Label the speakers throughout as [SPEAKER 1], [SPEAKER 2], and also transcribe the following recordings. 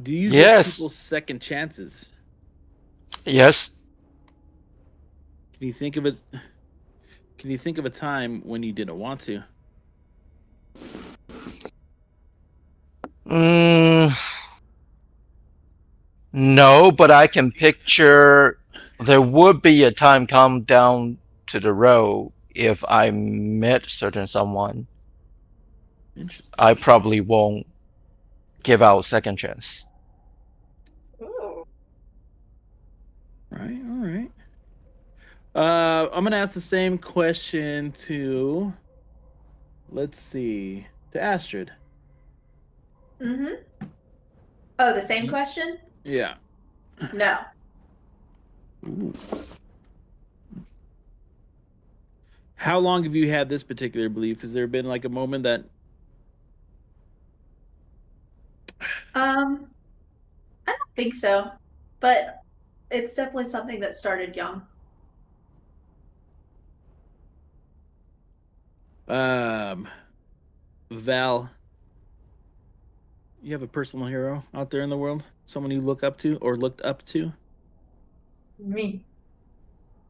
[SPEAKER 1] Do you give
[SPEAKER 2] Yes.
[SPEAKER 1] people second chances?
[SPEAKER 2] Yes.
[SPEAKER 1] Can you think of it? Can you think of a time when you didn't want to?
[SPEAKER 2] Mm, no, but I can picture there would be a time come down to the road if I met certain someone.
[SPEAKER 1] Interesting.
[SPEAKER 2] I probably won't give out second chance.
[SPEAKER 3] Ooh.
[SPEAKER 1] Right. All right. I'm gonna ask the same question to. Let's see. To Astrid.
[SPEAKER 3] Mm-hmm. Oh, the same question?
[SPEAKER 1] Yeah.
[SPEAKER 3] No.
[SPEAKER 1] Ooh. How long have you had this particular belief? Has there been like a moment that
[SPEAKER 3] Um, I don't think so, but it's definitely something that started young.
[SPEAKER 1] um Val, you have a personal hero out there in the world? Someone you look up to or looked up to?
[SPEAKER 3] Me.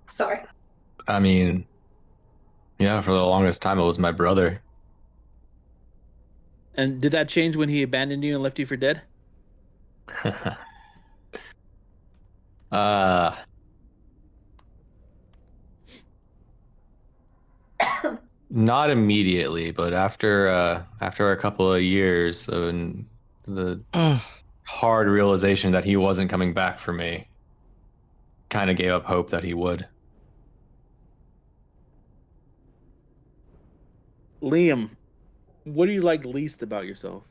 [SPEAKER 3] Sorry.
[SPEAKER 4] I mean, yeah, for the longest time it was my brother.
[SPEAKER 1] And did that change when he abandoned you and left you for dead?
[SPEAKER 4] uh Not immediately, but after a couple of years and the
[SPEAKER 2] Mm.
[SPEAKER 4] hard realization that he wasn't coming back for me, kind of gave up hope that he would.
[SPEAKER 1] Liam, what do you like least about yourself?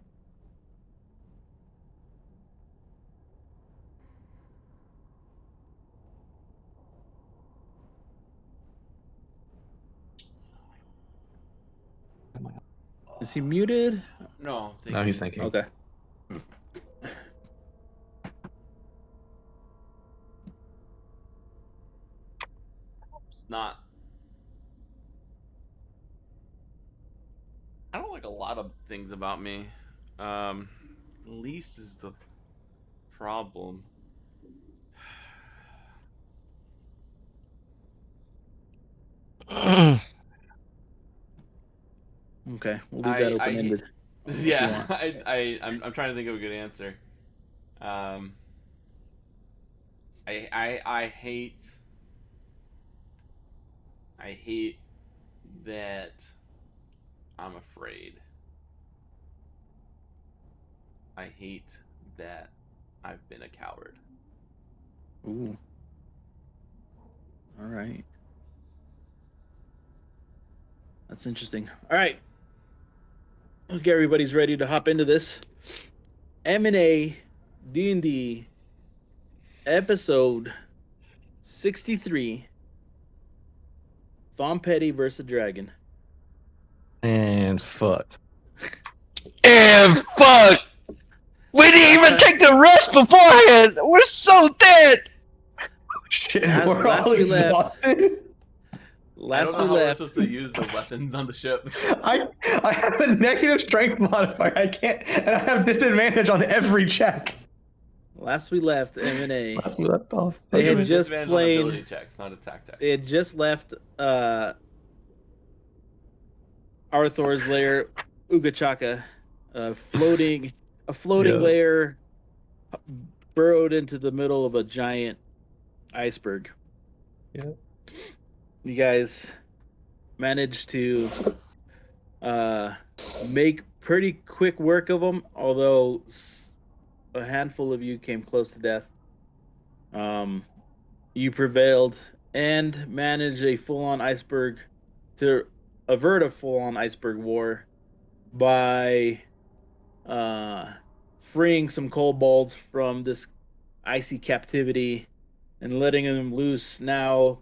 [SPEAKER 1] Is he muted?
[SPEAKER 5] No, I'm
[SPEAKER 4] Now
[SPEAKER 5] thinking.
[SPEAKER 4] he's thinking.
[SPEAKER 1] Okay.
[SPEAKER 5] It's not. I don't like a lot of things about me. Least is the problem.
[SPEAKER 1] Okay, we'll leave that open ended.
[SPEAKER 5] Yeah, I'm trying to think of a good answer. Um, I hate that I'm afraid. I hate that I've been a coward.
[SPEAKER 1] Ooh. All right. That's interesting. All right. Okay, everybody's ready to hop into this. M&A D&D episode 63. Thom Petty versus the Dragon.
[SPEAKER 4] And fuck.
[SPEAKER 2] And fuck! We didn't even take the rest beforehand! We're so dead!
[SPEAKER 4] Shit,
[SPEAKER 1] Last- last we left-
[SPEAKER 4] exhausted.
[SPEAKER 5] I don't
[SPEAKER 1] Last
[SPEAKER 5] know
[SPEAKER 1] we
[SPEAKER 5] how we're
[SPEAKER 1] left.
[SPEAKER 5] supposed to use the weapons on the ship.
[SPEAKER 4] I have a negative strength modifier. I can't, and I have disadvantage on every check.
[SPEAKER 1] Last we left M&A.
[SPEAKER 4] Last we left off.
[SPEAKER 1] They had
[SPEAKER 5] With
[SPEAKER 1] just
[SPEAKER 5] disadvantage on
[SPEAKER 1] slain.
[SPEAKER 5] ability checks, not attack checks.
[SPEAKER 1] They had just left Arthur's lair, Ugachaka, a floating
[SPEAKER 4] Yeah.
[SPEAKER 1] lair burrowed into the middle of a giant iceberg.
[SPEAKER 4] Yeah.
[SPEAKER 1] You guys managed to make pretty quick work of them, although a handful of you came close to death. You prevailed and managed a full-on iceberg to avert a full-on iceberg war by freeing some kobolds from this icy captivity and letting them loose. Now,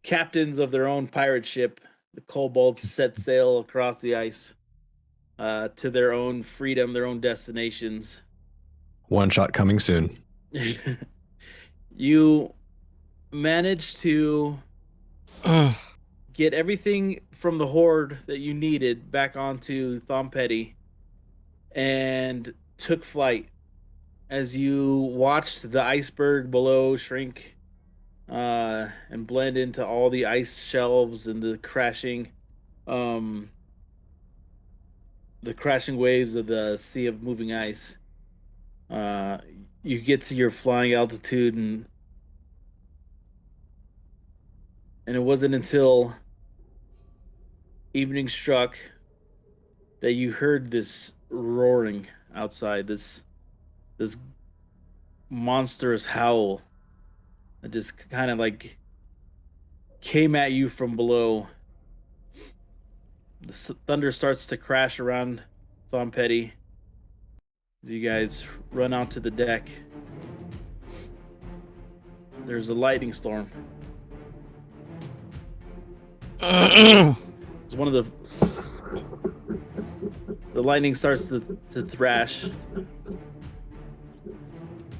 [SPEAKER 1] captains of their own pirate ship, the kobolds set sail across the ice to their own freedom, their own destinations.
[SPEAKER 4] One shot coming soon.
[SPEAKER 1] You managed to
[SPEAKER 2] Mm.
[SPEAKER 1] get everything from the horde that you needed back onto Thom Petty and took flight as you watched the iceberg below shrink and blend into all the ice shelves and um, the crashing waves of the sea of moving ice. Uh, you get to your flying altitude, and it wasn't until evening struck that you heard this roaring outside, this monstrous howl that just kind of like came at you from below. The thunder starts to crash around Thom Petty as you guys run out to the deck. There's a lightning storm. It's one of the lightning starts to thrash.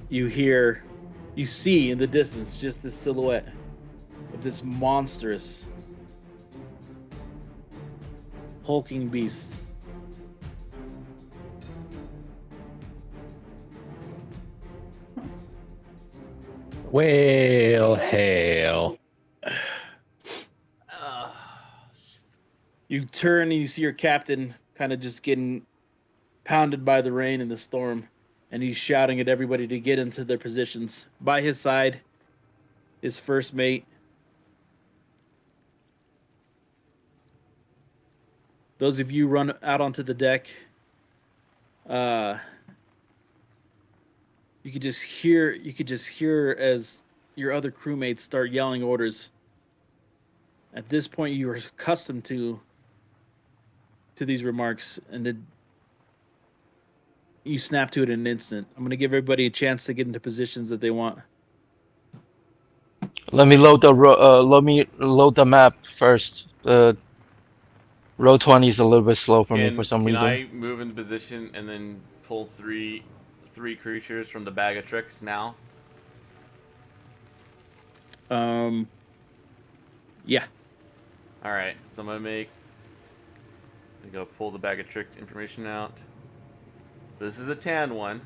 [SPEAKER 1] You see in the distance just this silhouette of this monstrous hulking beast.
[SPEAKER 4] Whale hail.
[SPEAKER 1] You turn and you see your captain kind of just getting pounded by the rain and the storm, and he's shouting at everybody to get into their positions. By his side, his first mate. Those of you run out onto the deck. You could just hear as your other crewmates start yelling orders. At this point, you are accustomed to these remarks, and you snap to it in an instant. I'm going to give everybody a chance to get into positions that they want.
[SPEAKER 2] Let me load the map first. Row 20 is a little bit slow for me for some reason.
[SPEAKER 5] Can I move into position and then pull three creatures from the bag of tricks now?
[SPEAKER 1] Yeah.
[SPEAKER 5] All right, so I'm gonna go pull the bag of tricks information out. So this is a tan one,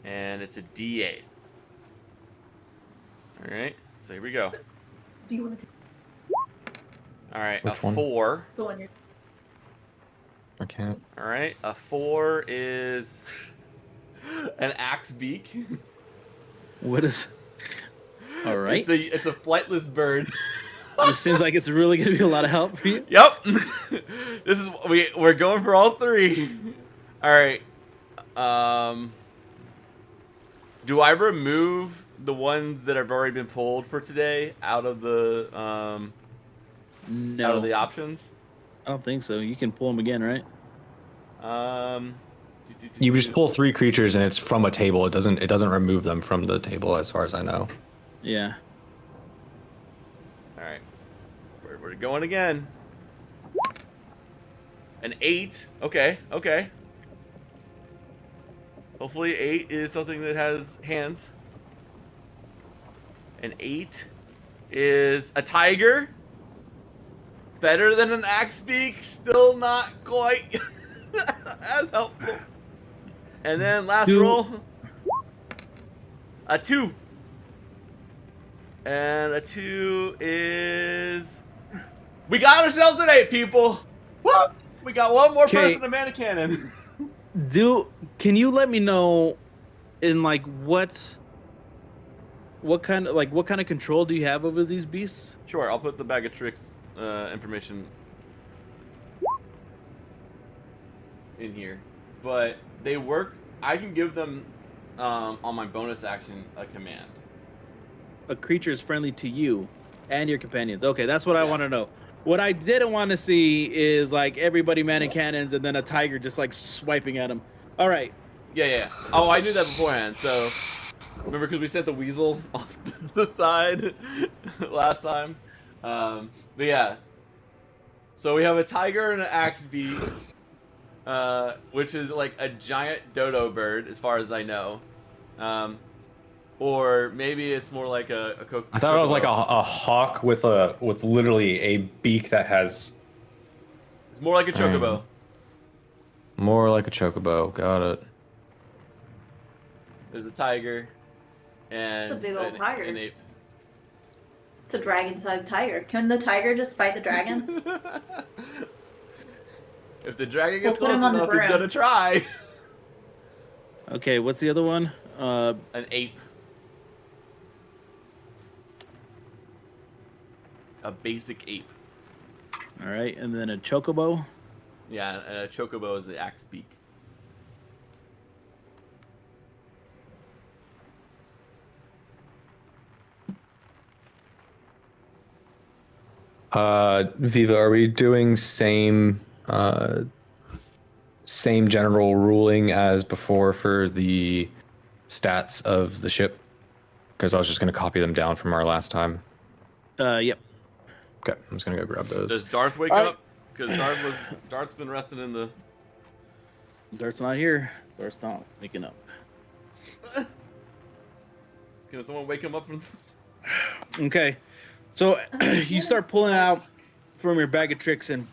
[SPEAKER 5] and it's a D8. All right, so here we go.
[SPEAKER 3] Do you want to
[SPEAKER 5] All right,
[SPEAKER 4] Which
[SPEAKER 5] a
[SPEAKER 4] one?
[SPEAKER 5] 4.
[SPEAKER 3] go on your?
[SPEAKER 4] I can't.
[SPEAKER 5] All right, a 4 is an axe beak.
[SPEAKER 1] What is? All right.
[SPEAKER 5] It's a flightless bird.
[SPEAKER 1] This seems like it's really going to be a lot of help for you.
[SPEAKER 5] Yep. We're going for all 3. All right. Do I remove the ones that have already been pulled for today out of the
[SPEAKER 1] No,
[SPEAKER 5] out of the options?
[SPEAKER 1] I don't think so. You can pull them again, right?
[SPEAKER 4] You just pull 3 creatures and it's from a table. It doesn't remove them from the table as far as I know.
[SPEAKER 1] Yeah.
[SPEAKER 5] All right. We're going again. An 8. Okay. Hopefully 8 is something that has hands. An 8 is a tiger. Better than an axe beak. Still not quite as helpful. And then last roll. A 2. And a 2 is... We got ourselves an 8, people! Woo! We got one more person to man a cannon.
[SPEAKER 1] Can you let me know in like what kind of control do you have over these beasts?
[SPEAKER 5] Sure, I'll put the bag of tricks information in here. But they work... I can give them, on my bonus action, a command.
[SPEAKER 1] A creature is friendly to you and your companions. Okay, that's what I want to know. What I didn't want to see is like everybody manning cannons and then a tiger just like swiping at them. All right.
[SPEAKER 5] Yeah. Oh, I knew that beforehand. So remember, because we sent the weasel off the side last time. But yeah. So we have a tiger and an axe beak, which is like a giant dodo bird, as far as I know. Or maybe it's more like a
[SPEAKER 4] I thought it was like a hawk with literally a beak that has.
[SPEAKER 5] It's more like a chocobo.
[SPEAKER 4] More like a chocobo. Got it.
[SPEAKER 5] There's a tiger and
[SPEAKER 3] It's a big old tiger.
[SPEAKER 5] an ape.
[SPEAKER 3] It's a dragon-sized tiger. Can the tiger just fight the dragon?
[SPEAKER 5] If the dragon
[SPEAKER 3] We'll
[SPEAKER 5] gets
[SPEAKER 3] put
[SPEAKER 5] close
[SPEAKER 3] him on the
[SPEAKER 5] enough, he's
[SPEAKER 3] broom.
[SPEAKER 5] gonna try.
[SPEAKER 1] Okay, what's the other one?
[SPEAKER 5] An ape. A basic ape.
[SPEAKER 1] All right, and then a chocobo.
[SPEAKER 5] Yeah, and a chocobo is the axe beak.
[SPEAKER 4] Viva, are we doing same general ruling as before for the stats of the ship? Because I was just going to copy them down from our last time.
[SPEAKER 1] Yep.
[SPEAKER 4] Okay, I'm just going to go grab those.
[SPEAKER 5] Does Darth wake
[SPEAKER 1] Alright.
[SPEAKER 5] up? Because Darth's been resting in the.
[SPEAKER 1] Dart's not here. Dart's not waking up.
[SPEAKER 5] Can someone wake him up from?
[SPEAKER 1] Okay, so you start pulling out from your bag of tricks, and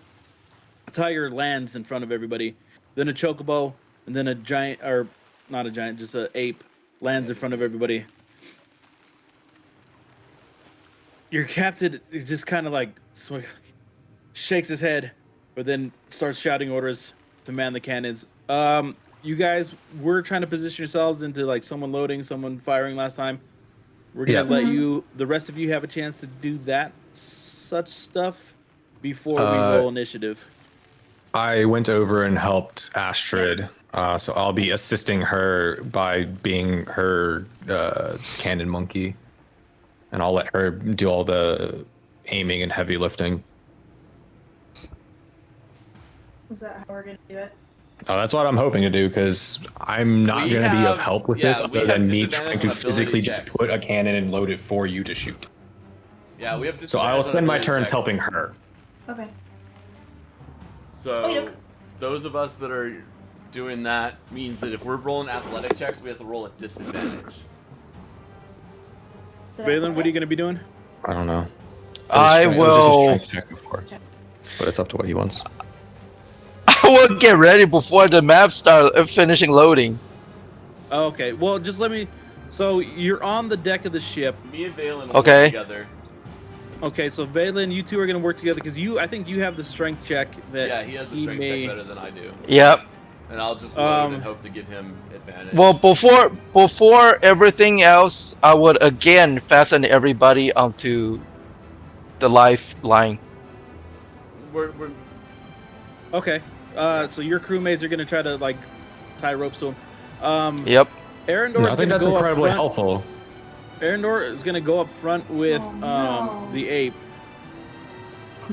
[SPEAKER 1] a tiger lands in front of everybody. Then a chocobo, and then a giant, or not a giant, just an ape lands in front of everybody. Your captain is just kind of like shakes his head, but then starts shouting orders to man the cannons. You guys were trying to position yourselves into like someone loading, someone firing last time. We're gonna
[SPEAKER 4] Yeah.
[SPEAKER 1] let you, the rest of you, have a chance to do that such stuff before we roll initiative.
[SPEAKER 4] I went over and helped Astrid, so I'll be assisting her by being her cannon monkey, and I'll let her do all the aiming and heavy lifting.
[SPEAKER 3] Is that how we're gonna do it?
[SPEAKER 4] Oh, that's what I'm hoping to do, because I'm not
[SPEAKER 5] We
[SPEAKER 4] going to be of
[SPEAKER 5] have-
[SPEAKER 4] help with
[SPEAKER 5] yeah,
[SPEAKER 4] this
[SPEAKER 5] we
[SPEAKER 4] other
[SPEAKER 5] have
[SPEAKER 4] than me
[SPEAKER 5] disadvantage
[SPEAKER 4] trying
[SPEAKER 5] on
[SPEAKER 4] to
[SPEAKER 5] ability
[SPEAKER 4] physically just
[SPEAKER 5] checks.
[SPEAKER 4] put a cannon and load it for you to shoot.
[SPEAKER 5] Yeah, we have.
[SPEAKER 4] So I will
[SPEAKER 5] disadvantage on
[SPEAKER 4] spend my
[SPEAKER 5] ability
[SPEAKER 4] turns
[SPEAKER 5] checks.
[SPEAKER 4] helping her.
[SPEAKER 3] Okay.
[SPEAKER 5] So
[SPEAKER 3] Okey-doke.
[SPEAKER 5] those of us that are doing that means that if we're rolling athletic checks, we have to roll at disadvantage.
[SPEAKER 3] So
[SPEAKER 1] Valen, what are you gonna be doing?
[SPEAKER 4] I don't know.
[SPEAKER 2] I
[SPEAKER 4] It was just a
[SPEAKER 2] will.
[SPEAKER 4] strength check before, but it's up to what he wants.
[SPEAKER 2] I will get ready before the map start finishing loading.
[SPEAKER 1] Oh, okay, well, just let me. So you're on the deck of the ship.
[SPEAKER 5] Me and Valen will
[SPEAKER 2] Okay.
[SPEAKER 5] work together.
[SPEAKER 1] Okay, so Valen, you two are gonna work together because I think you have the strength check that
[SPEAKER 5] Yeah, he has the strength check better than I do,
[SPEAKER 2] Yep.
[SPEAKER 5] and I'll just load
[SPEAKER 1] Um,
[SPEAKER 5] and hope to give him advantage.
[SPEAKER 2] Well, before everything else, I would again fasten everybody onto the lifeline.
[SPEAKER 5] we're
[SPEAKER 1] Okay. So your crewmates are gonna try to like tie ropes to him.
[SPEAKER 2] Yep.
[SPEAKER 1] Arendor's
[SPEAKER 4] No, I think
[SPEAKER 1] gonna
[SPEAKER 4] that's
[SPEAKER 1] go up
[SPEAKER 4] incredibly
[SPEAKER 1] front.
[SPEAKER 4] helpful.
[SPEAKER 1] Arendor is gonna go up front with
[SPEAKER 3] Oh, no.
[SPEAKER 1] the ape.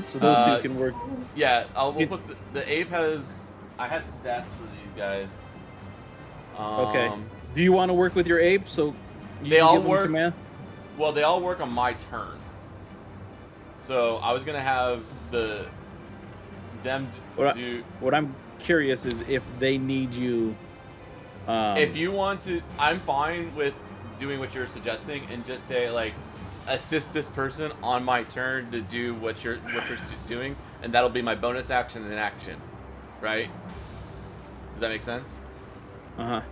[SPEAKER 1] So those two can work.
[SPEAKER 5] yeah. We'll
[SPEAKER 1] It-
[SPEAKER 5] put the ape has. I had stats for these guys.
[SPEAKER 1] Okay. Do you want to work with your ape? So you
[SPEAKER 5] They
[SPEAKER 1] can
[SPEAKER 5] all
[SPEAKER 1] give them
[SPEAKER 5] work-
[SPEAKER 1] command?
[SPEAKER 5] Well, they all work on my turn. So I was gonna have them
[SPEAKER 1] What I-
[SPEAKER 5] do.
[SPEAKER 1] What I'm curious is if they need you.
[SPEAKER 5] If you want to, I'm fine with doing what you're suggesting and just say like, assist this person on my turn to do what you're doing, and that'll be my bonus action and action, right? Does that make sense?
[SPEAKER 1] Uh-huh.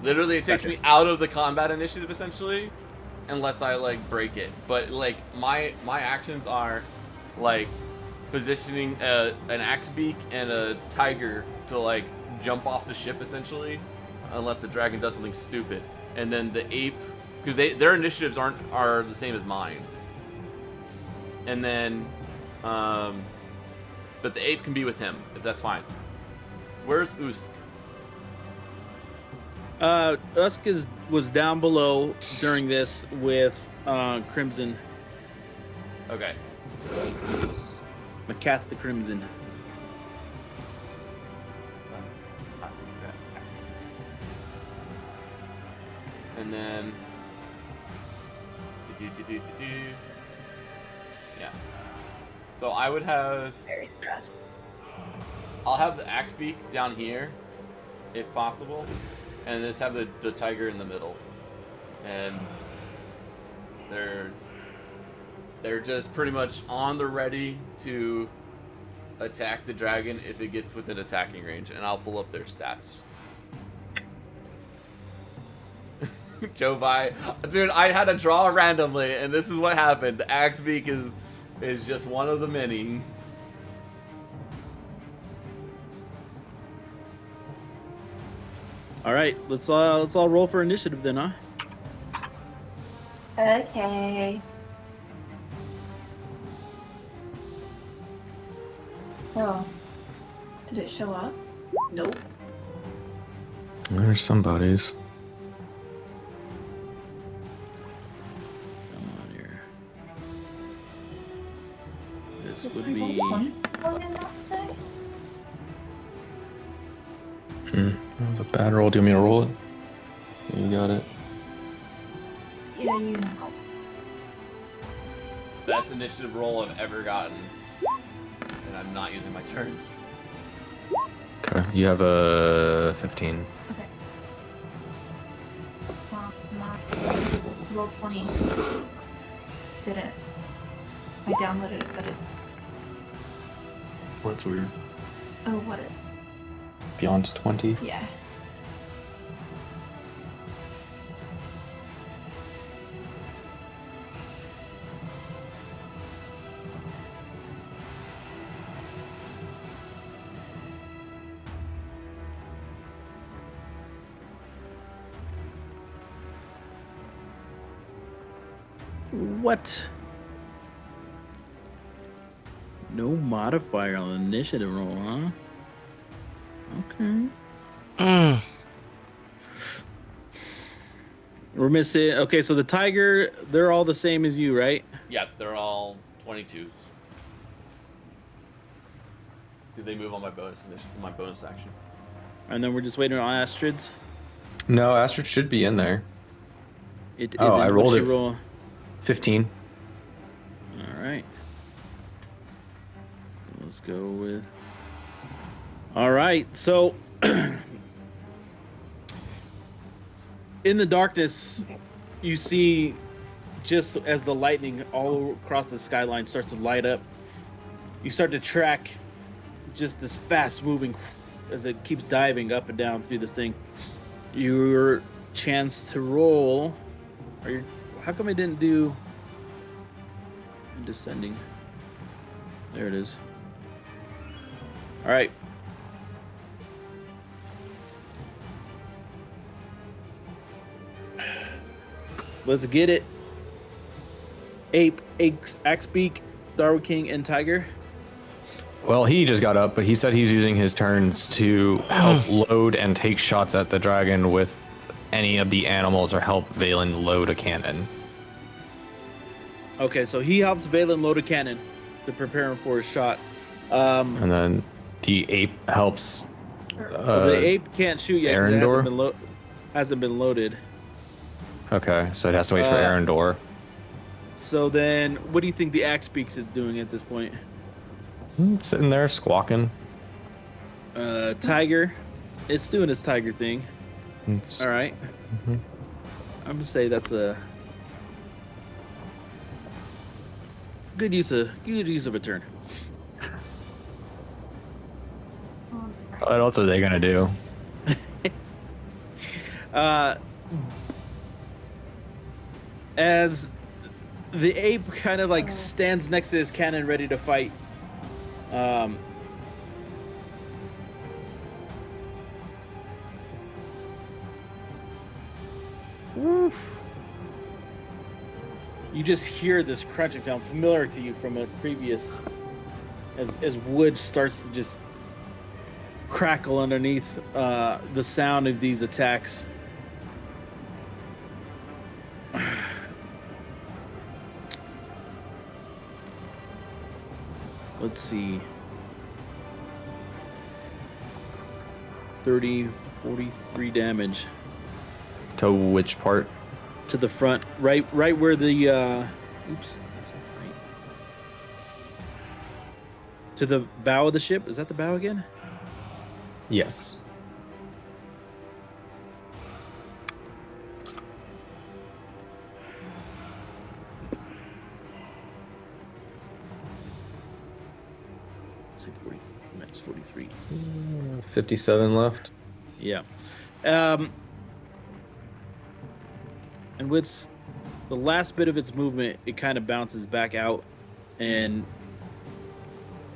[SPEAKER 5] Literally, it takes
[SPEAKER 1] Gotcha.
[SPEAKER 5] me out of the combat initiative essentially, unless I like break it. But like my actions are like positioning an axe beak and a tiger to like jump off the ship essentially, unless the dragon does something stupid, and then the ape, because their initiatives are the same as mine, and then but the ape can be with him if that's fine. Where's Usk?
[SPEAKER 1] Usk was down below during this with Crimson,
[SPEAKER 5] Okay.
[SPEAKER 1] Macath the Crimson.
[SPEAKER 5] And then yeah. So I would have
[SPEAKER 3] Very stressed.
[SPEAKER 5] I'll have the axe beak down here, if possible, and just have the tiger in the middle. And they're just pretty much on the ready to attack the dragon if it gets within attacking range, and I'll pull up their stats. Jovi, dude, I had to draw randomly, and this is what happened. The axe beak is just one of the many.
[SPEAKER 1] All right, let's all roll for initiative then, huh?
[SPEAKER 3] Okay. Oh. Did it show up? Nope.
[SPEAKER 4] There's somebody's.
[SPEAKER 1] Come on here. This would
[SPEAKER 3] Did we
[SPEAKER 1] be.
[SPEAKER 3] roll 20 million that say?
[SPEAKER 4] That was a bad roll. Do you want me to roll it? You got it.
[SPEAKER 3] Yeah, you know.
[SPEAKER 5] Best initiative roll I've ever gotten, and I'm not using my turns.
[SPEAKER 4] Okay, you have a 15.
[SPEAKER 3] Okay. Roll 20. Didn't. I downloaded it, but it.
[SPEAKER 4] What's weird?
[SPEAKER 3] Oh, what it?
[SPEAKER 4] Beyond 20?
[SPEAKER 3] Yeah.
[SPEAKER 1] What? No modifier on the initiative roll, huh? Okay. We're missing. Okay, so the tiger, they're all the same as you, right?
[SPEAKER 5] Yeah, they're all 22s. Because they move on my bonus action.
[SPEAKER 1] And then we're just waiting on Astrid's.
[SPEAKER 4] No, Astrid should be in there.
[SPEAKER 1] It
[SPEAKER 4] Oh,
[SPEAKER 1] isn't.
[SPEAKER 4] I
[SPEAKER 1] What'd
[SPEAKER 4] rolled
[SPEAKER 1] she
[SPEAKER 4] it.
[SPEAKER 1] roll?
[SPEAKER 4] 15.
[SPEAKER 1] All right. Let's go with. All right. So, in the darkness, you see just as the lightning all across the skyline starts to light up, you start to track just this fast moving as it keeps diving up and down through this thing. Your chance to roll. How come I didn't do descending? There it is. All right. Let's get it. Ape, Axbeak, Darwood King, and Tiger.
[SPEAKER 4] Well, he just got up, but he said he's using his turns to help load and take shots at the dragon with any of the animals or help Valen load a cannon.
[SPEAKER 1] Okay, so he helps Valen load a cannon to prepare him for a shot.
[SPEAKER 4] And then the ape helps.
[SPEAKER 1] Well, the ape can't shoot yet because it
[SPEAKER 4] Arendor?
[SPEAKER 1] hasn't been loaded.
[SPEAKER 4] Okay, so it has to wait for Arendor.
[SPEAKER 1] So then, what do you think the Axbeaks is doing at this point?
[SPEAKER 4] Sitting there squawking.
[SPEAKER 1] Tiger, it's doing its tiger thing. All right. I'm gonna say that's a good use of a turn.
[SPEAKER 4] What else are they gonna do?
[SPEAKER 1] As the ape kind of like stands next to his cannon ready to fight, you just hear this crunching sound familiar to you from a previous, as wood starts to just crackle underneath the sound of these attacks. Let's see. 30, 43 damage
[SPEAKER 4] To which part?
[SPEAKER 1] to the front, right where the oops, that's not right. To the bow of the ship. Is that the bow again?
[SPEAKER 4] Yes.
[SPEAKER 1] say 40. Max 43.
[SPEAKER 4] 57 left.
[SPEAKER 1] Yeah. And with the last bit of its movement, it kind of bounces back out, and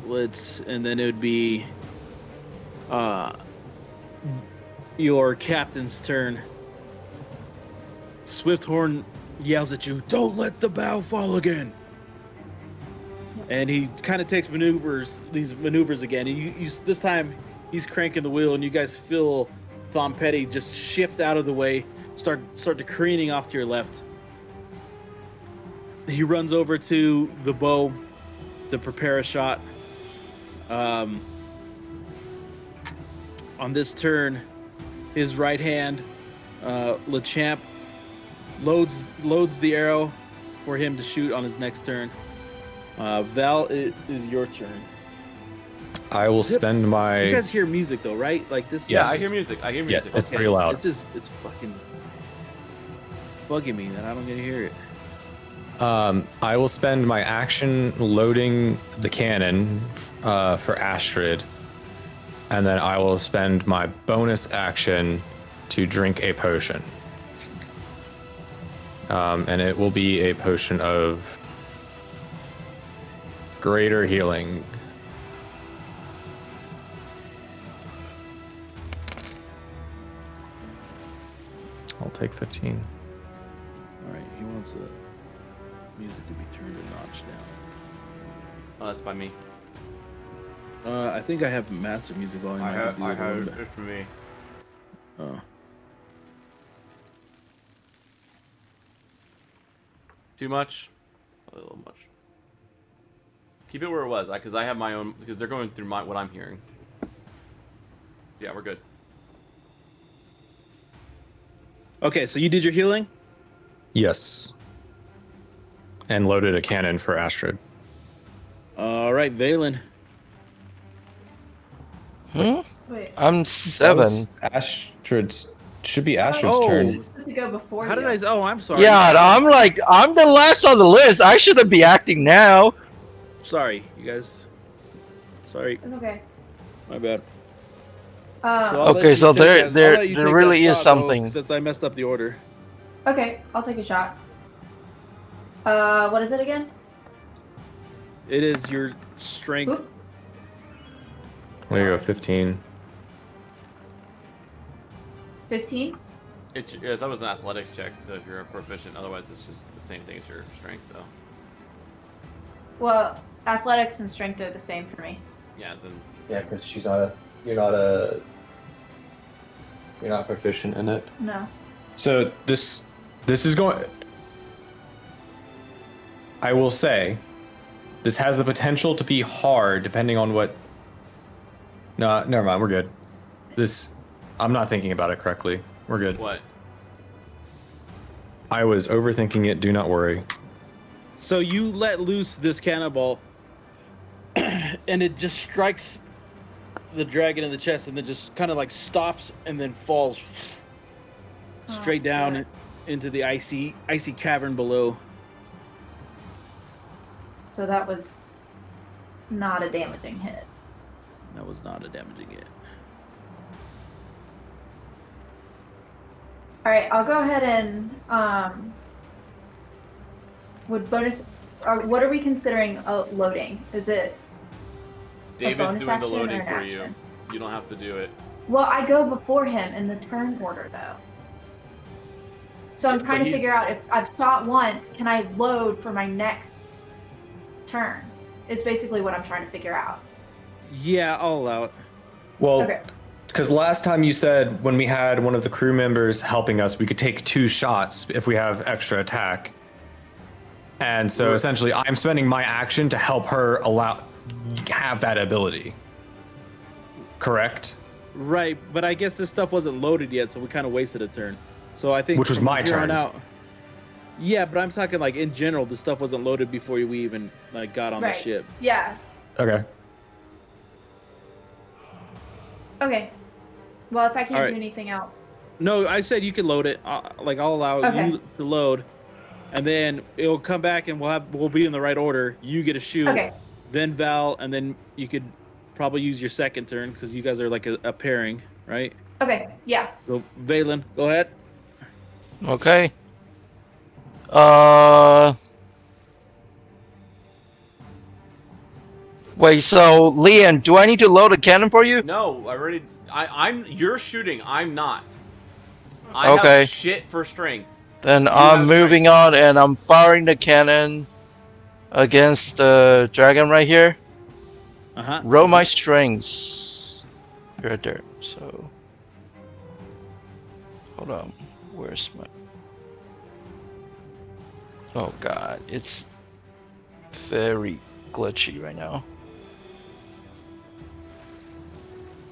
[SPEAKER 1] then it would be your captain's turn. Swifthorn yells at you, "Don't let the bow fall again!" And he kind of takes these maneuvers again. You this time he's cranking the wheel, and you guys feel Thom Petty just shift out of the way, start to careening off to your left. He runs over to the bow to prepare a shot. On this turn, his right hand, LeChamp, loads the arrow for him to shoot on his next turn. Val, it is your turn.
[SPEAKER 4] I will spend my.
[SPEAKER 1] You guys hear music though, right? Like this.
[SPEAKER 5] Yeah,
[SPEAKER 4] Yes.
[SPEAKER 5] I hear music.
[SPEAKER 4] Yes, it's pretty loud.
[SPEAKER 1] It's fucking bugging me that I don't get to hear it.
[SPEAKER 4] I will spend my action loading the cannon for Astrid, and then I will spend my bonus action to drink a potion. And it will be a potion of greater healing. I'll take 15.
[SPEAKER 1] All right, he wants the music to be turned a notch down.
[SPEAKER 5] Oh, that's by me.
[SPEAKER 1] I think I have master music volume. can do it a little bit.
[SPEAKER 5] it for me.
[SPEAKER 1] Oh.
[SPEAKER 5] Too much? A little much. Keep it where it was, because I have my own, because they're going through what I'm hearing. Yeah, we're good.
[SPEAKER 1] Okay, so you did your healing?
[SPEAKER 4] Yes. And loaded a cannon for Astrid.
[SPEAKER 1] All right, Valen.
[SPEAKER 2] Hmm?
[SPEAKER 3] Wait.
[SPEAKER 2] I'm 7.
[SPEAKER 4] Astrid's should be Astrid's
[SPEAKER 1] Oh.
[SPEAKER 4] turn.
[SPEAKER 3] It's supposed to go before
[SPEAKER 1] How did
[SPEAKER 3] you.
[SPEAKER 1] I? Oh, I'm sorry.
[SPEAKER 2] Yeah, I'm the last on the list. I shouldn't be acting now.
[SPEAKER 1] Sorry, you guys. Sorry,
[SPEAKER 3] It's okay.
[SPEAKER 1] my bad.
[SPEAKER 3] Uh,
[SPEAKER 1] I'll let
[SPEAKER 2] Okay,
[SPEAKER 1] you
[SPEAKER 2] so
[SPEAKER 1] take
[SPEAKER 2] there-
[SPEAKER 1] I'll
[SPEAKER 2] there-
[SPEAKER 1] let you
[SPEAKER 2] there
[SPEAKER 1] take
[SPEAKER 2] really
[SPEAKER 1] that
[SPEAKER 2] is
[SPEAKER 1] shot, though,
[SPEAKER 2] something.
[SPEAKER 1] since I messed up the order.
[SPEAKER 3] okay, I'll take a shot. What is it again?
[SPEAKER 1] It is your strength.
[SPEAKER 3] Oop.
[SPEAKER 4] There you go, 15.
[SPEAKER 3] 15?
[SPEAKER 5] That was an athletics check, so if you're a proficient, otherwise it's just the same thing as your strength, though.
[SPEAKER 3] Well, athletics and strength are the same for me.
[SPEAKER 5] Yeah, then it's the
[SPEAKER 6] Yeah,
[SPEAKER 5] same.
[SPEAKER 6] because you're not proficient in it.
[SPEAKER 3] No.
[SPEAKER 4] So this is going. I will say, this has the potential to be hard depending on what. No, never mind. We're good. I'm not thinking about it correctly. We're good.
[SPEAKER 5] What?
[SPEAKER 4] I was overthinking it. Do not worry.
[SPEAKER 1] So you let loose this cannonball, and it just strikes the dragon in the chest, and then just kind of like stops and then falls straight down
[SPEAKER 3] God.
[SPEAKER 1] into the icy cavern below.
[SPEAKER 3] So that was not a damaging hit.
[SPEAKER 1] That was not a damaging hit.
[SPEAKER 3] All right, I'll go ahead and would bonus. Or what are we considering loading? Is it a
[SPEAKER 5] David's
[SPEAKER 3] bonus
[SPEAKER 5] doing the
[SPEAKER 3] action or
[SPEAKER 5] loading
[SPEAKER 3] an
[SPEAKER 5] for you.
[SPEAKER 3] action?
[SPEAKER 5] You don't have to do it.
[SPEAKER 3] Well, I go before him in the turn order though. So I'm
[SPEAKER 5] But
[SPEAKER 3] trying to
[SPEAKER 5] he's-
[SPEAKER 3] figure out if I've shot once, can I load for my next turn? Is basically what I'm trying to figure out.
[SPEAKER 1] Yeah, I'll allow it.
[SPEAKER 4] Well,
[SPEAKER 3] Okay.
[SPEAKER 4] because last time you said when we had one of the crew members helping us, we could take 2 shots if we have extra attack. And so
[SPEAKER 1] Right.
[SPEAKER 4] essentially, I'm spending my action to help her have that ability. Correct?
[SPEAKER 1] Right, but I guess this stuff wasn't loaded yet, so we kind of wasted a turn. So I think
[SPEAKER 4] Which was
[SPEAKER 1] from
[SPEAKER 4] my
[SPEAKER 1] here on
[SPEAKER 4] turn.
[SPEAKER 1] out. Yeah, but I'm talking like in general, the stuff wasn't loaded before we even like got on
[SPEAKER 3] Right.
[SPEAKER 1] the ship.
[SPEAKER 3] Yeah.
[SPEAKER 4] Okay.
[SPEAKER 3] Okay. Well, if I can't
[SPEAKER 1] All right.
[SPEAKER 3] do anything else.
[SPEAKER 1] No, I said you can load it. I'll allow
[SPEAKER 3] Okay.
[SPEAKER 1] you to load, and then it'll come back and we'll be in the right order. You get a shoot,
[SPEAKER 3] Okay.
[SPEAKER 1] then Val, and then you could probably use your second turn because you guys are like a pairing, right?
[SPEAKER 3] Okay, yeah.
[SPEAKER 1] So Valen, go ahead.
[SPEAKER 2] Okay. Uh. Wait. So, Liam, do I need to load a cannon for you?
[SPEAKER 5] No, I already. I'm. You're shooting. I'm not. I
[SPEAKER 2] Okay.
[SPEAKER 5] have shit for strength.
[SPEAKER 2] Then
[SPEAKER 5] You
[SPEAKER 2] I'm
[SPEAKER 5] have
[SPEAKER 2] moving
[SPEAKER 5] strength.
[SPEAKER 2] on, and I'm firing the cannon against the dragon right here. Roll my strings. Right there. So. Hold on. Where's my. Oh god, it's very glitchy right now.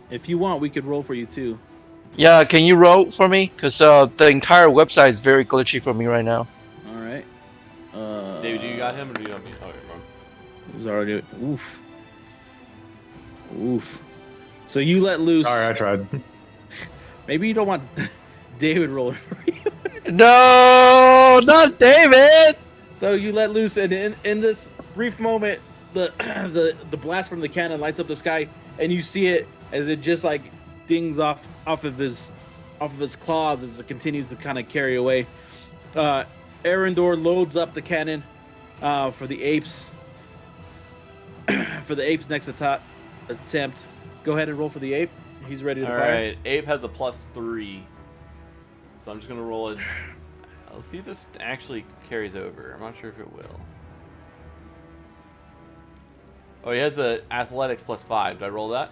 [SPEAKER 1] If you want, we could roll for you too.
[SPEAKER 2] Yeah, can you roll for me? Because the entire website is very glitchy for me right now.
[SPEAKER 1] All right.
[SPEAKER 5] David, you got him or do you want me? Oh, wait, wrong.
[SPEAKER 1] He's already. Oof. Oof. So you let loose.
[SPEAKER 4] Sorry, I tried.
[SPEAKER 1] Maybe you don't want David rolling for you.
[SPEAKER 2] No, not David.
[SPEAKER 1] So you let loose, and in this brief moment, the the blast from the cannon lights up the sky, and you see it as it just like dings off of his claws as it continues to kind of carry away. Arendor loads up the cannon for the apes. For the ape's next attempt. Go ahead and roll for the ape. He's ready to fire.
[SPEAKER 5] All right, Ape has a +3, so I'm just gonna roll it. I'll see if this actually carries over. I'm not sure if it will. Oh, he has a athletics +5. Do I roll that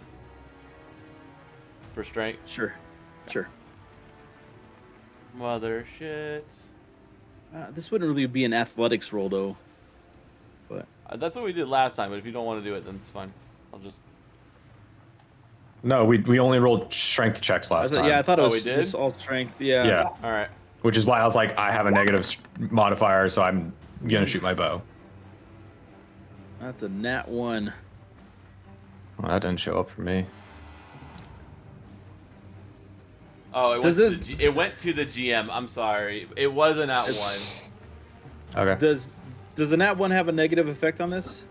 [SPEAKER 5] for strength?
[SPEAKER 1] Sure. Sure.
[SPEAKER 5] Mother shit.
[SPEAKER 1] This wouldn't really be an athletics roll though. But
[SPEAKER 5] That's what we did last time. But if you don't want to do it, then it's fine. I'll just.
[SPEAKER 4] No, we only rolled strength checks last time.
[SPEAKER 1] yeah, I thought it
[SPEAKER 5] Oh,
[SPEAKER 1] was
[SPEAKER 5] we did?
[SPEAKER 1] just all strength. Yeah.
[SPEAKER 4] Yeah,
[SPEAKER 5] All right.
[SPEAKER 4] which is why I was like, I have a negative modifier, so I'm gonna shoot my bow.
[SPEAKER 1] That's a nat 1.
[SPEAKER 4] Well, that didn't show up for me.
[SPEAKER 5] Oh,
[SPEAKER 1] Does
[SPEAKER 5] it went to the GM. I'm sorry. It wasn't at 1.
[SPEAKER 4] Okay.
[SPEAKER 1] Does the nat 1 have a negative effect on this?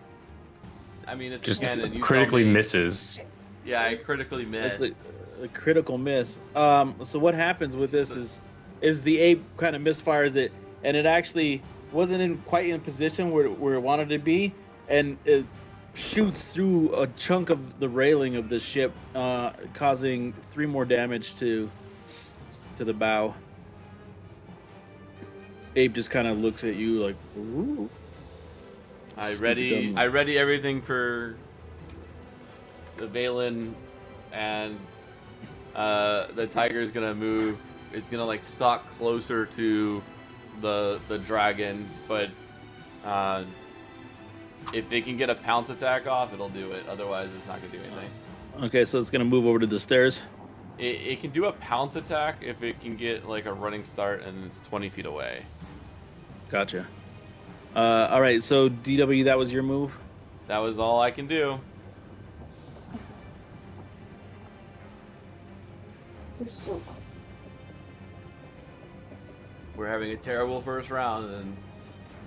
[SPEAKER 5] I mean, it's
[SPEAKER 4] Just
[SPEAKER 5] a cannon. You
[SPEAKER 4] critically
[SPEAKER 5] tell me.
[SPEAKER 4] misses.
[SPEAKER 5] Yeah, I critically
[SPEAKER 1] It's
[SPEAKER 5] missed.
[SPEAKER 1] a critical miss. So what happens with this is the ape kind of misfires it, and it actually wasn't quite in position where it wanted to be, and it shoots through a chunk of the railing of the ship, causing 3 more damage to the bow. Abe just kind of looks at you like, ooh.
[SPEAKER 5] I
[SPEAKER 1] Stupid
[SPEAKER 5] ready
[SPEAKER 1] dumb.
[SPEAKER 5] I ready everything for the Valen, and the tiger is gonna move. It's gonna like stalk closer to the dragon, but if they can get a pounce attack off, it'll do it. Otherwise, it's not gonna do anything.
[SPEAKER 1] Okay, so it's gonna move over to the stairs.
[SPEAKER 5] It can do a pounce attack if it can get like a running start and it's 20 feet away.
[SPEAKER 1] Gotcha. All right, so DW, that was your move.
[SPEAKER 5] That was all I can do. We're having a terrible first round and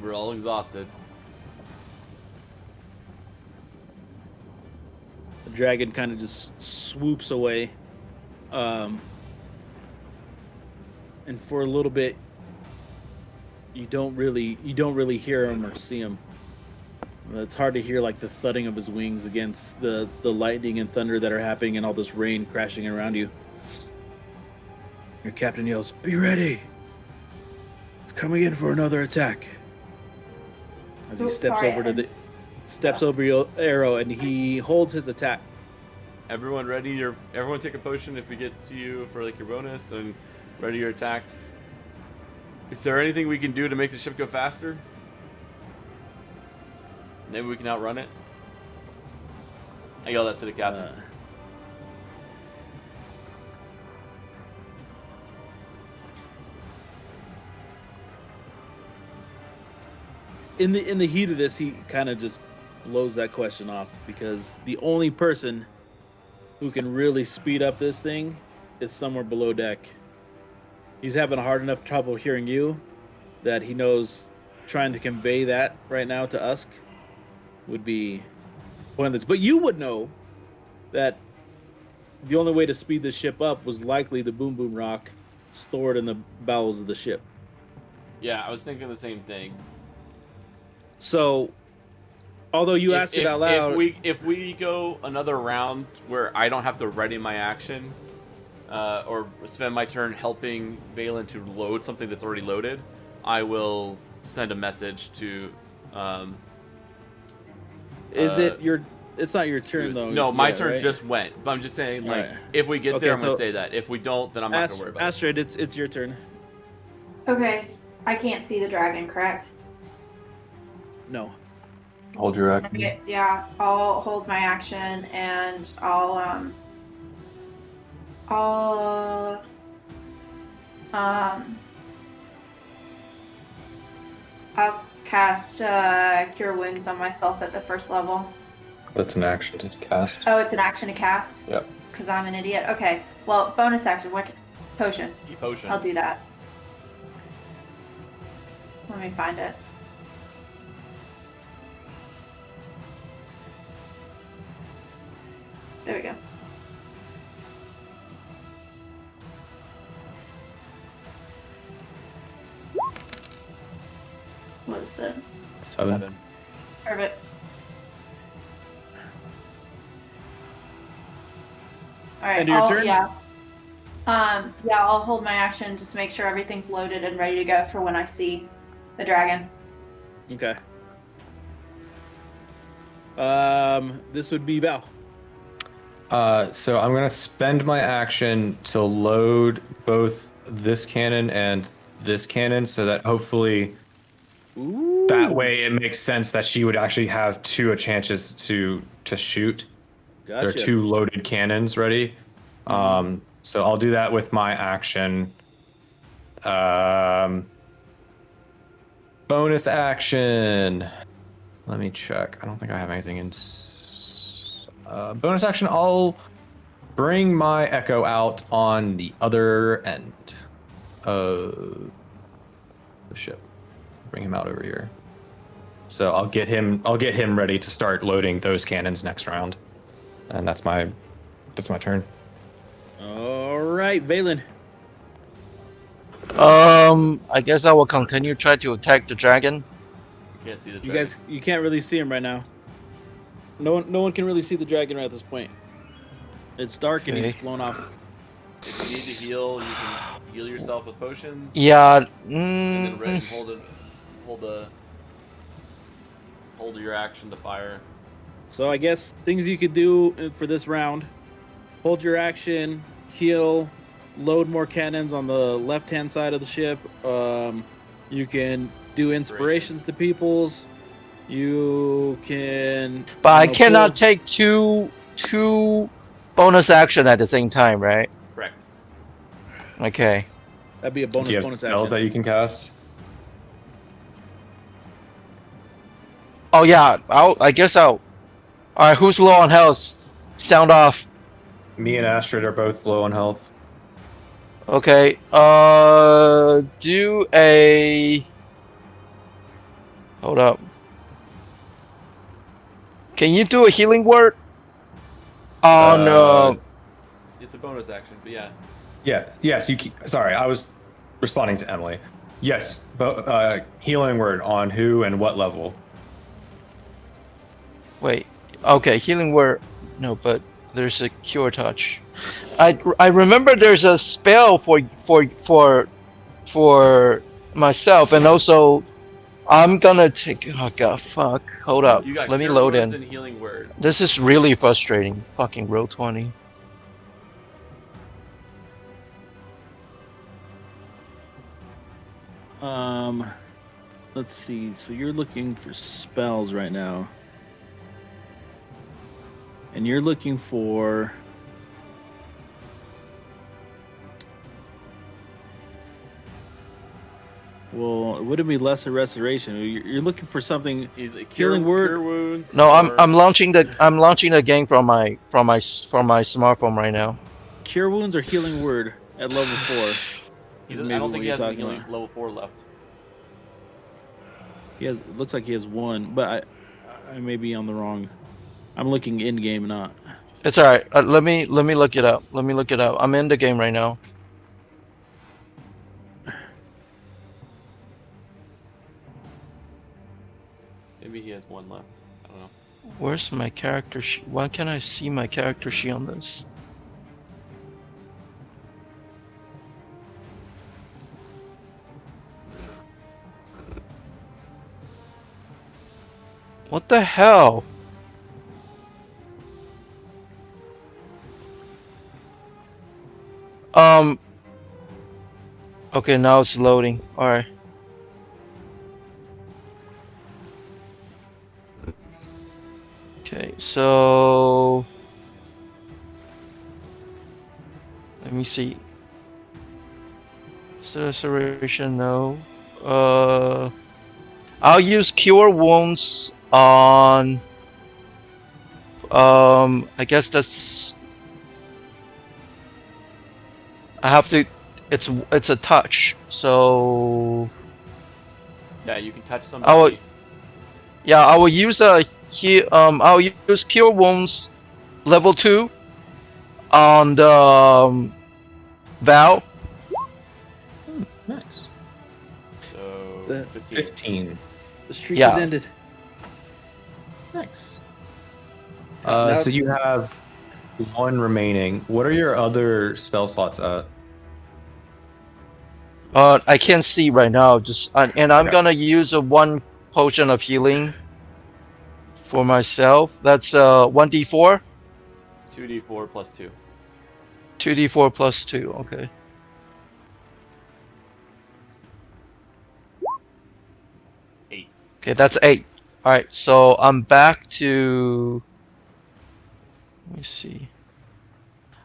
[SPEAKER 5] we're all exhausted.
[SPEAKER 1] The dragon kind of just swoops away, and for a little bit, you don't really hear him or see him. It's hard to hear like the thudding of his wings against the lightning and thunder that are happening and all this rain crashing around you. Your captain yells, "Be ready! It's coming in for another attack." As he steps over your arrow and he holds his attack.
[SPEAKER 5] Everyone ready? Everyone take a potion if it gets to you for like your bonus, and ready your attacks. Is there anything we can do to make the ship go faster? Maybe we can outrun it. I yell that to the captain.
[SPEAKER 1] In the heat of this, he kind of just blows that question off because the only person who can really speed up this thing is somewhere below deck. He's having a hard enough trouble hearing you that he knows trying to convey that right now to Usk would be pointless. But you would know that the only way to speed the ship up was likely the boom boom rock stored in the bowels of the ship.
[SPEAKER 5] Yeah, I was thinking the same thing.
[SPEAKER 1] So, although you asked it out loud,
[SPEAKER 5] if we go another round where I don't have to ready my action, or spend my turn helping Valen to load something that's already loaded, I will send a message to.
[SPEAKER 1] Is it your? It's not your turn though.
[SPEAKER 5] No, my turn
[SPEAKER 1] right?
[SPEAKER 5] just went. But I'm just saying, like,
[SPEAKER 1] Right.
[SPEAKER 5] if we get there, I'm gonna
[SPEAKER 1] so
[SPEAKER 5] say that. If we don't, then I'm not gonna worry about
[SPEAKER 1] Astrid, it's your turn.
[SPEAKER 3] Okay, I can't see the dragon, correct?
[SPEAKER 1] No.
[SPEAKER 6] Hold your action.
[SPEAKER 3] Okay, yeah, I'll hold my action and I'll cast Cure Wounds on myself at the first level.
[SPEAKER 6] That's an action to cast.
[SPEAKER 3] Oh, it's an action to cast?
[SPEAKER 6] Yep.
[SPEAKER 3] Because I'm an idiot. Okay, well, bonus action. What? Potion.
[SPEAKER 5] Potion.
[SPEAKER 3] I'll do that. Let me find it. There we go. What is it?
[SPEAKER 4] 7.
[SPEAKER 3] Perfect. All right.
[SPEAKER 1] And your turn?
[SPEAKER 3] Yeah. Yeah, I'll hold my action. Just make sure everything's loaded and ready to go for when I see the dragon.
[SPEAKER 1] Okay. This would be Val.
[SPEAKER 4] So I'm gonna spend my action to load both this cannon and this cannon, so that hopefully that way it makes sense that she would actually have two chances to shoot.
[SPEAKER 1] Gotcha.
[SPEAKER 4] There are two loaded cannons ready. So I'll do that with my action. Bonus action. Let me check. I don't think I have anything in. Bonus action. I'll bring my Echo out on the other end of the ship. Bring him out over here. So I'll get him ready to start loading those cannons next round. And that's my turn.
[SPEAKER 1] All right, Valen.
[SPEAKER 2] I guess I will continue try to attack the dragon.
[SPEAKER 5] You can't see the
[SPEAKER 1] You
[SPEAKER 5] dragon.
[SPEAKER 1] guys, you can't really see him right now. No one can really see the dragon right at this point. It's dark and he's
[SPEAKER 2] Okay.
[SPEAKER 1] flown off.
[SPEAKER 5] If you need to heal, you can heal yourself with potions.
[SPEAKER 2] Yeah.
[SPEAKER 5] And then hold your action to fire.
[SPEAKER 1] So I guess things you could do for this round: hold your action, heal, load more cannons on the left-hand side of the ship. You can do inspirations to peoples. You can.
[SPEAKER 2] But I cannot take two bonus action at the same time, right?
[SPEAKER 5] Correct.
[SPEAKER 2] Okay.
[SPEAKER 1] That'd be a bonus.
[SPEAKER 4] Do you have
[SPEAKER 1] bonus
[SPEAKER 4] spells
[SPEAKER 1] action.
[SPEAKER 4] that you can cast?
[SPEAKER 2] Oh yeah. I guess I'll. All right. Who's low on health? Sound off.
[SPEAKER 4] Me and Astrid are both low on health.
[SPEAKER 2] Okay. Do a. Hold up. Can you do a healing word? On
[SPEAKER 5] It's a bonus action, but yeah.
[SPEAKER 4] Yeah. Yes. Sorry, I was responding to Emily. Yes. Healing word on who and what level?
[SPEAKER 2] Wait. Okay. Healing word. No, but there's a cure touch. I remember there's a spell for myself, and also I'm gonna take. Oh god, fuck. Hold up.
[SPEAKER 5] You got
[SPEAKER 2] Let me
[SPEAKER 5] cure
[SPEAKER 2] load
[SPEAKER 5] wounds
[SPEAKER 2] in.
[SPEAKER 5] and healing word.
[SPEAKER 2] This is really frustrating. Fucking roll 20.
[SPEAKER 1] Let's see. So you're looking for spells right now, and you're looking for. Well, would it be lesser restoration? You're looking for something.
[SPEAKER 5] He's a
[SPEAKER 1] Healing word?
[SPEAKER 5] Cure wounds.
[SPEAKER 2] No,
[SPEAKER 5] or-
[SPEAKER 2] I'm launching the game from my smartphone right now.
[SPEAKER 1] Cure wounds or healing word at level 4.
[SPEAKER 5] I
[SPEAKER 1] is
[SPEAKER 5] don't
[SPEAKER 1] maybe
[SPEAKER 5] think
[SPEAKER 1] what
[SPEAKER 5] he
[SPEAKER 1] you're
[SPEAKER 5] has any
[SPEAKER 1] talking
[SPEAKER 5] healing
[SPEAKER 1] about.
[SPEAKER 5] level 4 left.
[SPEAKER 1] He has. Looks like he has one, but I may be on the wrong. I'm looking in game, not.
[SPEAKER 2] It's all right. Let me look it up. Let me look it up. I'm in the game right now.
[SPEAKER 5] Maybe he has one left. I don't know.
[SPEAKER 2] Where's my character sheet? Why can't I see my character sheet on this? What the hell? Okay, now it's loading. All right. Okay, so let me see. Acceleration, no. I'll use Cure Wounds on. I guess that's. I have to. It's a touch, so.
[SPEAKER 5] Yeah, you can touch
[SPEAKER 2] I
[SPEAKER 5] somebody.
[SPEAKER 2] will. Yeah, I will use I'll use Cure Wounds level 2 on the Val.
[SPEAKER 4] Nice.
[SPEAKER 5] So
[SPEAKER 1] The
[SPEAKER 4] 15.
[SPEAKER 1] The streak
[SPEAKER 2] Yeah.
[SPEAKER 1] has ended.
[SPEAKER 4] Nice.
[SPEAKER 1] Now-
[SPEAKER 4] So you have 1 remaining. What are your other spell slots at?
[SPEAKER 2] I can't see right now. And I'm
[SPEAKER 4] Okay.
[SPEAKER 2] gonna use a 1 potion of healing for myself. That's 1d4.
[SPEAKER 5] 2d4 plus 2.
[SPEAKER 2] 2d4 plus 2. Okay.
[SPEAKER 5] Eight.
[SPEAKER 2] Okay, that's 8. All right, so I'm back to. Let me see.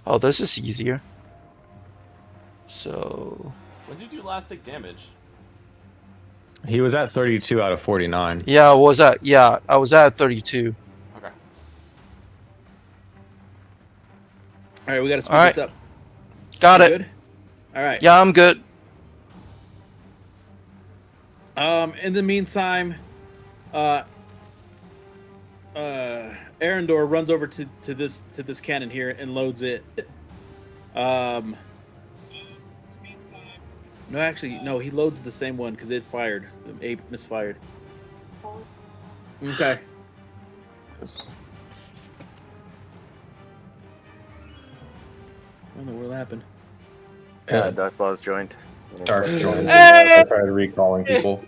[SPEAKER 2] Oh, this is easier. So.
[SPEAKER 5] When did you last take damage?
[SPEAKER 4] He was at 32 out of 49.
[SPEAKER 2] Yeah, I was at 32.
[SPEAKER 5] Okay.
[SPEAKER 1] All right, we got to speed
[SPEAKER 2] All right.
[SPEAKER 1] this up.
[SPEAKER 2] Got
[SPEAKER 1] You
[SPEAKER 2] it.
[SPEAKER 1] Good. All right.
[SPEAKER 2] Yeah, I'm good.
[SPEAKER 1] In the meantime, Arendor runs over to this cannon here and loads it. No, actually, no. He loads the same one because it fired. The ape misfired. Okay. What in the world happened?
[SPEAKER 7] Darth Ball's joined.
[SPEAKER 4] Darth joined.
[SPEAKER 5] Hey!
[SPEAKER 6] I started recalling people.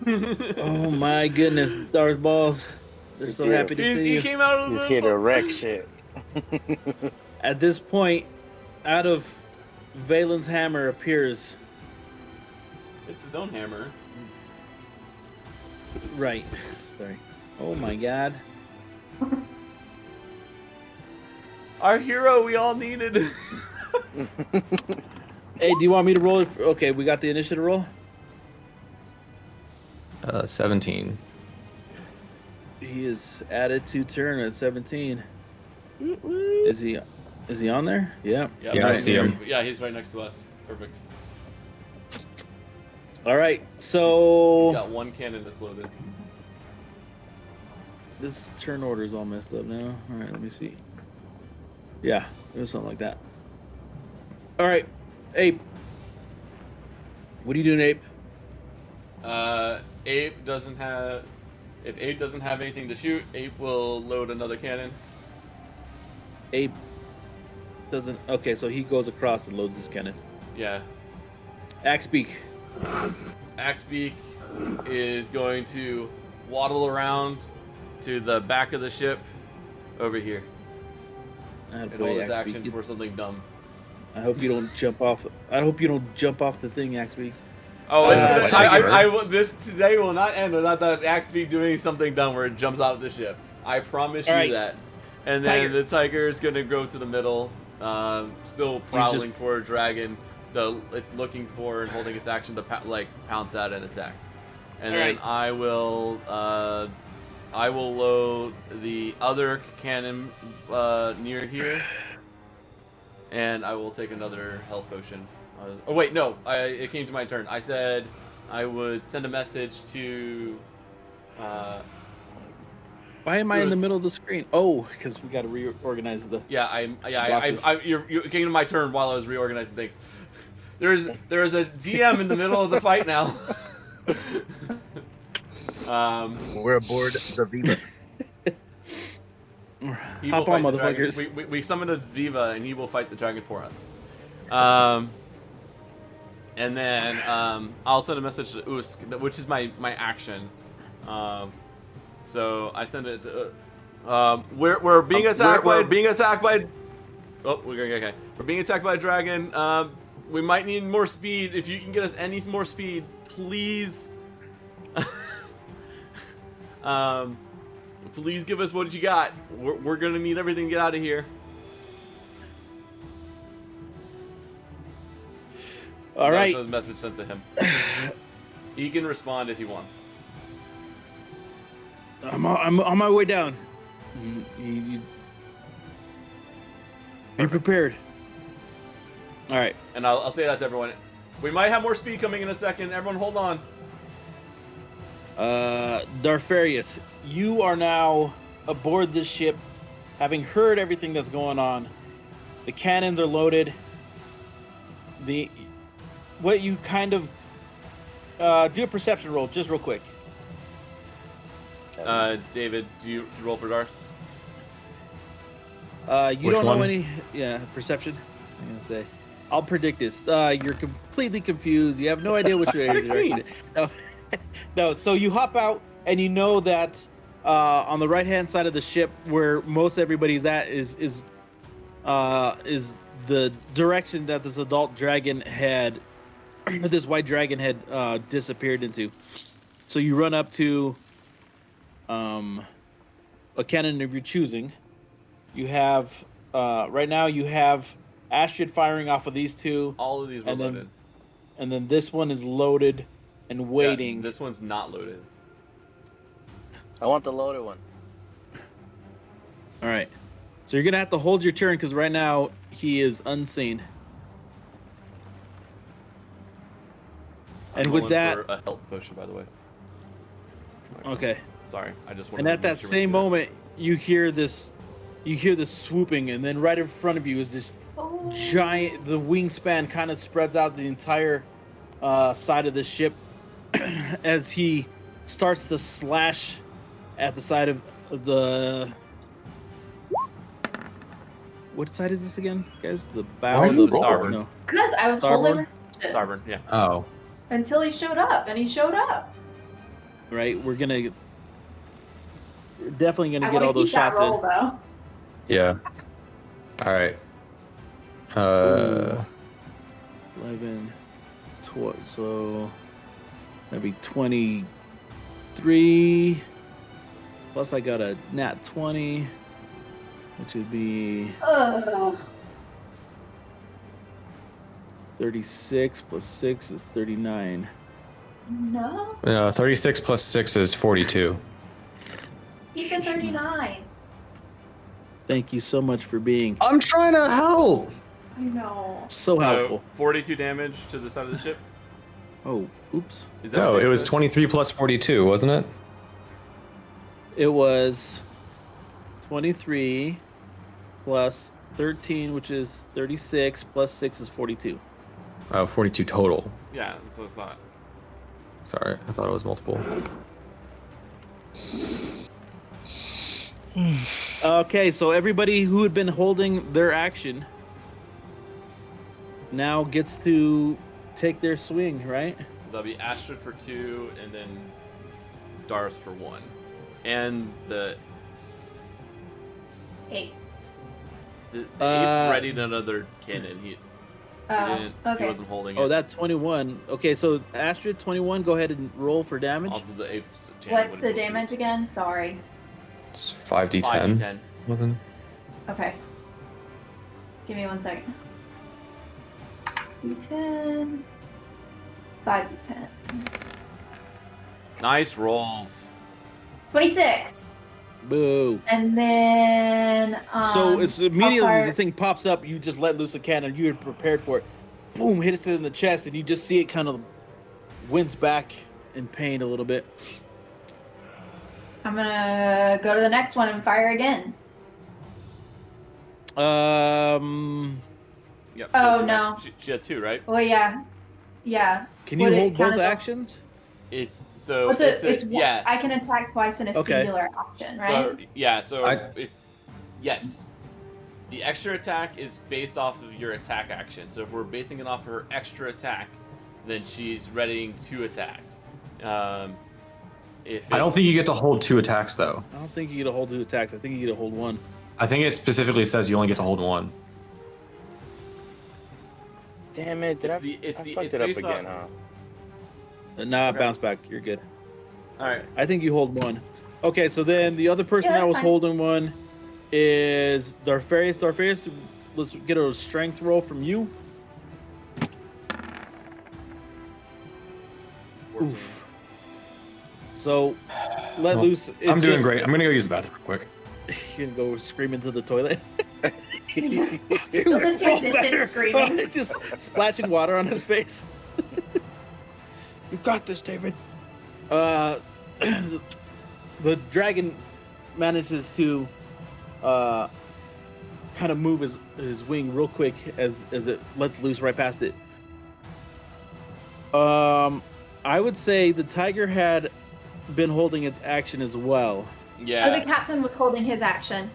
[SPEAKER 1] Oh my goodness, Darth Balls. They're so happy to see
[SPEAKER 5] He
[SPEAKER 1] you.
[SPEAKER 5] came out of
[SPEAKER 7] He's
[SPEAKER 5] the.
[SPEAKER 7] here to wreck shit.
[SPEAKER 1] At this point, out of Valen's hammer appears.
[SPEAKER 5] It's his own hammer.
[SPEAKER 1] Right. Sorry. Oh my god.
[SPEAKER 5] Our hero we all needed.
[SPEAKER 1] Hey, do you want me to roll it? Okay, we got the initiative roll.
[SPEAKER 4] 17.
[SPEAKER 1] He is added to turn at 17. Is he on there? Yeah.
[SPEAKER 4] Yeah, I see him.
[SPEAKER 5] Yeah, he's right next to us. Perfect.
[SPEAKER 1] All right.
[SPEAKER 5] We
[SPEAKER 1] So
[SPEAKER 5] got 1 cannon that's loaded.
[SPEAKER 1] this turn order is all messed up now. All right, let me see. Yeah, it was something like that. All right, Ape. What are you doing, Ape?
[SPEAKER 5] Ape doesn't have. If Ape doesn't have anything to shoot, Ape will load another cannon.
[SPEAKER 1] Ape doesn't. Okay, so he goes across and loads this cannon.
[SPEAKER 5] Yeah.
[SPEAKER 1] Axebeak.
[SPEAKER 5] Axebeak is going to waddle around to the back of the ship over here and hold his action for something dumb.
[SPEAKER 1] I hope you don't jump off. I hope you don't jump off the thing, Axebeak.
[SPEAKER 5] Oh,
[SPEAKER 4] Tiger.
[SPEAKER 5] this today will not end without the Axebeak doing something dumb where it jumps out the ship. I promise you
[SPEAKER 1] All right.
[SPEAKER 5] that. And then
[SPEAKER 1] Tiger.
[SPEAKER 5] the tiger is gonna go to the middle, still prowling for a dragon. It's looking for and holding its action to pounce at and attack. And
[SPEAKER 1] All
[SPEAKER 5] then
[SPEAKER 1] right.
[SPEAKER 5] I will load the other cannon near here, and I will take another health potion. Oh wait, no! It came to my turn. I said I would send a message to.
[SPEAKER 1] Why am I in the middle of the screen? Oh, because we got to reorganize the.
[SPEAKER 5] You're getting to my turn while I was reorganizing things. There is a DM in the middle of the fight now.
[SPEAKER 7] We're aboard the Viva.
[SPEAKER 1] Hop on, motherfuckers.
[SPEAKER 5] We summoned a Viva, and he will fight the dragon for us. And then I'll send a message to Usk, which is my action. So I send it to. We're being attacked by. Oh, okay. We're being attacked by a dragon. We might need more speed. If you can get us any more speed, please. Please give us what you got. We're gonna need everything to get out of here.
[SPEAKER 1] All right.
[SPEAKER 5] That's a message sent to him. He can respond if he wants.
[SPEAKER 1] I'm on my way down. Be prepared. All right.
[SPEAKER 5] And I'll say that to everyone. We might have more speed coming in a second. Everyone, hold on.
[SPEAKER 1] Darfarius, you are now aboard this ship, having heard everything that's going on. The cannons are loaded. What you kind of do a perception roll, just real quick.
[SPEAKER 5] David, do you roll for Darth?
[SPEAKER 1] You don't know any. Yeah, perception. I'm gonna say. I'll predict this. You're completely confused. You have no idea what you're doing. No. So you hop out, and you know that on the right-hand side of the ship, where most everybody's at, is the direction that this adult dragon had, this white dragon had disappeared into. So you run up to a cannon of your choosing. You have right now you have Astrid firing off of these two.
[SPEAKER 5] All of these were loaded.
[SPEAKER 1] And then this one is loaded and waiting.
[SPEAKER 5] Yeah, this one's not loaded.
[SPEAKER 7] I want the loaded one.
[SPEAKER 1] All right. So you're going to have to hold your turn because right now he is unseen. And with that...
[SPEAKER 5] For a health potion, by the way.
[SPEAKER 1] Okay.
[SPEAKER 5] Sorry, I just wanted
[SPEAKER 1] And at that same moment, you hear this swooping, and then right in front of you is this giant, the wingspan kind of spreads out the entire side of the ship as he starts to slash at the side of the... What side is this again, guys? The bow?
[SPEAKER 5] The starboard.
[SPEAKER 1] No.
[SPEAKER 3] Because I was holding
[SPEAKER 5] Starboard, yeah.
[SPEAKER 4] Oh.
[SPEAKER 3] until he showed up, and he showed up.
[SPEAKER 1] Right, we're definitely gonna get all those shots
[SPEAKER 3] roll,
[SPEAKER 1] in.
[SPEAKER 3] Though.
[SPEAKER 4] Yeah. All right.
[SPEAKER 1] 11, 12, so that'd be 23. Plus I got a nat 20, which would be 36 plus 6 is 39.
[SPEAKER 3] No.
[SPEAKER 4] 36 plus 6 is 42.
[SPEAKER 3] Keep the 39.
[SPEAKER 1] Thank you so much for being
[SPEAKER 4] I'm trying to help.
[SPEAKER 3] I know.
[SPEAKER 1] so helpful.
[SPEAKER 5] 42 damage to the side of the ship.
[SPEAKER 1] Oh, oops.
[SPEAKER 5] Is that
[SPEAKER 4] No,
[SPEAKER 5] what
[SPEAKER 4] it
[SPEAKER 5] they
[SPEAKER 4] was
[SPEAKER 5] said?
[SPEAKER 4] 23 plus 42, wasn't it?
[SPEAKER 1] It was 23 plus 13, which is 36, plus 6 is 42.
[SPEAKER 4] 42 total.
[SPEAKER 5] Yeah, so it's not.
[SPEAKER 4] Sorry, I thought it was multiple.
[SPEAKER 1] Okay, so everybody who had been holding their action now gets to take their swing, right?
[SPEAKER 5] So that'll be Astrid for 2, and then Darth for 1. And the
[SPEAKER 3] 8.
[SPEAKER 5] ape readied another cannon. He
[SPEAKER 3] Okay.
[SPEAKER 5] wasn't holding it.
[SPEAKER 1] Oh, that's 21. Okay, so Astrid, 21, go ahead and roll for damage.
[SPEAKER 5] Also, the ape's
[SPEAKER 3] What's the damage again? Sorry.
[SPEAKER 4] It's 5d10.
[SPEAKER 5] 5d10.
[SPEAKER 4] Wasn't
[SPEAKER 3] Okay. Give me 1 second. D10. 5d10.
[SPEAKER 5] Nice rolls.
[SPEAKER 3] 26.
[SPEAKER 1] Boo.
[SPEAKER 3] And then.
[SPEAKER 1] So it's immediately
[SPEAKER 3] I'll
[SPEAKER 1] as
[SPEAKER 3] fire-
[SPEAKER 1] this thing pops up, you just let loose a cannon. You had prepared for it. Boom, hits it in the chest, and you just see it kind of wince back in pain a little bit.
[SPEAKER 3] I'm gonna go to the next one and fire again.
[SPEAKER 5] Yep.
[SPEAKER 3] Oh, no.
[SPEAKER 5] She had 2, right?
[SPEAKER 3] Well, yeah.
[SPEAKER 1] Can you hold both actions?
[SPEAKER 5] It's so
[SPEAKER 3] it's
[SPEAKER 5] yeah.
[SPEAKER 3] I can attack twice in a singular action, right?
[SPEAKER 5] So yeah, yes. The extra attack is based off of your attack action. So if we're basing it off of her extra attack, then she's readying 2 attacks. If
[SPEAKER 4] I don't think you get to hold 2 attacks though.
[SPEAKER 1] I don't think you get to hold 2 attacks. I think you get to hold 1.
[SPEAKER 4] I think it specifically says you only get to hold 1.
[SPEAKER 7] Damn it! I fucked it up again, huh?
[SPEAKER 1] Nah, bounce back. You're good.
[SPEAKER 5] All right.
[SPEAKER 1] I think you hold 1. Okay, so then the other person that was holding 1 is Darfarius. Darfarius, let's get a strength roll from you. Oof. So, let loose.
[SPEAKER 4] I'm doing great. I'm gonna go use the bathroom real quick.
[SPEAKER 1] You can go scream into the toilet.
[SPEAKER 3] You'll just hear distant screaming.
[SPEAKER 1] It's just splashing water on his face. You got this, David. The dragon manages to kind of move his wing real quick as it lets loose right past it. I would say the tiger had been holding its action as well.
[SPEAKER 5] Yeah.
[SPEAKER 3] Oh, the captain was holding his action.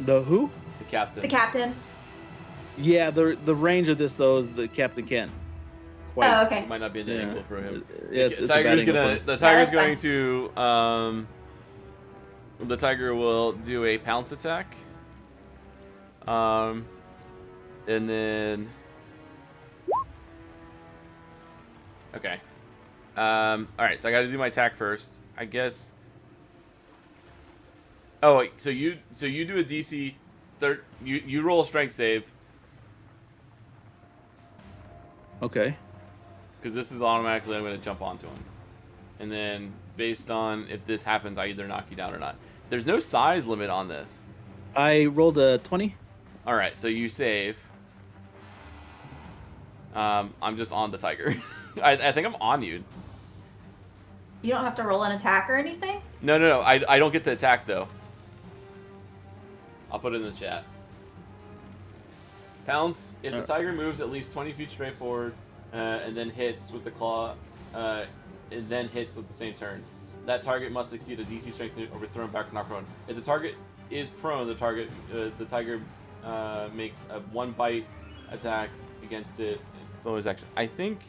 [SPEAKER 1] The who?
[SPEAKER 5] The captain.
[SPEAKER 3] The captain.
[SPEAKER 1] Yeah, the range of this though is the captain can't. Quite.
[SPEAKER 3] Oh, okay.
[SPEAKER 5] It might not be in the angle for him.
[SPEAKER 1] Yeah,
[SPEAKER 5] the tiger's going to the tiger will do a pounce attack. And then okay. All right, so I got to do my attack first, I guess. Oh, wait, so you do a DC you roll a strength save.
[SPEAKER 1] Okay.
[SPEAKER 5] Because this is automatically I'm going to jump onto him. And then based on if this happens, I either knock you down or not. There's no size limit on this.
[SPEAKER 1] I rolled a 20.
[SPEAKER 5] All right, so you save. I'm just on the tiger. I think I'm on you.
[SPEAKER 3] You don't have to roll an attack or anything?
[SPEAKER 5] No. I don't get to attack, though. I'll put it in the chat. Pounce. If the tiger moves at least 20 feet straight forward and then hits with the claw, and then hits with the same turn, that target must succeed a DC strength or be thrown back or knocked prone. If the target is prone, the tiger makes a 1 bite attack against it. Bonus action. I think.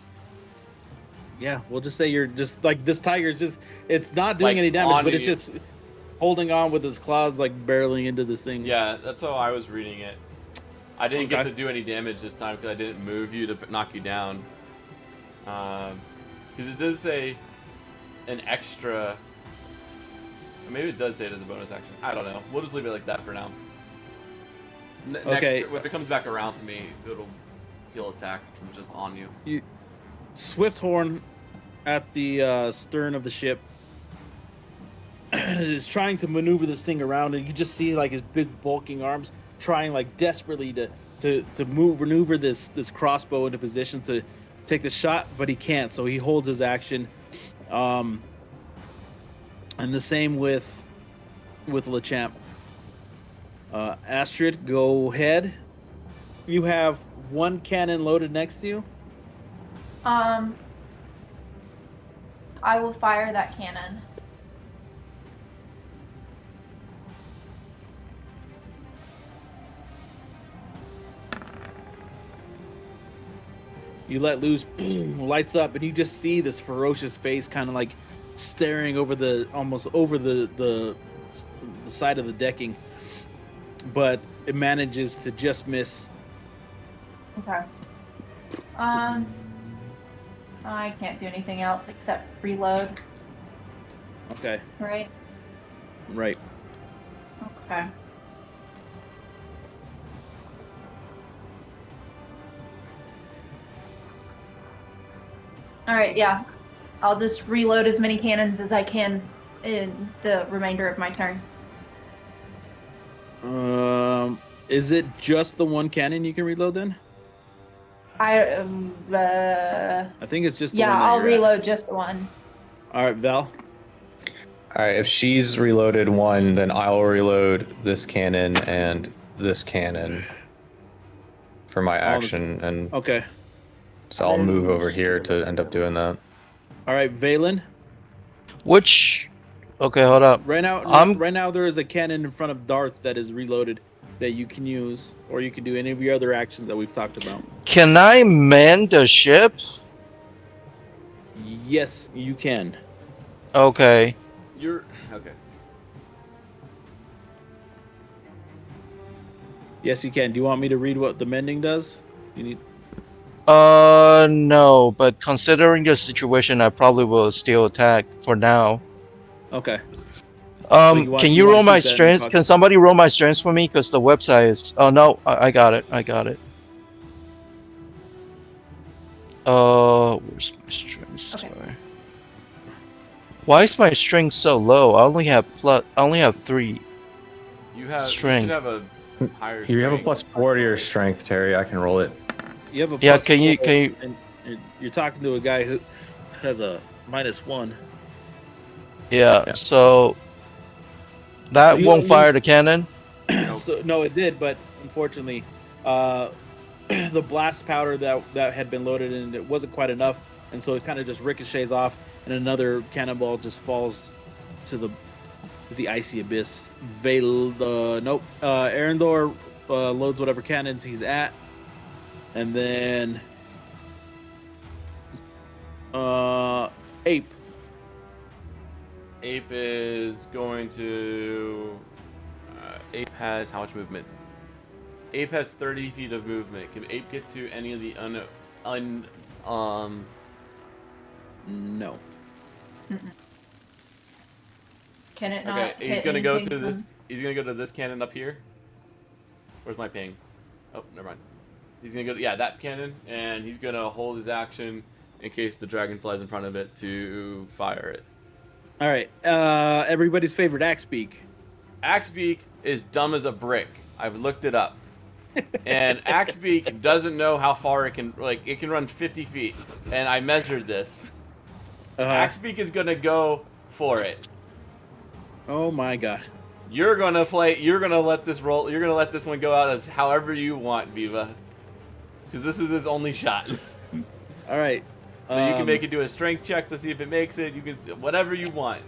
[SPEAKER 1] Yeah, we'll just say you're just like this tiger's just. It's not doing any damage, but it's just holding on with his claws, like barreling into this thing.
[SPEAKER 5] Yeah, that's how I was reading it. I didn't get to do any damage this time because I didn't move you to knock you down. Because it does say an extra. Maybe it does say it as a bonus action. I don't know. We'll just leave it like that for now.
[SPEAKER 1] Okay.
[SPEAKER 5] Next, if it comes back around to me, he'll attack from just on you.
[SPEAKER 1] Swift Horn at the stern of the ship is trying to maneuver this thing around, and you just see like his big bulking arms trying like desperately to maneuver this crossbow into position to take the shot, but he can't, so he holds his action. And the same with Lechamp. Astrid, go ahead. You have 1 cannon loaded next to you.
[SPEAKER 3] I will fire that cannon.
[SPEAKER 1] You let loose, boom, lights up, and you just see this ferocious face kind of like staring over almost over the side of the decking, but it manages to just miss.
[SPEAKER 3] Okay. I can't do anything else except reload.
[SPEAKER 1] Okay.
[SPEAKER 3] Right?
[SPEAKER 1] Right.
[SPEAKER 3] Okay. Alright, yeah. I'll just reload as many cannons as I can in the remainder of my turn.
[SPEAKER 1] Is it just the 1 cannon you can reload then?
[SPEAKER 3] I
[SPEAKER 1] think it's just the
[SPEAKER 3] yeah,
[SPEAKER 1] one that
[SPEAKER 3] I'll
[SPEAKER 1] you're
[SPEAKER 3] reload
[SPEAKER 1] at.
[SPEAKER 3] just the one.
[SPEAKER 1] All right, Val.
[SPEAKER 4] All right, if she's reloaded one, then I'll reload this cannon and this cannon for my action, and
[SPEAKER 1] Okay.
[SPEAKER 4] so I'll move over here to end up doing that.
[SPEAKER 1] All right, Valen.
[SPEAKER 2] Which? Okay, hold up.
[SPEAKER 1] Right now there is a cannon in front of Darth that is reloaded that you can use, or you can do any of your other actions that we've talked about.
[SPEAKER 2] Can I man the ship?
[SPEAKER 1] Yes, you can.
[SPEAKER 2] Okay.
[SPEAKER 5] You're okay.
[SPEAKER 1] Yes, you can. Do you want me to read what the mending does? You need.
[SPEAKER 2] No, but considering the situation, I probably will still attack for now.
[SPEAKER 1] Okay.
[SPEAKER 2] Can you roll my strengths? Can somebody roll my strengths for me? Because the website is. Oh no, I got it. I got it. Where's my strengths?
[SPEAKER 3] Okay.
[SPEAKER 2] Sorry. Why is my strength so low? I only have 3.
[SPEAKER 5] You have
[SPEAKER 2] strength.
[SPEAKER 5] You should have a higher.
[SPEAKER 4] You have a
[SPEAKER 5] strength.
[SPEAKER 4] +4 to your strength, Terry. I can roll it.
[SPEAKER 1] You have a
[SPEAKER 2] Yeah,
[SPEAKER 1] +4,
[SPEAKER 2] can you?
[SPEAKER 1] And you're talking to a guy who has a -1.
[SPEAKER 2] Yeah. So that
[SPEAKER 1] You
[SPEAKER 2] won't
[SPEAKER 1] at
[SPEAKER 2] fire
[SPEAKER 1] least-
[SPEAKER 2] the cannon.
[SPEAKER 1] So no, it did, but unfortunately, the blast powder that had been loaded in it wasn't quite enough, and so it kind of just ricochets off, and another cannonball just falls to the icy abyss. Arendor loads whatever cannons he's at, and then Ape.
[SPEAKER 5] Ape is going to. Ape has how much movement? Ape has 30 feet of movement. Can Ape get to any of the
[SPEAKER 1] No.
[SPEAKER 3] Can it not?
[SPEAKER 5] Okay, he's
[SPEAKER 3] hit
[SPEAKER 5] gonna go
[SPEAKER 3] anything
[SPEAKER 5] to this.
[SPEAKER 3] from-
[SPEAKER 5] He's gonna go to this cannon up here. Where's my ping? Oh, never mind. He's gonna go to, yeah, that cannon, and he's gonna hold his action in case the dragon flies in front of it to fire it.
[SPEAKER 1] All right. Everybody's favorite Axebeak.
[SPEAKER 5] Axebeak is dumb as a brick. I've looked it up. And Axebeak doesn't know how far it can, it can run 50 feet. And I measured this. Axebeak is going to go for it.
[SPEAKER 1] Oh my god.
[SPEAKER 5] You're going to let this roll, you're going to let this one go out as however you want, Viva. Because this is his only shot.
[SPEAKER 1] All right.
[SPEAKER 5] So you can make it do a strength check to see if it makes it. You can, whatever you want.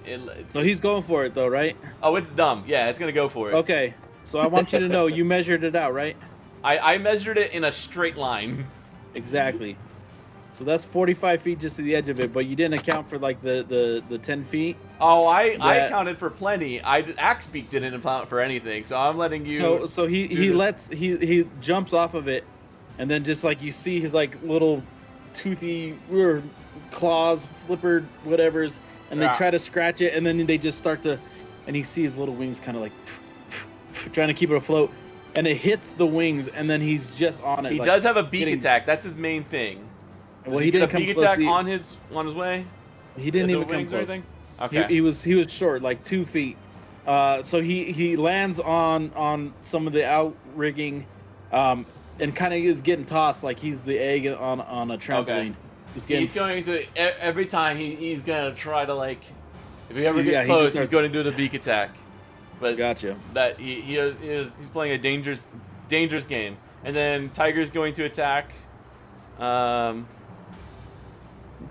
[SPEAKER 1] So he's going for it though, right?
[SPEAKER 5] Oh, it's dumb. Yeah, it's going to go for it.
[SPEAKER 1] Okay. So I want you to know you measured it out, right?
[SPEAKER 5] I measured it in a straight line.
[SPEAKER 1] Exactly. So that's 45 feet just to the edge of it, but you didn't account for like the 10 feet.
[SPEAKER 5] Oh, I accounted for plenty. Axebeak didn't account for anything, so I'm letting you.
[SPEAKER 1] So he jumps off of it, and then just like you see his like little toothy claws, flippered whatevers, and they try to scratch it, and then they just start to, and he sees his little wings kind of like trying to keep it afloat, and it hits the wings, and then he's just on it.
[SPEAKER 5] He does have a beak attack. That's his main thing.
[SPEAKER 1] Well, he didn't come
[SPEAKER 5] beak
[SPEAKER 1] close.
[SPEAKER 5] attack on his way.
[SPEAKER 1] He didn't even come close.
[SPEAKER 5] Okay.
[SPEAKER 1] He was short, like 2 feet. So he lands on some of the outrigging, and kind of is getting tossed like he's the egg on a trampoline.
[SPEAKER 5] Okay. He's going to every time he's gonna try to if he ever gets close, he's going to do the beak attack. But
[SPEAKER 1] gotcha.
[SPEAKER 5] That he's playing a dangerous game, and then Tiger's going to attack.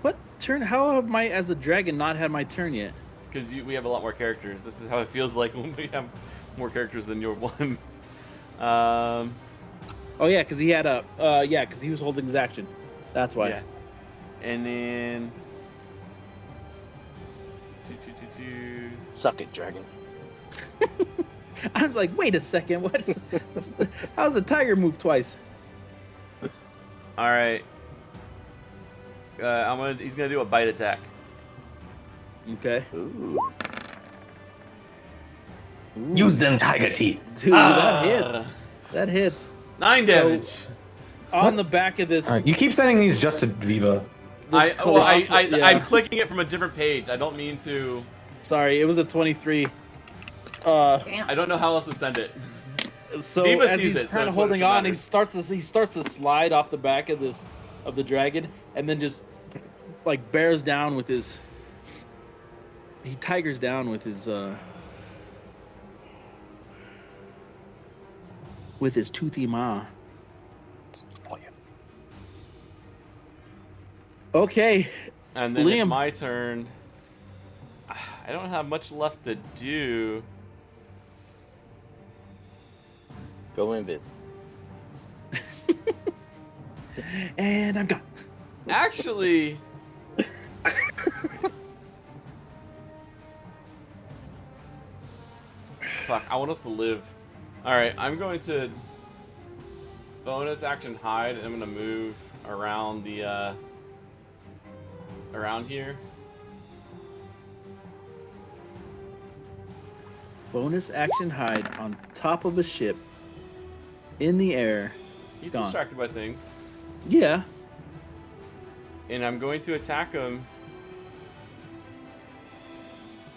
[SPEAKER 1] What turn? How have I, as a dragon, not had my turn yet?
[SPEAKER 5] Because we have a lot more characters. This is how it feels like when we have more characters than your one.
[SPEAKER 1] Oh yeah, because he had because he was holding his action. That's why.
[SPEAKER 5] Yeah. And then.
[SPEAKER 7] Suck it, dragon.
[SPEAKER 1] I was like, wait a second, how's the tiger move twice?
[SPEAKER 5] All right. He's gonna do a bite attack.
[SPEAKER 1] Okay.
[SPEAKER 7] Ooh.
[SPEAKER 4] Use them tiger teeth.
[SPEAKER 1] Dude, that hits. That hits.
[SPEAKER 5] 9 damage.
[SPEAKER 1] So, on the back of this.
[SPEAKER 4] You keep sending these just to Viva.
[SPEAKER 5] I'm clicking it from a different page. I don't mean to.
[SPEAKER 1] Sorry, it was a 23.
[SPEAKER 3] Damn.
[SPEAKER 5] I don't know how else to send it.
[SPEAKER 1] So
[SPEAKER 5] Viva
[SPEAKER 1] as
[SPEAKER 5] sees
[SPEAKER 1] he's
[SPEAKER 5] it, so
[SPEAKER 1] kind of
[SPEAKER 5] it's what
[SPEAKER 1] holding
[SPEAKER 5] it
[SPEAKER 1] on,
[SPEAKER 5] matters.
[SPEAKER 1] he starts to slide off the back of the dragon, and then just like bears down with his. he tigers down with his toothy maw. Okay.
[SPEAKER 5] And then
[SPEAKER 1] Liam.
[SPEAKER 5] it's my turn. I don't have much left to do.
[SPEAKER 7] Go invis.
[SPEAKER 1] And I'm gone.
[SPEAKER 5] Actually, fuck, I want us to live. Alright, I'm going to bonus action hide, and I'm going to move around the, around here.
[SPEAKER 1] Bonus action hide on top of a ship in the air.
[SPEAKER 5] He's
[SPEAKER 1] gone.
[SPEAKER 5] distracted by things.
[SPEAKER 1] Yeah.
[SPEAKER 5] And I'm going to attack him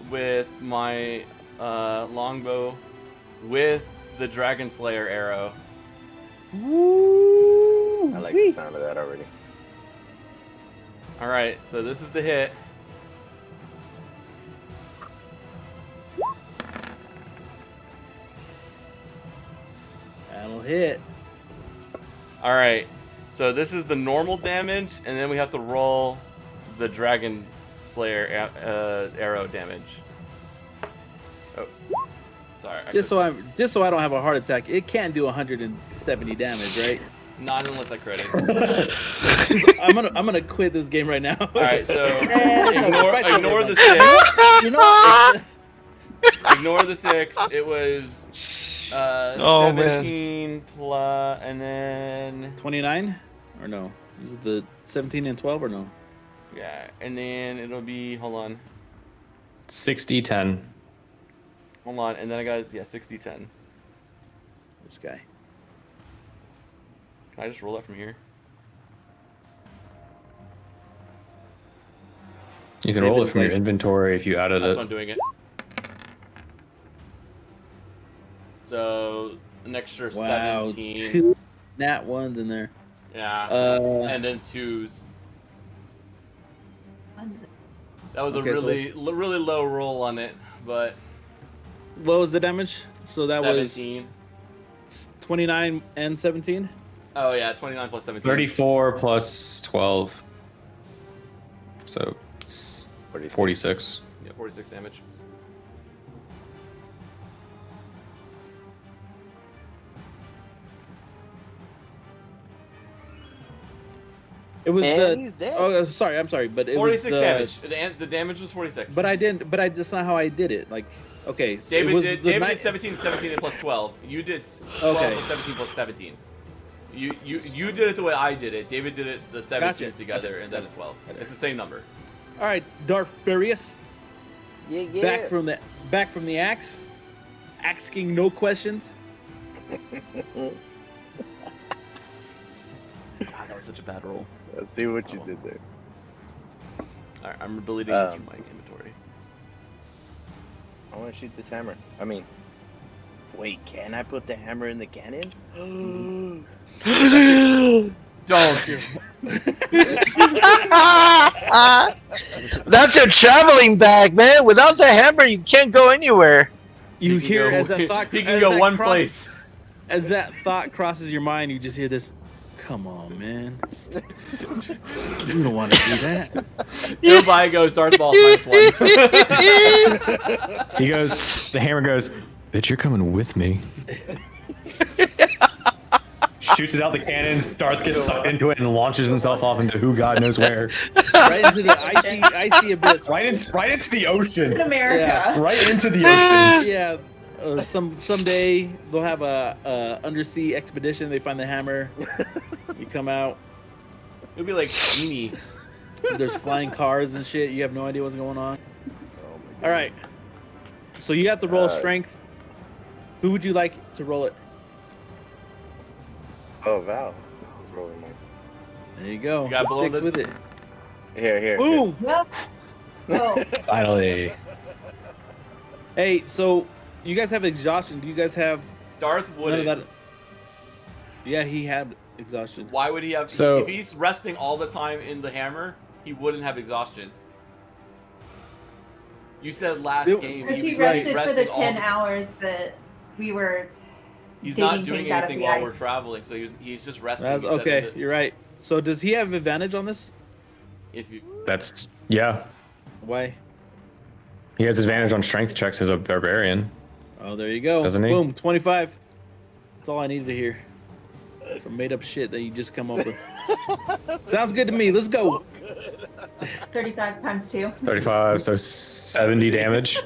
[SPEAKER 5] with my longbow with the Dragon Slayer arrow.
[SPEAKER 1] Woo!
[SPEAKER 7] I like the sound of that already.
[SPEAKER 5] Alright, so this is the hit.
[SPEAKER 1] That'll hit.
[SPEAKER 5] Alright, so this is the normal damage, and then we have to roll the Dragon Slayer arrow damage. Oh, sorry.
[SPEAKER 1] Just so I don't have a heart attack. It can't do 170 damage, right?
[SPEAKER 5] Not unless I crit.
[SPEAKER 1] I'm gonna quit this game right now.
[SPEAKER 5] All right, so
[SPEAKER 1] Yeah,
[SPEAKER 5] ignore the 6.
[SPEAKER 1] You know,
[SPEAKER 5] Ignore the 6. It was 17 plus, and then
[SPEAKER 1] 29 or no? Is it the 17 and 12 or no?
[SPEAKER 5] yeah, and then it'll be hold on,
[SPEAKER 4] 60-10.
[SPEAKER 5] hold on, and then I got 60-10.
[SPEAKER 1] This guy.
[SPEAKER 5] Can I just roll that from here?
[SPEAKER 4] You can roll it from your inventory if you added
[SPEAKER 5] That's
[SPEAKER 4] it.
[SPEAKER 5] why I'm doing it. So an extra 17.
[SPEAKER 1] 2 nat ones in there.
[SPEAKER 5] Yeah. And then 2s. That was
[SPEAKER 1] Okay,
[SPEAKER 5] a really low roll on it, but
[SPEAKER 1] What was the damage? So that
[SPEAKER 5] 17.
[SPEAKER 1] was 29 and 17?
[SPEAKER 5] Oh yeah, 29 plus 17.
[SPEAKER 4] 34 plus 12. So 46.
[SPEAKER 5] Yeah, 46 damage.
[SPEAKER 1] It was
[SPEAKER 7] And he's dead.
[SPEAKER 1] Oh, sorry, I'm sorry, but it
[SPEAKER 5] 46
[SPEAKER 1] was
[SPEAKER 5] damage. The damage was 46.
[SPEAKER 1] But that's not how I did it. Like, okay, so
[SPEAKER 5] David did 17 and plus 12. You did 12
[SPEAKER 1] Okay.
[SPEAKER 5] plus 17 plus 17. You did it the way I did it. David did it the 17s
[SPEAKER 1] Gotcha.
[SPEAKER 5] together and then a 12. It's the same number.
[SPEAKER 1] All right, Darth Furious,
[SPEAKER 7] Yeah, yeah.
[SPEAKER 1] back from the axe, asking no questions.
[SPEAKER 5] God, that was such a bad roll.
[SPEAKER 7] Let's see what you did there.
[SPEAKER 5] Alright, I'm deleting this from my inventory.
[SPEAKER 7] I want to shoot this hammer. I mean, wait, can I put the hammer in the cannon?
[SPEAKER 5] Don't.
[SPEAKER 2] That's a traveling bag, man. Without the hammer, you can't go anywhere.
[SPEAKER 1] You
[SPEAKER 5] He can
[SPEAKER 1] hear
[SPEAKER 5] go-
[SPEAKER 1] as that thought.
[SPEAKER 5] He can
[SPEAKER 1] as
[SPEAKER 5] go
[SPEAKER 1] that
[SPEAKER 5] one
[SPEAKER 1] cross-
[SPEAKER 5] place.
[SPEAKER 1] As that thought crosses your mind, you just hear this. Come on, man. You don't want to do that.
[SPEAKER 5] Joe By goes Darth Maul -1.
[SPEAKER 4] He goes, the hammer goes, bitch, you're coming with me. Shoots it out the cannons, Darth gets sucked into it and launches himself off into who God knows where.
[SPEAKER 1] Right into the icy abyss.
[SPEAKER 4] Right into the ocean.
[SPEAKER 3] In America.
[SPEAKER 1] Yeah.
[SPEAKER 4] Right into the ocean.
[SPEAKER 1] Yeah. Someday they'll have a undersea expedition. They find the hammer. You come out.
[SPEAKER 5] It'll be like Genie.
[SPEAKER 1] There's flying cars and shit. You have no idea what's going on.
[SPEAKER 7] Oh my God.
[SPEAKER 1] All right. So you have to roll strength. Who would you like to roll it?
[SPEAKER 7] Oh, Val. He's rolling mine.
[SPEAKER 1] There you go.
[SPEAKER 5] You got below
[SPEAKER 1] Sticks
[SPEAKER 5] the-
[SPEAKER 1] with it.
[SPEAKER 7] Here.
[SPEAKER 1] Ooh.
[SPEAKER 3] Yep. Oh,
[SPEAKER 4] Finally.
[SPEAKER 1] Hey, so you guys have exhaustion. Do you guys have
[SPEAKER 5] Darth
[SPEAKER 1] none of
[SPEAKER 5] wouldn't.
[SPEAKER 1] that? Yeah, he had exhaustion.
[SPEAKER 5] Why would he have?
[SPEAKER 4] So-
[SPEAKER 5] if he's resting all the time in the hammer, he wouldn't have exhaustion. You said last game.
[SPEAKER 3] Because he
[SPEAKER 5] rested
[SPEAKER 3] rested for the
[SPEAKER 5] all
[SPEAKER 3] 10 hours that we were.
[SPEAKER 5] He's
[SPEAKER 3] digging
[SPEAKER 5] not doing
[SPEAKER 3] things out of
[SPEAKER 5] anything
[SPEAKER 3] the
[SPEAKER 5] while
[SPEAKER 3] ice.
[SPEAKER 5] we're traveling, so he's just resting.
[SPEAKER 1] That's,
[SPEAKER 5] You said
[SPEAKER 1] okay,
[SPEAKER 5] that
[SPEAKER 1] you're right. So does he have advantage on this?
[SPEAKER 5] if you
[SPEAKER 4] That's yeah.
[SPEAKER 1] Why?
[SPEAKER 4] He has advantage on strength checks as a barbarian.
[SPEAKER 1] Oh, there you go.
[SPEAKER 4] Doesn't he?
[SPEAKER 1] Boom, 25. That's all I needed to hear. Some made up shit that you just come up with. Sounds good to me. Let's go.
[SPEAKER 3] 35 times 2.
[SPEAKER 4] 35, so 70 damage.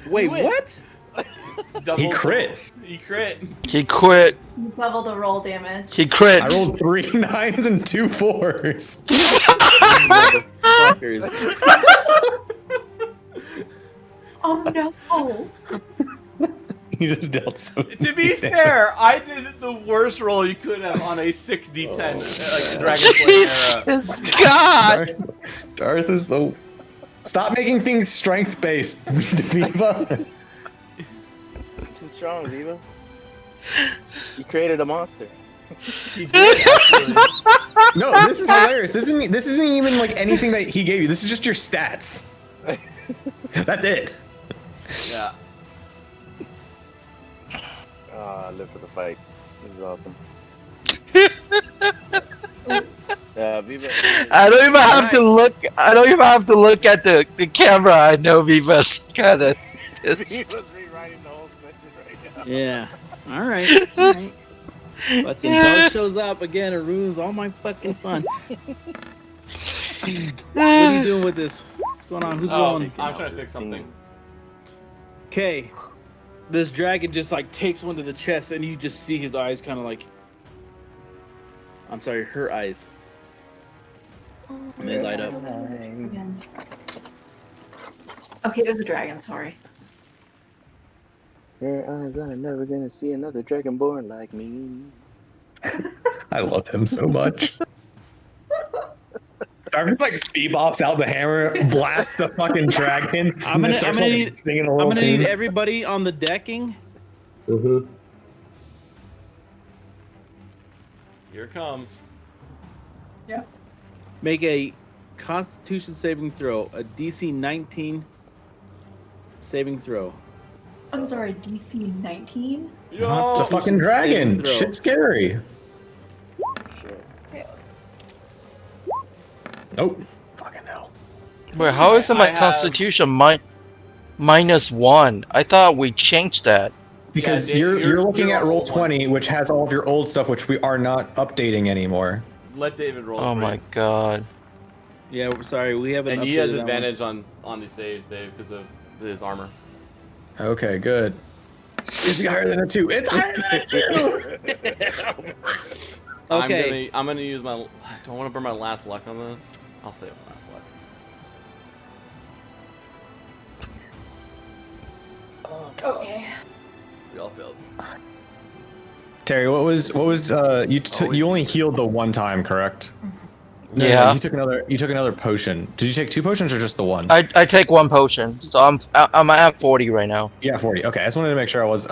[SPEAKER 1] Wait, what?
[SPEAKER 4] He crit.
[SPEAKER 5] He crit.
[SPEAKER 2] He quit.
[SPEAKER 3] Double the roll damage.
[SPEAKER 2] He crit.
[SPEAKER 4] I rolled 3 9s and 2 4s.
[SPEAKER 1] Motherfuckers.
[SPEAKER 3] Oh no!
[SPEAKER 4] You just dealt so.
[SPEAKER 5] To be fair, I did the worst roll you could have on a 6d10 like Dragon Slayer era.
[SPEAKER 2] Jesus God.
[SPEAKER 4] Darth is the. Stop making things strength based, Viva.
[SPEAKER 7] Too strong, Viva. You created a monster.
[SPEAKER 5] He did, actually.
[SPEAKER 4] No, this is hilarious. This isn't even like anything that he gave you. This is just your stats. That's it.
[SPEAKER 5] Yeah.
[SPEAKER 7] I live for the fight. This is awesome. Viva.
[SPEAKER 2] I don't even have to look. I don't even have to look at the camera. I know Viva's kind of.
[SPEAKER 7] Viva's rewriting the whole section right now.
[SPEAKER 1] Yeah. All right. All right. Fucking Darth shows up again and ruins all my fucking fun. What are you doing with this? What's going on? Who's rolling?
[SPEAKER 5] I'm trying to fix something.
[SPEAKER 1] Okay. This dragon just like takes one to the chest and you just see his eyes kind of like. I'm sorry, her eyes. And they light up.
[SPEAKER 3] Okay, there's a dragon, sorry.
[SPEAKER 7] Your eyes are never gonna see another dragonborn like me.
[SPEAKER 4] I love him so much. Darth like bebops out the hammer, blasts a fucking dragon.
[SPEAKER 1] I'm gonna need
[SPEAKER 4] singing a little
[SPEAKER 1] need
[SPEAKER 4] tune.
[SPEAKER 1] everybody on the decking.
[SPEAKER 6] Mm-hmm.
[SPEAKER 5] Here it comes.
[SPEAKER 3] Yeah.
[SPEAKER 1] Make a Constitution saving throw, a DC 19 saving throw.
[SPEAKER 3] I'm sorry, DC 19?
[SPEAKER 5] Yo!
[SPEAKER 4] It's a fucking dragon.
[SPEAKER 1] Saving throw.
[SPEAKER 4] Shit's scary. Oh, fucking hell.
[SPEAKER 2] Wait, how is my
[SPEAKER 5] I have-
[SPEAKER 2] Constitution -1? I thought we changed that.
[SPEAKER 4] Because
[SPEAKER 5] Yeah,
[SPEAKER 4] you're looking
[SPEAKER 5] you're
[SPEAKER 4] at
[SPEAKER 5] on
[SPEAKER 4] roll
[SPEAKER 5] roll
[SPEAKER 4] 20, which has all of your old stuff, which we are not updating anymore.
[SPEAKER 5] Let David roll.
[SPEAKER 2] Oh
[SPEAKER 5] for
[SPEAKER 2] my
[SPEAKER 5] you.
[SPEAKER 2] God.
[SPEAKER 1] Yeah, we're sorry, we haven't.
[SPEAKER 5] And he has
[SPEAKER 1] updated that one.
[SPEAKER 5] advantage on the saves, Dave, because of his armor.
[SPEAKER 4] Okay, good. It's higher than a 2. It's higher than a 2.
[SPEAKER 1] Okay.
[SPEAKER 5] I'm gonna use my. Do I want to burn my last luck on this? I'll save my last luck.
[SPEAKER 3] Okay.
[SPEAKER 5] We all failed.
[SPEAKER 4] Terry, what was you only healed the one time, correct? No,
[SPEAKER 2] Yeah.
[SPEAKER 4] you took another potion. Did you take 2 potions or just the one?
[SPEAKER 2] I take 1 potion, so I'm at 40 right now.
[SPEAKER 4] Yeah, 40. Okay, I just wanted to make sure I was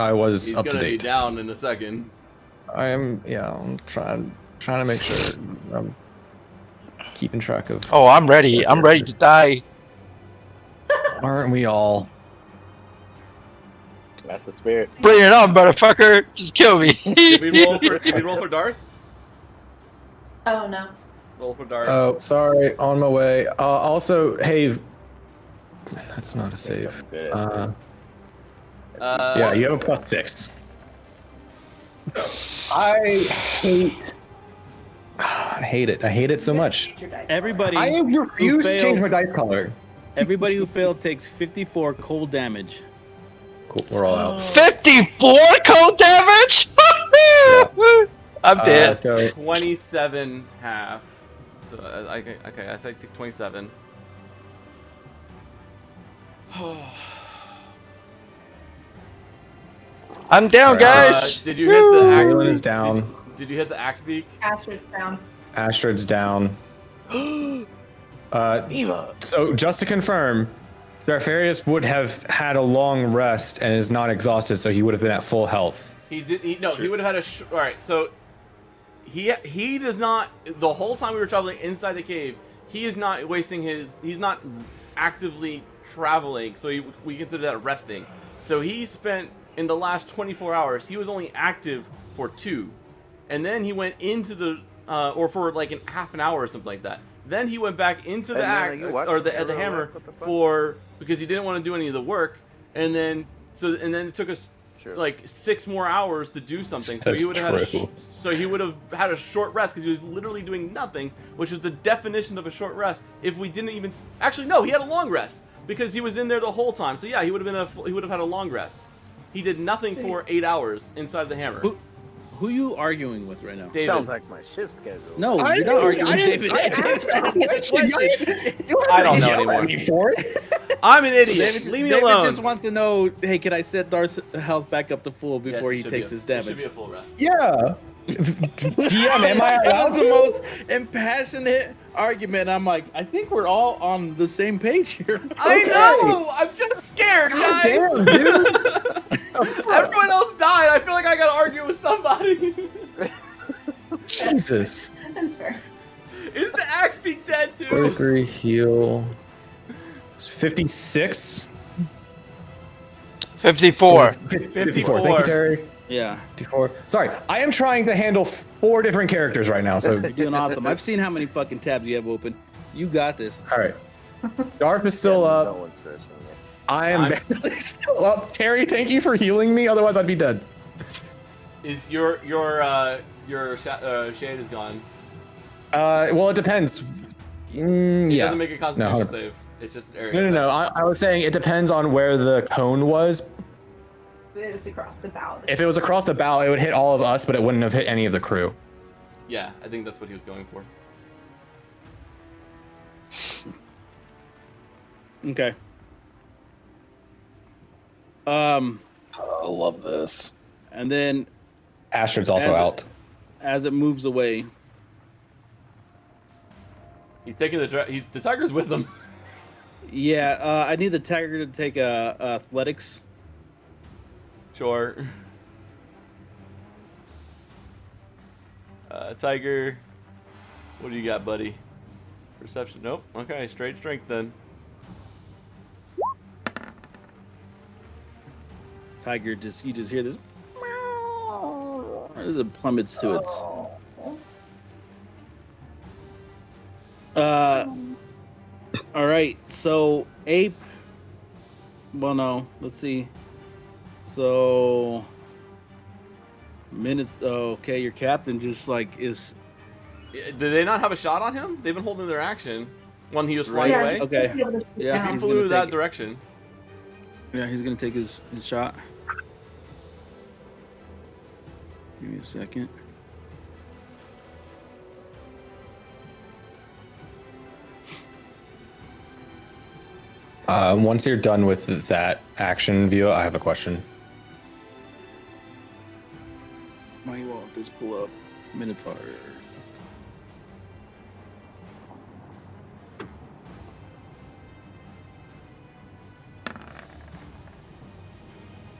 [SPEAKER 5] He's
[SPEAKER 4] up to
[SPEAKER 5] gonna be
[SPEAKER 4] date.
[SPEAKER 5] down in a second.
[SPEAKER 4] I'm trying to make sure I'm keeping track of.
[SPEAKER 2] Oh, I'm ready. I'm ready to die.
[SPEAKER 4] Aren't we all?
[SPEAKER 7] That's the spirit.
[SPEAKER 2] Bring it on, motherfucker. Just kill me.
[SPEAKER 5] Did we roll for Darth?
[SPEAKER 3] Oh no.
[SPEAKER 5] Roll for Darth.
[SPEAKER 4] Oh, sorry, on my way. Also, hey, that's not a save. Yeah, you have a +6. I hate it. I hate it so much.
[SPEAKER 1] Everybody.
[SPEAKER 4] I
[SPEAKER 1] who
[SPEAKER 4] refuse to change
[SPEAKER 1] failed-
[SPEAKER 4] my dice color.
[SPEAKER 1] Everybody who failed takes 54 cold damage.
[SPEAKER 4] Cool, we're all out.
[SPEAKER 2] 54 cold damage? I'm dead.
[SPEAKER 4] Let's go.
[SPEAKER 5] 27 half. So okay, I say take 27.
[SPEAKER 2] I'm down, guys.
[SPEAKER 5] Did you hit the axe
[SPEAKER 4] Valen
[SPEAKER 5] beak?
[SPEAKER 4] is down.
[SPEAKER 5] Did you hit the axe beak?
[SPEAKER 3] Astrid's down.
[SPEAKER 4] Astrid's down.
[SPEAKER 7] Viva.
[SPEAKER 4] So just to confirm, Darfarius would have had a long rest and is not exhausted, so he would have been at full health.
[SPEAKER 5] He did. He would have had a. All right, so he does not. The whole time we were traveling inside the cave, he is not wasting his. He's not actively traveling, so we consider that resting. So he spent, in the last 24 hours, he was only active for 2. And then he went into the, or for like half an hour or something like that. Then he went back into the the hammer because he didn't want to do any of the work. And then it took us like 6 more hours to do something. So he would have had a short rest because he was literally doing nothing, which is the definition of a short rest. If we didn't even actually no, he had a long rest because he was in there the whole time. So yeah, he would have had a long rest. He did nothing for 8 hours inside the hammer.
[SPEAKER 1] Who you arguing with right now?
[SPEAKER 5] David.
[SPEAKER 7] Sounds like my shift schedule.
[SPEAKER 1] No, you're not arguing with David.
[SPEAKER 4] I
[SPEAKER 5] don't know anymore. I'm an idiot. Leave me
[SPEAKER 1] David
[SPEAKER 5] alone.
[SPEAKER 1] just wants to know, hey, can I set Darth's health back up to full before
[SPEAKER 5] Yes,
[SPEAKER 1] he takes his damage?
[SPEAKER 5] It should be a full rest.
[SPEAKER 4] Yeah. DM, am I
[SPEAKER 1] That was
[SPEAKER 4] allowed
[SPEAKER 1] the most impassionate argument. I'm like, I think we're all on the same page here.
[SPEAKER 5] I know! I'm just scared, guys!
[SPEAKER 4] Damn, dude.
[SPEAKER 5] Everyone else died. I feel like I gotta argue with somebody.
[SPEAKER 4] Jesus.
[SPEAKER 3] That's fair.
[SPEAKER 5] Is the axe beak dead too?
[SPEAKER 4] 43 heal. It's 56.
[SPEAKER 2] 54.
[SPEAKER 4] 54. Thank you, Terry.
[SPEAKER 1] Yeah,
[SPEAKER 4] 54. Sorry, I am trying to handle 4 different characters right now. So
[SPEAKER 1] you're doing awesome. I've seen how many fucking tabs you have open. You got this.
[SPEAKER 4] all right. Darth is still
[SPEAKER 7] No
[SPEAKER 4] up.
[SPEAKER 7] one's stressing yet.
[SPEAKER 4] I am barely still up. Terry, thank you for healing me. Otherwise, I'd be dead.
[SPEAKER 5] Is your shade is gone?
[SPEAKER 4] Well, it depends.
[SPEAKER 5] It
[SPEAKER 4] Yeah.
[SPEAKER 5] doesn't make a concentration
[SPEAKER 4] No.
[SPEAKER 5] save. It's just an area.
[SPEAKER 4] No. I was saying it depends on where the cone was.
[SPEAKER 3] It was across the bow.
[SPEAKER 4] If it was across the bow, it would hit all of us, but it wouldn't have hit any of the crew.
[SPEAKER 5] Yeah, I think that's what he was going for.
[SPEAKER 1] Okay.
[SPEAKER 4] I love this.
[SPEAKER 1] And then
[SPEAKER 4] Astrid's also out.
[SPEAKER 1] as it moves away,
[SPEAKER 5] He's taking the tiger's with him.
[SPEAKER 1] yeah, I need the tiger to take athletics.
[SPEAKER 5] Sure. Tiger, what do you got, buddy? Perception? Nope. Okay, straight strength then.
[SPEAKER 1] Tiger you just hear this. As it plummets to its. All right. So ape. Well, no. Let's see. So minutes. Oh, okay, your captain just like is.
[SPEAKER 5] Did they not have a shot on him? They've been holding their action when he was flying
[SPEAKER 3] Yeah.
[SPEAKER 5] away.
[SPEAKER 1] Okay. Yeah,
[SPEAKER 5] He
[SPEAKER 1] he's
[SPEAKER 5] flew
[SPEAKER 1] gonna
[SPEAKER 5] that
[SPEAKER 1] take-
[SPEAKER 5] direction.
[SPEAKER 1] Yeah, he's gonna take his shot. Give me a second.
[SPEAKER 4] Once you're done with that action view, I have a question.
[SPEAKER 1] Might want this pull up Minotaur.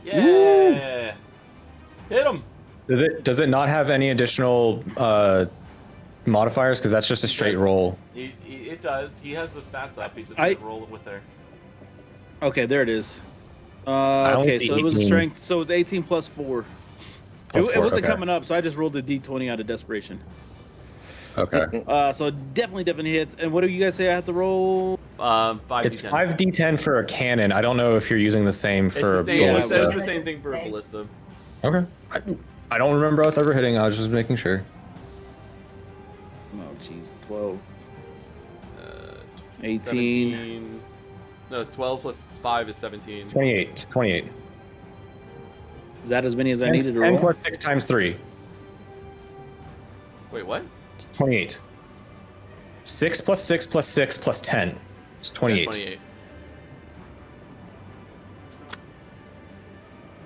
[SPEAKER 5] Yeah. Hit him.
[SPEAKER 4] Does it not have any additional modifiers? Because that's just a straight roll.
[SPEAKER 5] It does. He has the stats up. He just
[SPEAKER 1] I-
[SPEAKER 5] didn't roll it with there.
[SPEAKER 1] Okay, there it is.
[SPEAKER 4] only
[SPEAKER 1] Okay,
[SPEAKER 4] see
[SPEAKER 1] so it was a
[SPEAKER 4] 18.
[SPEAKER 1] strength. So it was 18 plus 4.
[SPEAKER 4] Plus
[SPEAKER 1] It
[SPEAKER 4] 4,
[SPEAKER 1] wasn't
[SPEAKER 4] okay.
[SPEAKER 1] coming up, so I just rolled a d20 out of desperation.
[SPEAKER 4] Okay.
[SPEAKER 1] So it definitely hits. And what do you guys say I have to roll?
[SPEAKER 5] 5d10.
[SPEAKER 4] It's 5d10 for a cannon. I don't know if you're using the same
[SPEAKER 5] It's
[SPEAKER 4] for
[SPEAKER 5] the
[SPEAKER 4] a
[SPEAKER 5] same. It's
[SPEAKER 4] ballista.
[SPEAKER 5] the same thing for a ballista.
[SPEAKER 4] Okay. I don't remember us ever hitting. I was just making sure.
[SPEAKER 1] Oh, jeez, 12. 18.
[SPEAKER 5] 17. No, it's 12 plus 5 is 17.
[SPEAKER 4] 28. It's 28.
[SPEAKER 1] Is that as many as I
[SPEAKER 4] 10,
[SPEAKER 1] needed to
[SPEAKER 4] 10
[SPEAKER 1] roll?
[SPEAKER 4] plus 6 times 3.
[SPEAKER 5] Wait, what?
[SPEAKER 4] It's 28. 6 plus 6 plus 6 plus 10. It's 28.
[SPEAKER 5] Yeah, 28.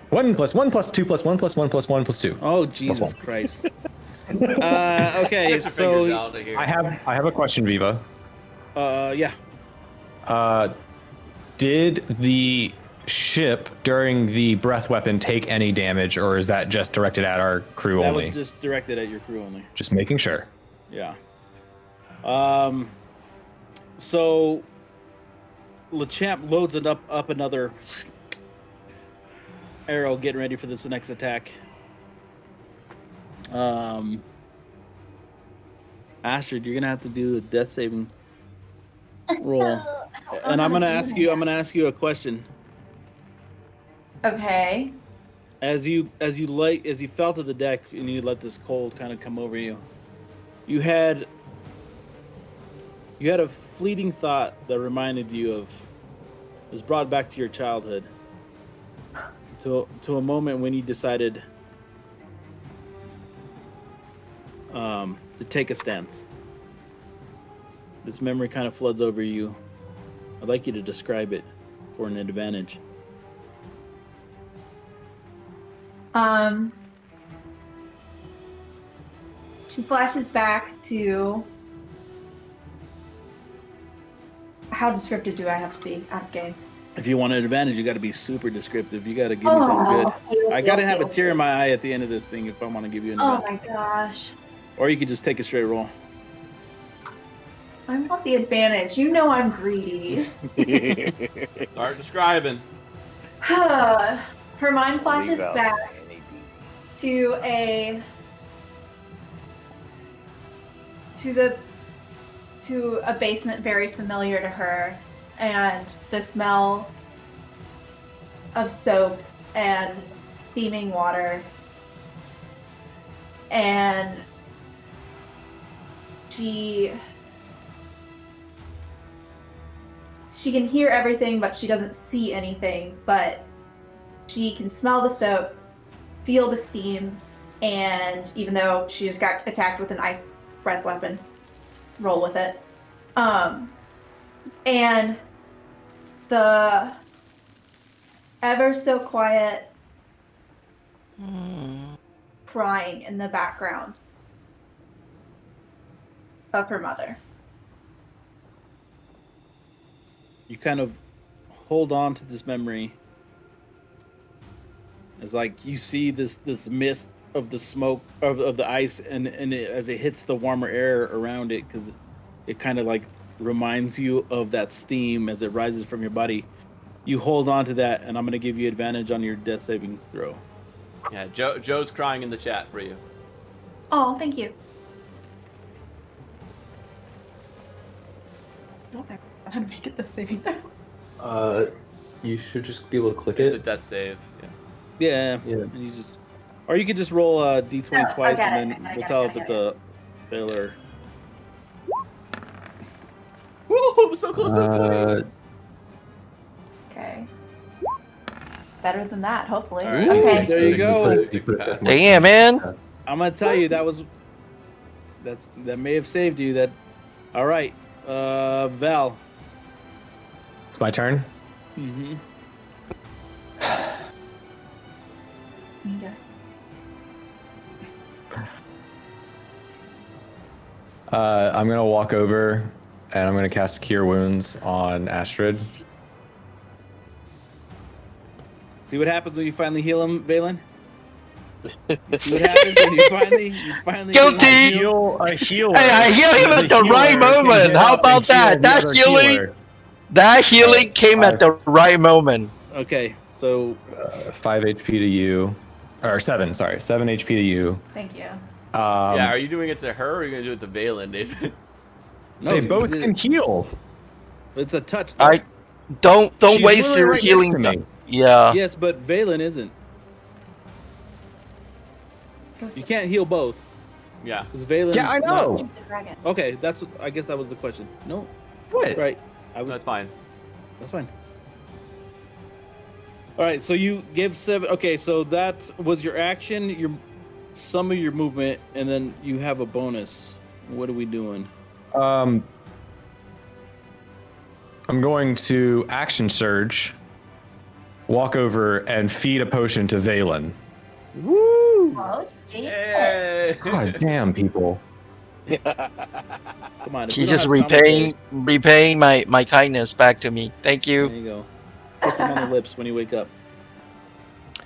[SPEAKER 4] 1 plus 1 plus 2 plus 1 plus 1 plus 1 plus 2.
[SPEAKER 1] Oh, Jesus
[SPEAKER 4] one.
[SPEAKER 1] Christ. Okay,
[SPEAKER 5] Get your fingers
[SPEAKER 1] so
[SPEAKER 5] out of here.
[SPEAKER 4] I have a question, Viva.
[SPEAKER 1] yeah.
[SPEAKER 4] Did the ship during the breath weapon take any damage, or is that just directed at our crew
[SPEAKER 1] That
[SPEAKER 4] only?
[SPEAKER 1] was just directed at your crew only.
[SPEAKER 4] Just making sure.
[SPEAKER 1] Yeah. So LeChamp loads it up another arrow, getting ready for this next attack. Astrid, you're gonna have to do a death saving roll, and I'm gonna ask you a question.
[SPEAKER 3] Okay.
[SPEAKER 1] As you fell to the deck and you let this cold kind of come over you, you had a fleeting thought that reminded you of, was brought back to your childhood, to a moment when you decided to take a stance. This memory kind of floods over you. I'd like you to describe it for an advantage.
[SPEAKER 3] She flashes back to... How descriptive do I have to be out of game?
[SPEAKER 1] If you want an advantage, you got to be super descriptive. You got to give me something good. I got to have a tear in my eye at the end of this thing if I want to give you an advantage.
[SPEAKER 3] Oh my gosh.
[SPEAKER 1] Or you could just take a straight roll.
[SPEAKER 3] I want the advantage. You know I'm greedy.
[SPEAKER 5] Start describing.
[SPEAKER 3] Her mind flashes
[SPEAKER 7] Leave out
[SPEAKER 3] back
[SPEAKER 7] any beats.
[SPEAKER 3] to a basement very familiar to her, and the smell of soap and steaming water, and she can hear everything, but she doesn't see anything, but she can smell the soap, feel the steam, and even though she just got attacked with an ice breath weapon, roll with it. And the ever so quiet crying in the background of her mother.
[SPEAKER 1] You kind of hold on to this memory. It's like you see this mist of the smoke of the ice, and as it hits the warmer air around it, because it kind of like reminds you of that steam as it rises from your body. You hold on to that, and I'm going to give you advantage on your death saving throw.
[SPEAKER 5] Yeah, Joe's crying in the chat for you.
[SPEAKER 3] Oh, thank you. I don't know how to make it this saving throw.
[SPEAKER 6] You should just be able to click
[SPEAKER 5] It's a
[SPEAKER 6] it.
[SPEAKER 5] death save.
[SPEAKER 1] Yeah.
[SPEAKER 6] Yeah.
[SPEAKER 1] And you just, or you could just roll a d20
[SPEAKER 3] Oh,
[SPEAKER 1] twice,
[SPEAKER 3] I got
[SPEAKER 1] and
[SPEAKER 3] it,
[SPEAKER 1] then
[SPEAKER 3] I
[SPEAKER 1] we'll
[SPEAKER 3] got
[SPEAKER 1] tell
[SPEAKER 3] it,
[SPEAKER 1] if
[SPEAKER 3] I
[SPEAKER 1] it's
[SPEAKER 3] got
[SPEAKER 1] a failure.
[SPEAKER 5] Woo! So close to 20.
[SPEAKER 3] Okay. Better than that, hopefully.
[SPEAKER 5] All right.
[SPEAKER 3] Okay.
[SPEAKER 1] There you go.
[SPEAKER 6] You put it that much.
[SPEAKER 2] Damn, man.
[SPEAKER 1] I'm gonna tell you that may have saved you. That, all right, Val.
[SPEAKER 4] It's my turn.
[SPEAKER 1] Mm-hmm.
[SPEAKER 3] Yeah.
[SPEAKER 4] I'm gonna walk over and I'm gonna cast Cure Wounds on Astrid.
[SPEAKER 1] See what happens when you finally heal him, Valen? You see what happens when you finally
[SPEAKER 2] Guilty!
[SPEAKER 4] A healer.
[SPEAKER 2] Hey, I heal him at the right moment. How about that? That healing came at the right moment.
[SPEAKER 1] Okay, so
[SPEAKER 4] 5 HP to you, or 7. Sorry, 7 HP to you.
[SPEAKER 3] Thank you.
[SPEAKER 5] Yeah, are you doing it to her, or are you gonna do it to Valen, David?
[SPEAKER 1] no,
[SPEAKER 4] They both can heal.
[SPEAKER 1] It's a touch. Though.
[SPEAKER 2] Don't
[SPEAKER 4] She's
[SPEAKER 2] waste
[SPEAKER 4] literally
[SPEAKER 2] your
[SPEAKER 4] right
[SPEAKER 2] healing.
[SPEAKER 4] next to me.
[SPEAKER 2] Yeah.
[SPEAKER 1] Yes, but Valen isn't. You can't heal both.
[SPEAKER 5] Yeah.
[SPEAKER 1] Because Valen.
[SPEAKER 4] Yeah, I know.
[SPEAKER 3] Shoot the dragon.
[SPEAKER 1] Okay, I guess that was the question. No.
[SPEAKER 4] What?
[SPEAKER 1] Right.
[SPEAKER 5] That's fine.
[SPEAKER 1] That's fine. All right, so you give 7. Okay, so that was your action, some of your movement, and then you have a bonus. What are we doing?
[SPEAKER 4] I'm going to action surge, walk over, and feed a potion to Valen.
[SPEAKER 1] Woo!
[SPEAKER 3] Oh, gee.
[SPEAKER 5] Yay!
[SPEAKER 4] God damn, people.
[SPEAKER 1] Come on. if
[SPEAKER 2] He's
[SPEAKER 1] we don't
[SPEAKER 2] just
[SPEAKER 1] have
[SPEAKER 2] repaying my kindness back to me. Thank
[SPEAKER 1] There
[SPEAKER 2] you.
[SPEAKER 1] you go. Kiss him on the lips when you wake up.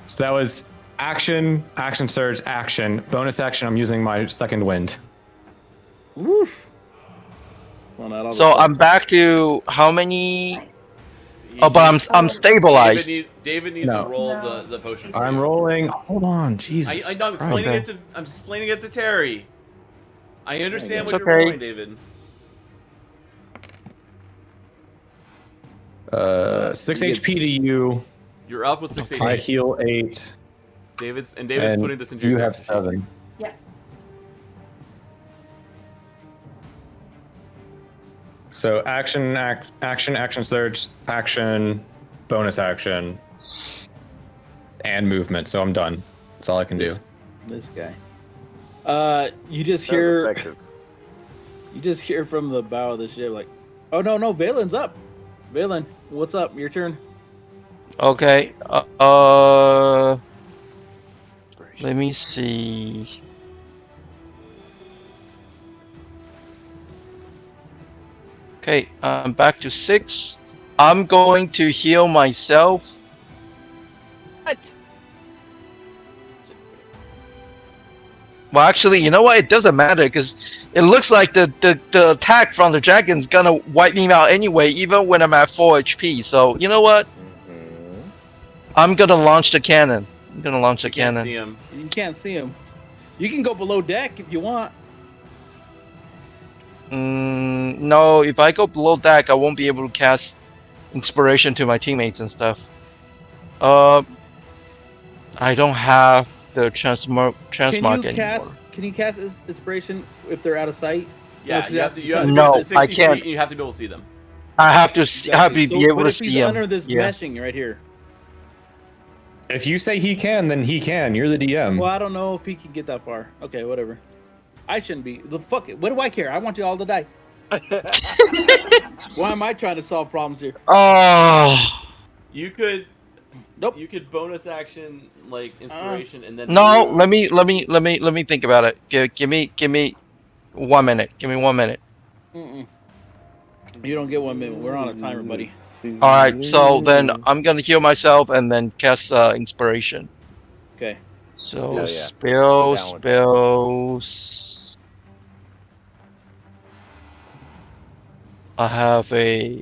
[SPEAKER 4] So that was action, action surge, action. Bonus action, I'm using my second wind.
[SPEAKER 1] Woof. Well, not all the
[SPEAKER 2] So
[SPEAKER 1] stuff.
[SPEAKER 2] I'm back to how many Oh, but I'm stabilized.
[SPEAKER 5] David needs to
[SPEAKER 4] No.
[SPEAKER 5] roll
[SPEAKER 3] No.
[SPEAKER 5] the potion. For
[SPEAKER 4] I'm
[SPEAKER 5] you.
[SPEAKER 4] rolling. Hold on, Jesus.
[SPEAKER 5] I know. I'm
[SPEAKER 4] Christ.
[SPEAKER 5] explaining
[SPEAKER 2] Okay.
[SPEAKER 5] it to. I'm explaining it to Terry. I understand
[SPEAKER 7] It's
[SPEAKER 5] what you're
[SPEAKER 2] okay.
[SPEAKER 5] rolling, David.
[SPEAKER 4] 6
[SPEAKER 1] he
[SPEAKER 4] HP
[SPEAKER 1] gets-
[SPEAKER 4] to you.
[SPEAKER 5] You're up with 6
[SPEAKER 2] Okay.
[SPEAKER 4] I
[SPEAKER 5] HP.
[SPEAKER 4] heal 8.
[SPEAKER 5] David's
[SPEAKER 4] And
[SPEAKER 5] putting this into
[SPEAKER 4] you
[SPEAKER 5] your
[SPEAKER 4] have
[SPEAKER 5] character sheet.
[SPEAKER 4] 7.
[SPEAKER 3] Yeah.
[SPEAKER 4] So action surge, action, bonus action, and movement. So I'm done. That's all I can do.
[SPEAKER 1] This guy. You just
[SPEAKER 7] That was
[SPEAKER 1] hear.
[SPEAKER 7] effective.
[SPEAKER 1] You just hear from the bow of the ship, like, "Oh no, Valen's up. Valen, what's up? Your turn."
[SPEAKER 2] Okay. Let me see. Okay, I'm back to 6. I'm going to heal myself.
[SPEAKER 7] What? Just kidding.
[SPEAKER 2] Well, actually, you know what? It doesn't matter because it looks like the attack from the dragon's gonna wipe me out anyway, even when I'm at 4 HP. So you know what?
[SPEAKER 7] Mhm.
[SPEAKER 2] I'm gonna launch the cannon. I'm gonna launch the
[SPEAKER 5] You can't
[SPEAKER 2] cannon.
[SPEAKER 5] see him.
[SPEAKER 1] You can't see him. You can go below deck if you want.
[SPEAKER 2] No, if I go below deck, I won't be able to cast inspiration to my teammates and stuff. I don't have the transmark anymore.
[SPEAKER 1] Can you cast inspiration if they're out of sight?
[SPEAKER 5] Yeah,
[SPEAKER 1] No, 'cause
[SPEAKER 5] you have to. You have to
[SPEAKER 2] No,
[SPEAKER 5] be within
[SPEAKER 2] I
[SPEAKER 5] 60
[SPEAKER 2] can't.
[SPEAKER 5] feet, and you have to be able to see them.
[SPEAKER 2] I have to be
[SPEAKER 1] So,
[SPEAKER 2] able
[SPEAKER 1] but
[SPEAKER 2] to
[SPEAKER 1] if he's
[SPEAKER 2] see him.
[SPEAKER 1] under this
[SPEAKER 2] Yeah.
[SPEAKER 1] meshing right here,
[SPEAKER 4] If you say he can, then he can. You're the DM.
[SPEAKER 1] well, I don't know if he can get that far. Okay, whatever. I shouldn't be. The fuck it. What do I care? I want you all to die. Why am I trying to solve problems here?
[SPEAKER 2] Oh
[SPEAKER 5] You could.
[SPEAKER 1] Nope.
[SPEAKER 5] You could bonus action like inspiration and then.
[SPEAKER 2] no!
[SPEAKER 5] move.
[SPEAKER 2] Let me think about it. Give me 1 minute. Give me 1 minute.
[SPEAKER 1] Mm-mm. You don't get 1 minute. We're on a timer, buddy.
[SPEAKER 2] All right. So then I'm gonna heal myself and then cast inspiration.
[SPEAKER 1] Okay.
[SPEAKER 2] So
[SPEAKER 7] Hell yeah. Down with
[SPEAKER 2] spells. I have a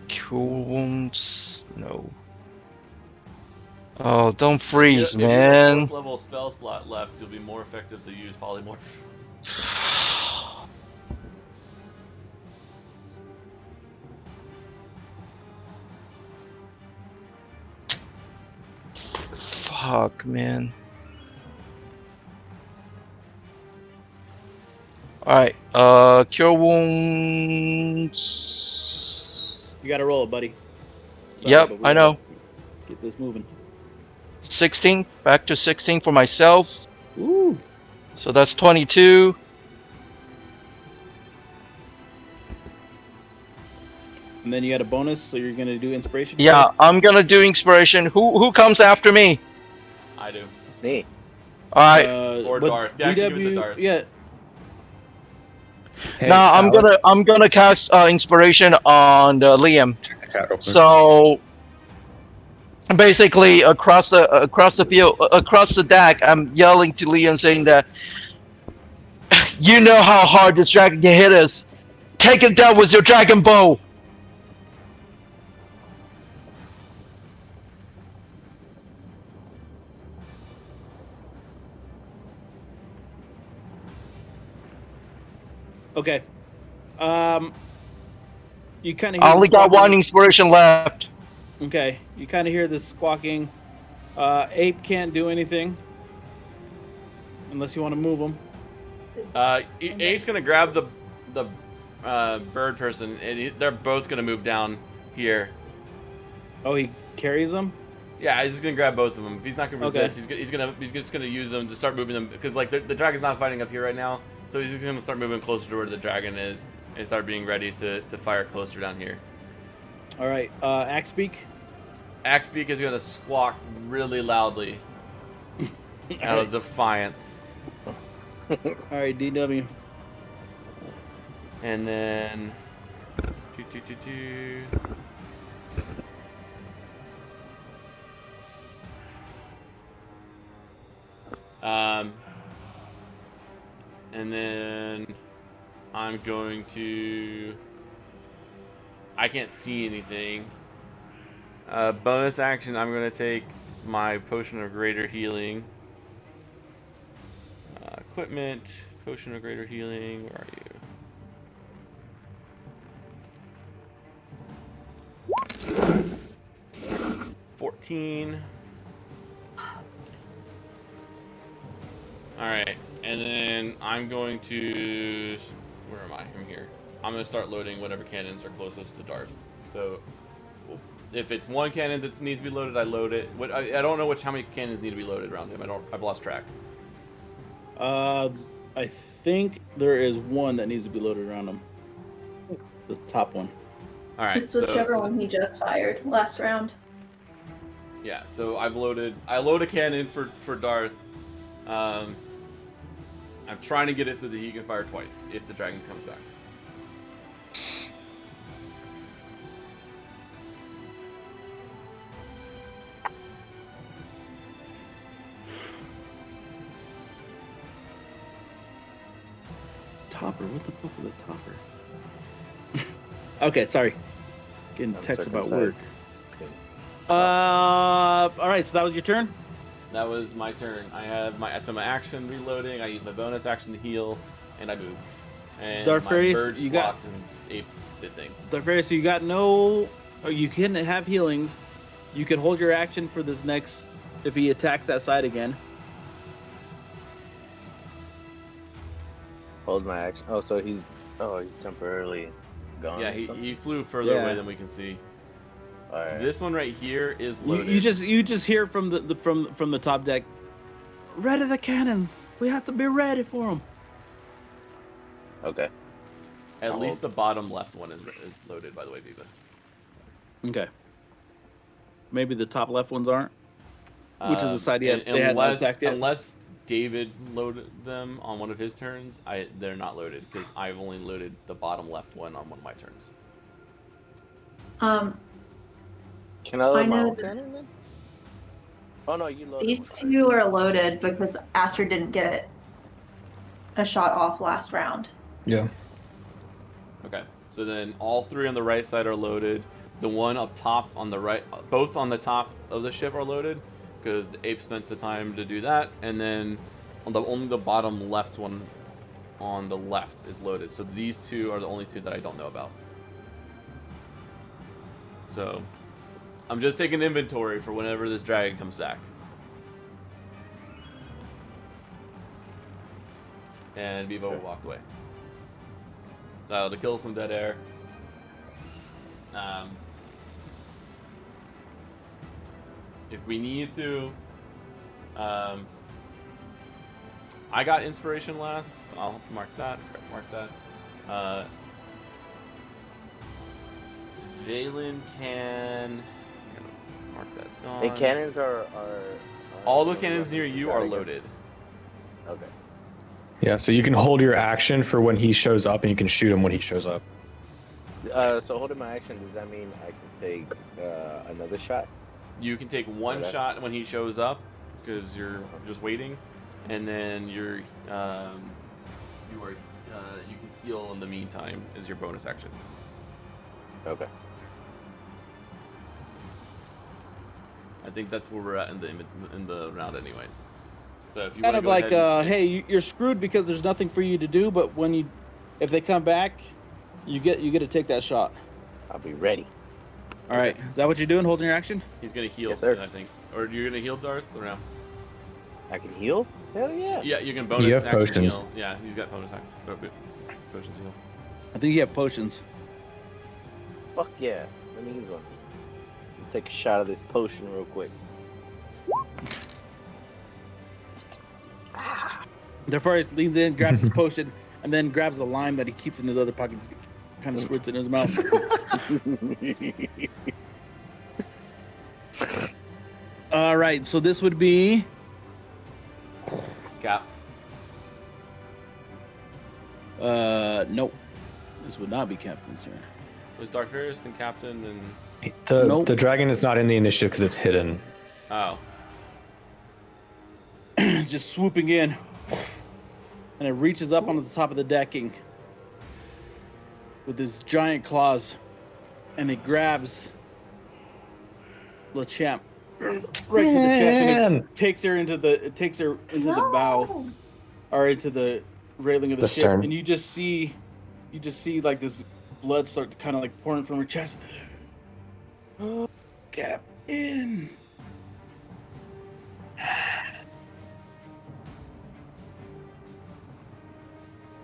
[SPEAKER 2] cure wounds. No. Oh, don't freeze,
[SPEAKER 5] If you have a
[SPEAKER 2] man.
[SPEAKER 5] 4th level spell slot left, you'll be more effective to use polymorph.
[SPEAKER 2] Fuck, man. Alright, cure wounds.
[SPEAKER 1] You got to roll it, buddy.
[SPEAKER 2] Yep,
[SPEAKER 1] but we
[SPEAKER 2] I
[SPEAKER 1] gotta
[SPEAKER 2] know.
[SPEAKER 1] Get this moving.
[SPEAKER 2] 16, back to 16 for myself.
[SPEAKER 1] Ooh.
[SPEAKER 2] So that's 22.
[SPEAKER 1] And then you got a bonus, so you're gonna do inspiration.
[SPEAKER 2] Yeah, I'm gonna do inspiration. Who comes after me?
[SPEAKER 5] I do.
[SPEAKER 7] Me.
[SPEAKER 2] Alright.
[SPEAKER 5] Or
[SPEAKER 1] but
[SPEAKER 5] Darth. Yeah, actually do it with the Darth.
[SPEAKER 1] Yeah.
[SPEAKER 4] Hey,
[SPEAKER 2] Now
[SPEAKER 4] Alex,
[SPEAKER 2] I'm gonna cast inspiration on Liam.
[SPEAKER 4] check the chat real quick.
[SPEAKER 2] So basically, across the field, across the deck, I'm yelling to Liam, saying that you know how hard this dragon can hit us. Take it down with your dragon bow.
[SPEAKER 1] Okay. You kind of.
[SPEAKER 2] I only got one inspiration left.
[SPEAKER 1] Okay. You kind of hear this squawking. Ape can't do anything unless you want to move him.
[SPEAKER 5] Ape's gonna grab the bird person, and they're both gonna move down here.
[SPEAKER 1] Oh, he carries them.
[SPEAKER 5] Yeah, he's just gonna grab both of them. If he's not gonna
[SPEAKER 1] Okay.
[SPEAKER 5] resist, he's just gonna use them to start moving them because like the dragon's not fighting up here right now, so he's just gonna start moving closer to where the dragon is and start being ready to fire closer down here.
[SPEAKER 1] All right. Axe beak.
[SPEAKER 5] Axebeak is gonna squawk really loudly out of defiance,
[SPEAKER 1] All right. DW.
[SPEAKER 5] and then and then I'm going to. I can't see anything. Bonus action, I'm going to take my potion of greater healing. Equipment, potion of greater healing. Where are you? 14. Alright, and then I'm going to... Where am I? I'm here. I'm going to start loading whatever cannons are closest to Darth. So, if it's one cannon that needs to be loaded, I load it. I don't know how many cannons need to be loaded around him. I've lost track.
[SPEAKER 1] I think there is one that needs to be loaded around him. The top one.
[SPEAKER 5] Alright,
[SPEAKER 3] It's whichever one he just fired last round.
[SPEAKER 5] Yeah, so I load a cannon for Darth. I'm trying to get it so that he can fire twice if the dragon comes back.
[SPEAKER 1] Topper? What the fuck is a topper? Okay, sorry. Getting texts about work. All right, so that was your turn?
[SPEAKER 5] That was my turn. I spent my action reloading, I used my bonus action to heal, and I moved. And my bird swapped and ape did thing.
[SPEAKER 1] Darfarius, so you got no... Oh, you can have healings. You can hold your action for this next... If he attacks that side again.
[SPEAKER 7] Hold my action. Oh, so he's temporarily gone.
[SPEAKER 5] Yeah, he flew further away than we can see.
[SPEAKER 7] All right.
[SPEAKER 5] This one right here is loaded.
[SPEAKER 1] You just hear from the top deck. Ready the cannons. We have to be ready for them.
[SPEAKER 7] Okay.
[SPEAKER 5] At least the bottom left one is loaded, by the way, Viva.
[SPEAKER 1] Okay. Maybe the top left ones aren't. Which is the side they hadn't attacked yet.
[SPEAKER 5] Unless David loaded them on one of his turns, they're not loaded because I've only loaded the bottom left one on one of my turns.
[SPEAKER 7] Can I load my
[SPEAKER 3] know
[SPEAKER 7] own cannon then? Oh no, you loaded.
[SPEAKER 3] These two are loaded because Astrid didn't get a shot off last round.
[SPEAKER 4] Yeah.
[SPEAKER 5] Okay, so then all three on the right side are loaded. The one up top on the right, both on the top of the ship are loaded because the ape spent the time to do that, and then only the bottom left one on the left is loaded. So these two are the only two that I don't know about. So I'm just taking inventory for whenever this dragon comes back. And Vivo walked away. So to kill some dead air. If we need to, I got inspiration last. So I'll mark that. Valen can. Mark that's gone.
[SPEAKER 7] And cannons are
[SPEAKER 5] all the cannons near you are loaded.
[SPEAKER 7] Okay.
[SPEAKER 4] Yeah, so you can hold your action for when he shows up, and you can shoot him when he shows up.
[SPEAKER 7] So holding my action, does that mean I can take another shot?
[SPEAKER 5] You can take one shot when he shows up because you're just waiting, and then you can heal in the meantime as your bonus action.
[SPEAKER 7] Okay.
[SPEAKER 5] I think that's where we're at in the round, anyways. So if you
[SPEAKER 1] Kind
[SPEAKER 5] want
[SPEAKER 1] of
[SPEAKER 5] to go
[SPEAKER 1] like,
[SPEAKER 5] ahead
[SPEAKER 1] hey, you're screwed because there's nothing for you to do. But if they come back, you get to take that shot.
[SPEAKER 7] I'll be ready.
[SPEAKER 1] All right, is that what you're doing? Holding your action?
[SPEAKER 5] he's gonna heal,
[SPEAKER 7] Yes, sir.
[SPEAKER 5] I think, or you're gonna heal Darth or no?
[SPEAKER 7] I can heal? Hell yeah.
[SPEAKER 5] Yeah, you can bonus
[SPEAKER 4] You have
[SPEAKER 5] action
[SPEAKER 4] potions.
[SPEAKER 5] heal. Yeah, he's got bonus action. Potions heal.
[SPEAKER 1] I think you have potions.
[SPEAKER 7] Fuck yeah. Let me use one. Take a shot of this potion real quick.
[SPEAKER 1] Darfarius leans in, grabs his potion, and then grabs a lime that he keeps in his other pocket, kind of squirts it in his mouth. All right, so this would be
[SPEAKER 5] Cap.
[SPEAKER 1] nope. This would not be Captain's turn.
[SPEAKER 5] Was Darfarius then Captain and?
[SPEAKER 1] Nope.
[SPEAKER 4] The dragon is not in the initiative because it's hidden.
[SPEAKER 5] Oh.
[SPEAKER 1] Just swooping in, and it reaches up onto the top of the decking, with his giant claws, and it grabs LeChamp right to the chest, and it takes her into the bow, or into the railing of the ship,
[SPEAKER 4] stern.
[SPEAKER 1] and you just see like this blood start kind of like pouring from her chest. Captain.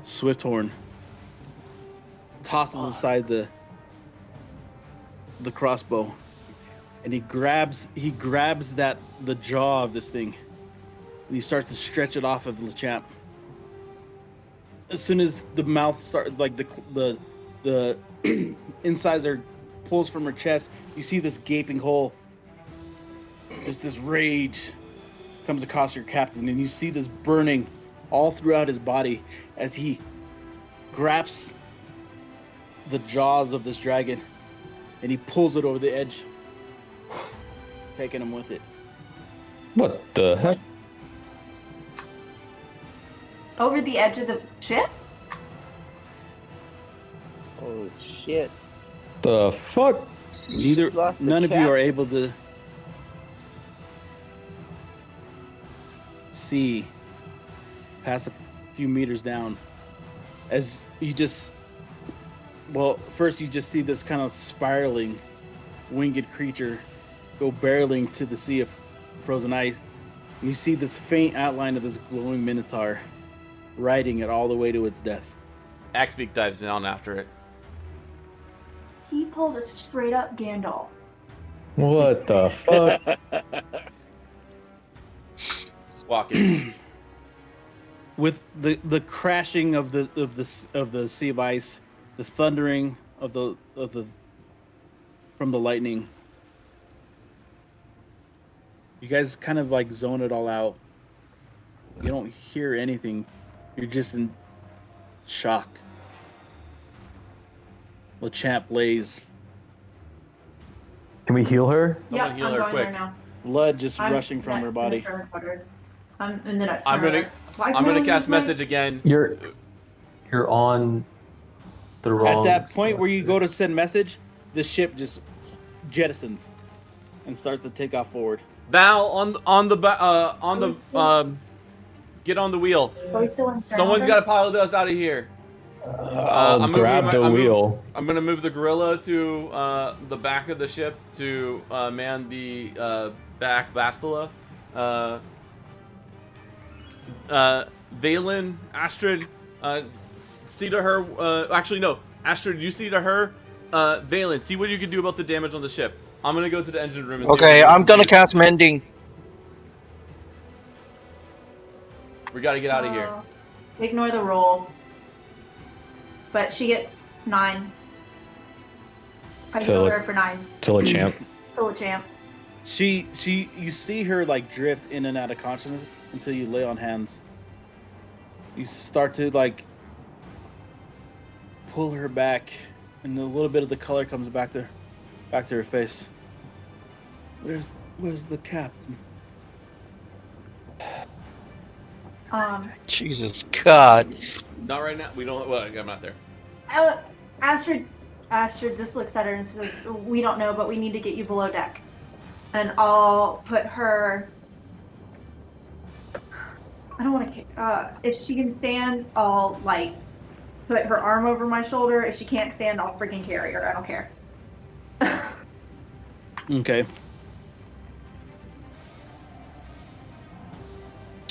[SPEAKER 1] Swifthorn tosses aside the crossbow, and he grabs the jaw of this thing, and he starts to stretch it off of LeChamp. As soon as the mouth starts, like the incisor pulls from her chest, you see this gaping hole. Just this rage comes across your captain, and you see this burning all throughout his body as he grabs the jaws of this dragon and he pulls it over the edge, taking him with it.
[SPEAKER 4] What the heck?
[SPEAKER 3] Over the edge of the ship?
[SPEAKER 7] Oh shit!
[SPEAKER 4] The fuck?
[SPEAKER 1] None of you are able to see past a few meters down as you first you just see this kind of spiraling winged creature go barreling to the sea of frozen ice, and you see this faint outline of this glowing minotaur riding it all the way to its death.
[SPEAKER 5] Axbeak dives down after it.
[SPEAKER 3] He pulled a straight up Gandalf.
[SPEAKER 4] What the fuck?
[SPEAKER 5] Squawking.
[SPEAKER 1] With the crashing of the sea of ice, the thundering of the from the lightning, you guys kind of like zone it all out. You don't hear anything. You're just in shock. LeChamp lays,
[SPEAKER 4] Can we heal her?
[SPEAKER 3] Yeah,
[SPEAKER 5] Someone heal
[SPEAKER 3] I'm
[SPEAKER 5] her
[SPEAKER 3] going
[SPEAKER 5] quick.
[SPEAKER 3] there now.
[SPEAKER 1] blood just
[SPEAKER 3] I'm
[SPEAKER 1] rushing from her
[SPEAKER 3] next
[SPEAKER 1] body.
[SPEAKER 3] to turn water. And then
[SPEAKER 5] I'm gonna cast message again.
[SPEAKER 6] You're on the wrong.
[SPEAKER 1] At that point where you go to send message, the ship just jettisons and starts to take off forward.
[SPEAKER 5] Val, get on the wheel. Someone's got to pilot us out of here.
[SPEAKER 4] I'll grab the wheel.
[SPEAKER 5] I'm gonna move the gorilla to the back of the ship to man the back bastila. Valen, Astrid, see to her. Actually, no. Astrid, you see to her. Valen, see what you can do about the damage on the ship. I'm gonna go to the engine room. And see
[SPEAKER 2] Okay,
[SPEAKER 5] what we
[SPEAKER 2] I'm
[SPEAKER 5] can
[SPEAKER 2] gonna
[SPEAKER 5] do.
[SPEAKER 2] cast Mending.
[SPEAKER 5] We gotta get out of here.
[SPEAKER 3] Ignore the roll. But she gets 9. I
[SPEAKER 4] So-
[SPEAKER 3] heal her for 9.
[SPEAKER 4] Till a champ.
[SPEAKER 3] Still a champ.
[SPEAKER 1] You see her like drift in and out of consciousness until you lay on hands. You start to like pull her back, and a little bit of the color comes back to her face. Where's the captain?
[SPEAKER 2] Jesus God.
[SPEAKER 5] Not right now. We don't. Well, I'm not there.
[SPEAKER 3] Astrid just looks at her and says, "We don't know, but we need to get you below deck." And I'll put her. I don't want to. If she can stand, I'll like put her arm over my shoulder. If she can't stand, I'll freaking carry her. I don't care.
[SPEAKER 1] Okay.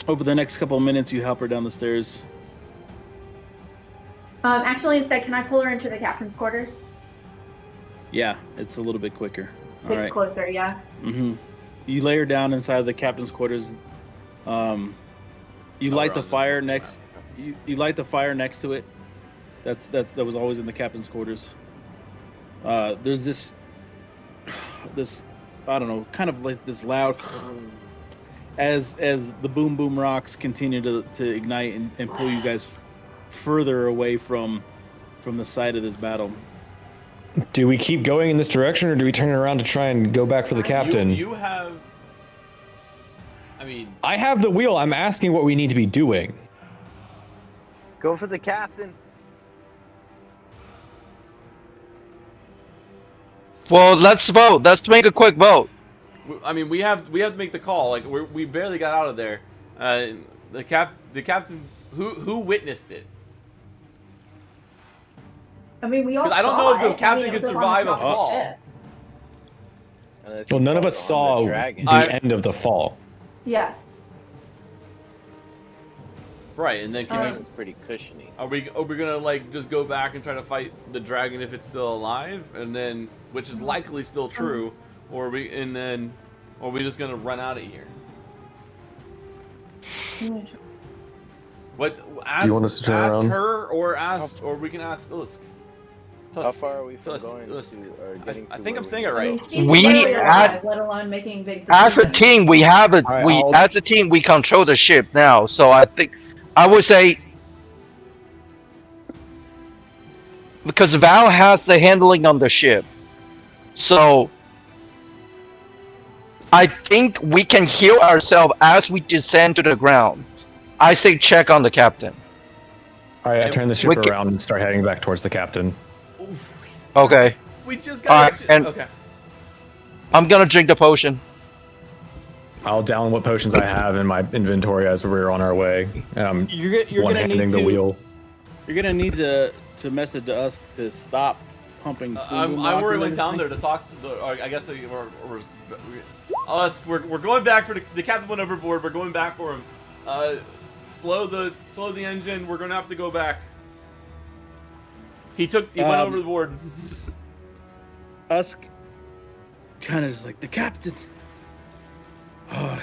[SPEAKER 1] Over the next couple of minutes, you help her down the stairs.
[SPEAKER 3] Actually, instead, can I pull her into the captain's quarters?
[SPEAKER 1] Yeah, it's a little bit quicker. All
[SPEAKER 3] It's
[SPEAKER 1] right.
[SPEAKER 3] closer, yeah.
[SPEAKER 1] Mm-hmm. You lay her down inside the captain's quarters. You
[SPEAKER 5] Oh,
[SPEAKER 1] light
[SPEAKER 5] we're
[SPEAKER 1] the
[SPEAKER 5] on this
[SPEAKER 1] fire
[SPEAKER 5] one, so
[SPEAKER 1] next.
[SPEAKER 5] yeah.
[SPEAKER 1] You light the fire next to it. That was always in the captain's quarters. There's this I don't know, kind of like this loud as the boom boom rocks continue to ignite and pull you guys further away from the site of this battle.
[SPEAKER 4] Do we keep going in this direction, or do we turn around to try and go back for the captain?
[SPEAKER 5] You have. I mean,
[SPEAKER 4] I have the wheel. I'm asking what we need to be doing.
[SPEAKER 7] Go for the captain.
[SPEAKER 2] Well, let's vote. Let's make a quick vote.
[SPEAKER 5] I mean, we have to make the call. Like we barely got out of there. The captain who witnessed it.
[SPEAKER 3] I mean, we all.
[SPEAKER 5] 'Cause I don't
[SPEAKER 3] saw
[SPEAKER 5] know if the
[SPEAKER 3] it.
[SPEAKER 5] captain
[SPEAKER 3] I mean,
[SPEAKER 5] could
[SPEAKER 3] it was up on
[SPEAKER 5] survive
[SPEAKER 3] the
[SPEAKER 5] a
[SPEAKER 3] top of the
[SPEAKER 5] fall.
[SPEAKER 3] ship.
[SPEAKER 7] Unless
[SPEAKER 4] Well,
[SPEAKER 7] he
[SPEAKER 4] none of
[SPEAKER 7] falls
[SPEAKER 4] us
[SPEAKER 7] on
[SPEAKER 4] saw
[SPEAKER 7] the dragon.
[SPEAKER 4] the end of the fall.
[SPEAKER 3] Yeah.
[SPEAKER 5] Right, and then can
[SPEAKER 7] It's pretty cushiony.
[SPEAKER 5] are we gonna like just go back and try to fight the dragon if it's still alive, and then which is likely still true, or are we just gonna run out of here? What? Ask,
[SPEAKER 4] you want us to turn
[SPEAKER 5] ask
[SPEAKER 4] around?
[SPEAKER 5] her, or we can ask Usk.
[SPEAKER 7] How far are we from
[SPEAKER 5] Tusk,
[SPEAKER 7] going
[SPEAKER 5] Usk.
[SPEAKER 7] to, or getting to
[SPEAKER 5] I think
[SPEAKER 7] where
[SPEAKER 5] I'm
[SPEAKER 7] we
[SPEAKER 5] saying it
[SPEAKER 7] need to
[SPEAKER 3] I mean,
[SPEAKER 5] right.
[SPEAKER 3] she's
[SPEAKER 2] We
[SPEAKER 3] literally
[SPEAKER 2] had-
[SPEAKER 3] alive, let alone making big
[SPEAKER 2] As a
[SPEAKER 3] decisions.
[SPEAKER 2] team, we have it.
[SPEAKER 4] Alright,
[SPEAKER 2] We
[SPEAKER 4] I'll-
[SPEAKER 2] as a team we control the ship now. So I think I would say because Val has the handling on the ship, so I think we can heal ourselves as we descend to the ground. I say check on the captain.
[SPEAKER 4] All right, I
[SPEAKER 5] And
[SPEAKER 4] turn the ship
[SPEAKER 2] we can-
[SPEAKER 4] around and start heading back towards the captain.
[SPEAKER 2] Okay,
[SPEAKER 5] We just got.
[SPEAKER 2] and-
[SPEAKER 5] Okay.
[SPEAKER 2] I'm gonna drink the potion.
[SPEAKER 4] I'll down what potions I have in my inventory as we're on our way. And I'm
[SPEAKER 1] You're gonna
[SPEAKER 4] one-handing
[SPEAKER 1] need
[SPEAKER 4] the
[SPEAKER 1] to.
[SPEAKER 4] wheel.
[SPEAKER 1] You're gonna need to message us to stop pumping.
[SPEAKER 5] I'm worried we went down there to talk to the. Or I guess we're going back for the captain went overboard. We're going back for him. Slow the engine. We're gonna have to go back. He went over the board.
[SPEAKER 1] Usk kind of just like the captain. Oh,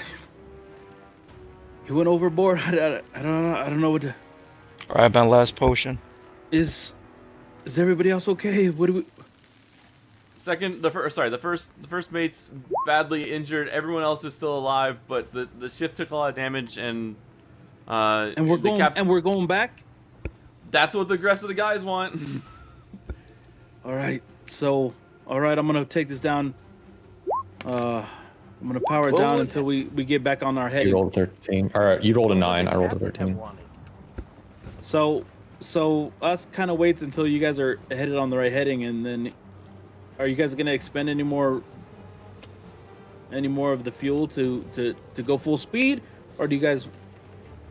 [SPEAKER 1] he went overboard. I don't know. I don't know what to.
[SPEAKER 2] All right, my last potion.
[SPEAKER 1] Is everybody else okay? What do we?
[SPEAKER 5] The first mate's badly injured. Everyone else is still alive, but the ship took a lot of damage, and
[SPEAKER 1] And we're going back.
[SPEAKER 5] That's what the rest of the guys want.
[SPEAKER 1] All right. So, all right. I'm gonna take this down. I'm gonna power it down until we get back on our
[SPEAKER 4] You
[SPEAKER 1] heading.
[SPEAKER 4] rolled a 13. All right, you rolled a 9. I rolled a 13.
[SPEAKER 1] So us kind of waits until you guys are headed on the right heading, and then are you guys gonna expend any more of the fuel to go full speed, or do you guys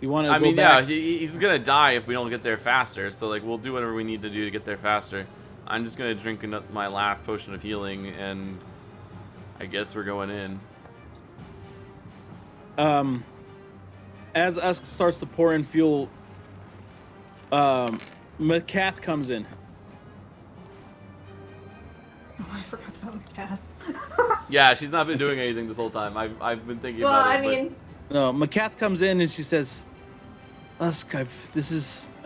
[SPEAKER 1] want to?
[SPEAKER 5] I
[SPEAKER 1] go
[SPEAKER 5] mean,
[SPEAKER 1] back?
[SPEAKER 5] yeah, he's gonna die if we don't get there faster. So like, we'll do whatever we need to do to get there faster. I'm just gonna drink my last potion of healing, and I guess we're going in.
[SPEAKER 1] As Usk starts to pour in fuel, McCath comes in.
[SPEAKER 3] Oh, I forgot about my cat.
[SPEAKER 5] Yeah, she's not been doing anything this whole time. I've been thinking
[SPEAKER 3] Well,
[SPEAKER 5] about it.
[SPEAKER 3] I mean,
[SPEAKER 1] No, McCath comes in and she says, "Usk, I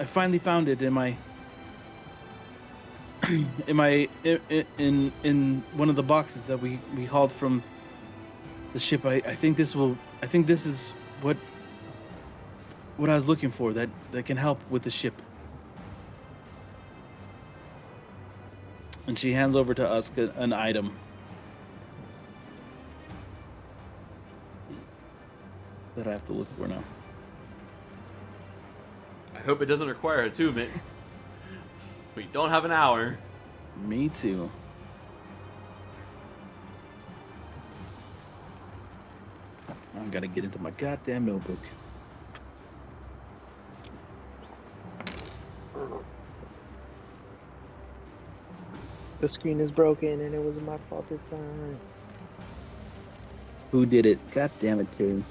[SPEAKER 1] finally found it in my in one of the boxes that we hauled from the ship. I think this is what I was looking for that can help with the ship." And she hands over to Usk an item. That I have to look for now.
[SPEAKER 5] I hope it doesn't require attunement. We don't have an hour.
[SPEAKER 1] Me too. I gotta get into my goddamn notebook.
[SPEAKER 7] The screen is broken, and it wasn't my fault this time.
[SPEAKER 1] Who did it? God damn it, Terry.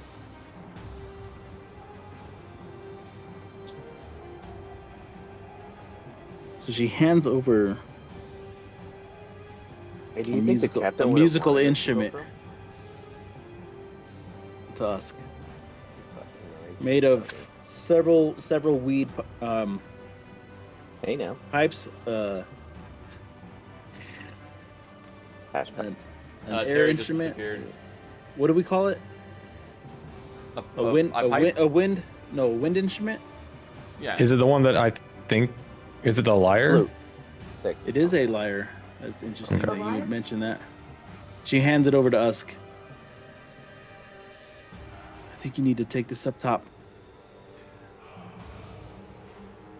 [SPEAKER 1] So she hands over
[SPEAKER 7] Hey, do
[SPEAKER 1] A
[SPEAKER 7] you think the
[SPEAKER 1] musical-
[SPEAKER 7] captain
[SPEAKER 1] a
[SPEAKER 7] would've
[SPEAKER 1] musical
[SPEAKER 7] wanted us to
[SPEAKER 1] instrument.
[SPEAKER 7] go for him?
[SPEAKER 1] to Usk,
[SPEAKER 7] Fucking nice.
[SPEAKER 1] made of several weed
[SPEAKER 7] Hey now,
[SPEAKER 1] pipes,
[SPEAKER 7] hash
[SPEAKER 1] an
[SPEAKER 5] Terry
[SPEAKER 1] air
[SPEAKER 5] just
[SPEAKER 1] instrument.
[SPEAKER 5] disappeared.
[SPEAKER 1] What do we call it? A wind instrument.
[SPEAKER 5] Yeah.
[SPEAKER 4] Is it the one that I think? Is it the lyre?
[SPEAKER 7] Flute. Sick.
[SPEAKER 1] It is a lyre. That's interesting
[SPEAKER 4] Okay.
[SPEAKER 1] that you
[SPEAKER 3] Lyre?
[SPEAKER 1] would mention that. She hands it over to Usk. I think you need to take this up top.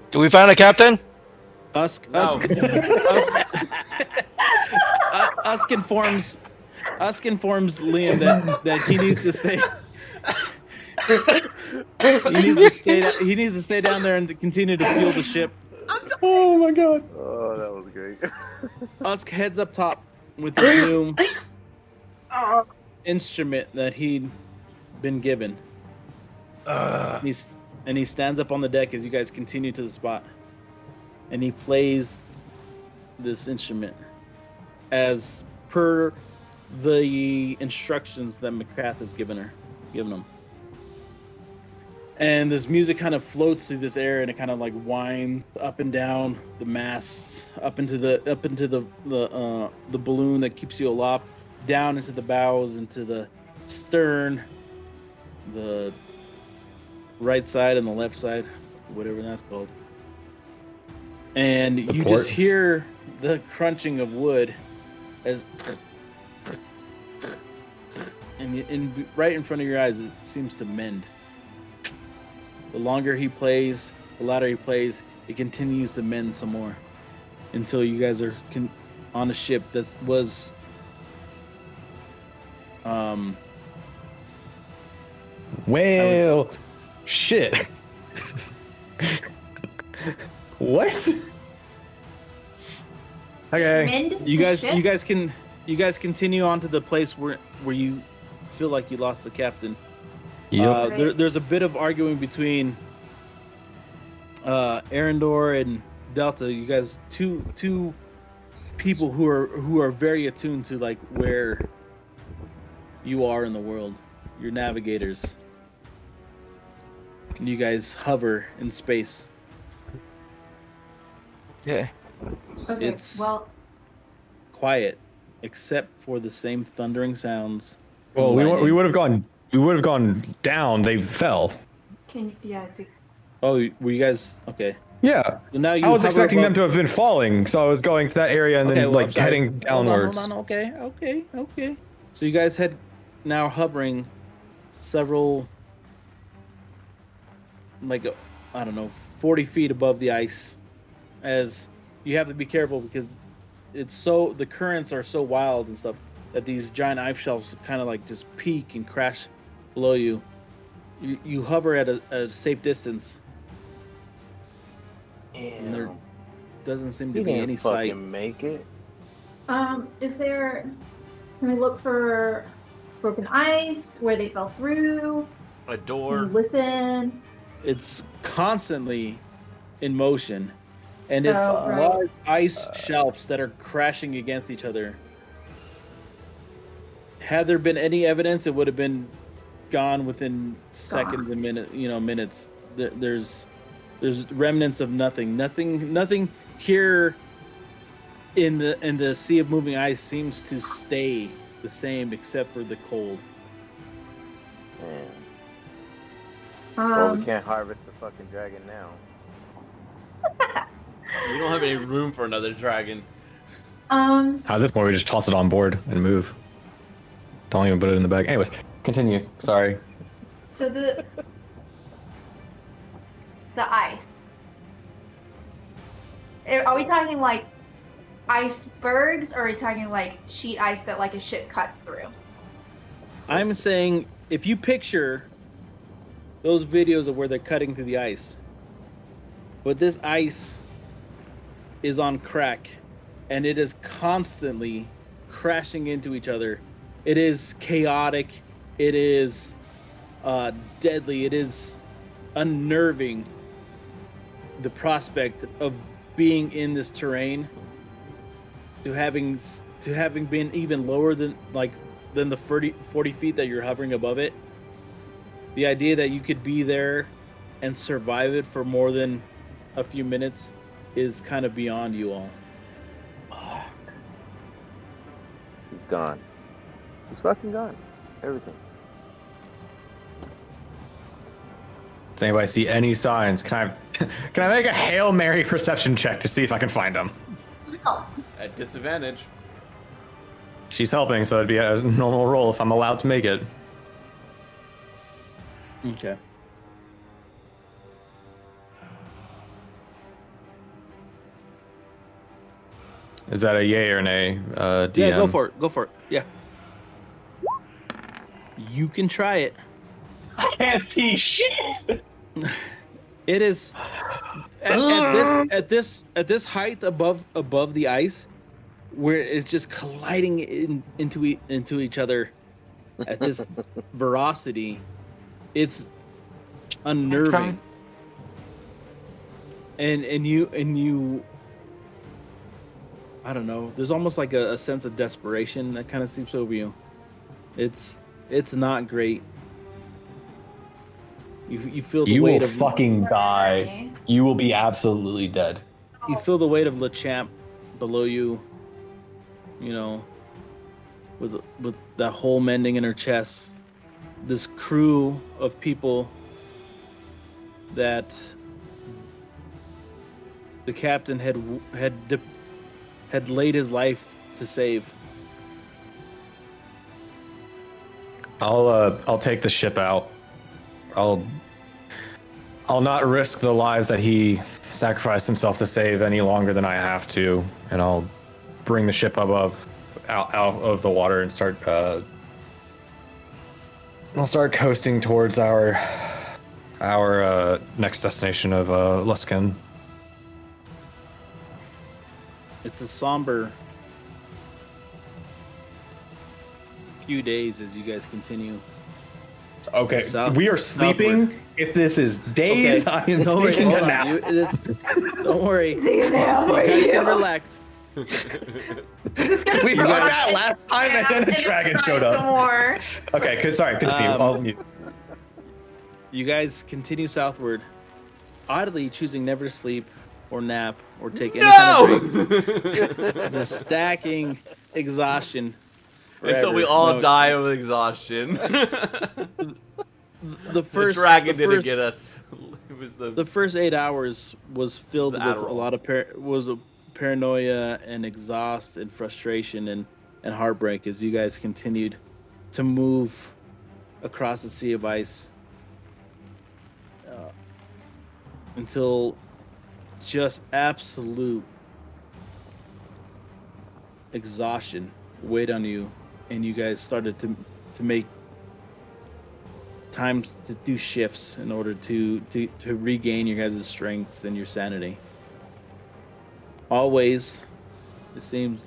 [SPEAKER 2] Do we find a captain?
[SPEAKER 1] Usk,
[SPEAKER 5] No.
[SPEAKER 1] Usk, Usk informs Liam that he needs to stay. He needs to stay down there and to continue to fuel the ship.
[SPEAKER 4] Oh my god.
[SPEAKER 7] Oh, that was great.
[SPEAKER 1] Usk heads up top with his new instrument that he'd been given. He stands up on the deck as you guys continue to the spot, and he plays this instrument as per the instructions that McCrath has given him. And this music kind of floats through this air, and it kind of like winds up and down the masts, up into the balloon that keeps you aloft, down into the bows, into the stern, the right side and the left side, whatever that's called. And you just hear the crunching of wood as, and right in front of your eyes, it seems to mend. The longer he plays, the louder he plays, it continues to mend some more until you guys are on a ship that was
[SPEAKER 4] Well, shit. What? Okay.
[SPEAKER 3] Mend
[SPEAKER 1] you
[SPEAKER 3] the
[SPEAKER 1] guys
[SPEAKER 3] ship?
[SPEAKER 1] you guys continue on to the place where you feel like you lost the captain.
[SPEAKER 4] Yep.
[SPEAKER 1] There's a bit of arguing between Arendor and Delta. You guys, two people who are very attuned to like where you are in the world. You're navigators. And you guys hover in space.
[SPEAKER 2] Yeah.
[SPEAKER 3] Okay,
[SPEAKER 1] It's
[SPEAKER 3] well,
[SPEAKER 1] quiet, except for the same thundering sounds.
[SPEAKER 4] Well,
[SPEAKER 1] from
[SPEAKER 4] we
[SPEAKER 1] lightning.
[SPEAKER 4] would have gone down. They fell.
[SPEAKER 1] Oh, were you guys okay?
[SPEAKER 4] Yeah.
[SPEAKER 1] So now you
[SPEAKER 4] I was
[SPEAKER 1] hover
[SPEAKER 4] expecting
[SPEAKER 1] above-
[SPEAKER 4] them to have been falling, so I was going to that area and
[SPEAKER 1] Okay,
[SPEAKER 4] then
[SPEAKER 1] well, I'm
[SPEAKER 4] like
[SPEAKER 1] sorry.
[SPEAKER 4] heading downwards.
[SPEAKER 1] Hold on. Okay. So you guys head now hovering several, like, I don't know, 40 feet above the ice, as you have to be careful because the currents are so wild and stuff that these giant ice shelves kind of like just peak and crash below you. You hover at a safe distance, and there doesn't seem to
[SPEAKER 7] He
[SPEAKER 1] be
[SPEAKER 7] didn't
[SPEAKER 1] any
[SPEAKER 7] fucking
[SPEAKER 1] sight.
[SPEAKER 7] make it.
[SPEAKER 3] is there? Can we look for broken ice where they fell through?
[SPEAKER 5] A
[SPEAKER 3] Can
[SPEAKER 5] door.
[SPEAKER 3] we listen?
[SPEAKER 1] It's constantly in motion, and it's
[SPEAKER 3] Oh, right.
[SPEAKER 1] large ice shelves that are crashing against each other. Had there been any evidence, it would have been gone within seconds and minutes. There's remnants of nothing. Nothing here in the sea of moving ice seems to stay the same except for the cold.
[SPEAKER 7] Man. Well, we
[SPEAKER 3] Um,
[SPEAKER 7] can't harvest the fucking dragon now.
[SPEAKER 5] We don't have any room for another dragon.
[SPEAKER 4] At this point, we just toss it on board and move. Don't even put it in the bag. Anyways, continue. Sorry.
[SPEAKER 3] so the ice. Are we talking like icebergs, or are we talking like sheet ice that like a ship cuts through?
[SPEAKER 1] I'm saying if you picture those videos of where they're cutting through the ice, but this ice is on crack, and it is constantly crashing into each other. It is chaotic. It is deadly. It is unnerving. The prospect of being in this terrain, to having been even lower than the 40 feet that you're hovering above it. The idea that you could be there and survive it for more than a few minutes is kind of beyond you all.
[SPEAKER 7] He's gone. He's fucking gone. Everything.
[SPEAKER 4] Does anybody see any signs? Can I make a Hail Mary perception check to see if I can find them?
[SPEAKER 3] Oh,
[SPEAKER 5] At disadvantage.
[SPEAKER 4] She's helping, so it'd be a normal roll if I'm allowed to make it.
[SPEAKER 1] Okay.
[SPEAKER 4] Is that a yay or an A, DM?
[SPEAKER 1] Yeah, go for it. Go for it. Yeah. You can try it.
[SPEAKER 6] I can't see shit.
[SPEAKER 1] It is at this height above the ice, where it's just colliding into each other at this veracity. It's unnerving. And you I don't know, there's almost like a sense of desperation that kind of seeps over you. It's not great. You feel the
[SPEAKER 6] You will
[SPEAKER 1] weight of
[SPEAKER 6] fucking die. You will be absolutely dead.
[SPEAKER 1] you feel the weight of LeChamp below you, you know, with that hole mending in her chest. This crew of people that the captain had laid his life to save.
[SPEAKER 4] I'll take the ship out. I'll not risk the lives that he sacrificed himself to save any longer than I have to, and I'll bring the ship out of the water and start. I'll start coasting towards our next destination of Luskin.
[SPEAKER 1] It's a somber few days as you guys continue.
[SPEAKER 4] Okay,
[SPEAKER 1] South-
[SPEAKER 4] we are sleeping.
[SPEAKER 1] southward.
[SPEAKER 4] If this is days, I am
[SPEAKER 1] Don't worry,
[SPEAKER 4] taking
[SPEAKER 1] hold
[SPEAKER 4] a
[SPEAKER 1] on.
[SPEAKER 4] nap.
[SPEAKER 1] Don't worry.
[SPEAKER 3] See you now.
[SPEAKER 1] You guys can relax.
[SPEAKER 3] Just gonna
[SPEAKER 4] We
[SPEAKER 3] throw
[SPEAKER 4] done
[SPEAKER 3] it
[SPEAKER 4] that
[SPEAKER 3] in,
[SPEAKER 4] last time and then a
[SPEAKER 3] I'm
[SPEAKER 4] dragon
[SPEAKER 3] gonna
[SPEAKER 4] showed
[SPEAKER 3] try
[SPEAKER 4] up.
[SPEAKER 3] Some more.
[SPEAKER 4] Okay, sorry, continue.
[SPEAKER 1] Um, You guys continue southward, oddly choosing never to sleep or nap or take any kind of breaks. Just stacking exhaustion.
[SPEAKER 5] Until we
[SPEAKER 1] forever.
[SPEAKER 5] all
[SPEAKER 1] No,
[SPEAKER 5] die of exhaustion.
[SPEAKER 1] The first
[SPEAKER 5] the dragon
[SPEAKER 1] the
[SPEAKER 5] didn't
[SPEAKER 1] first-
[SPEAKER 5] get us. It was
[SPEAKER 1] The first 8 hours was filled
[SPEAKER 5] The
[SPEAKER 1] with a
[SPEAKER 5] Adderall.
[SPEAKER 1] lot of paranoia and exhaust and frustration and heartbreak as you guys continued to move across the sea of ice until just absolute exhaustion weighed on you, and you guys started to make times to do shifts in order to regain your guys' strengths and your sanity. Always, it seems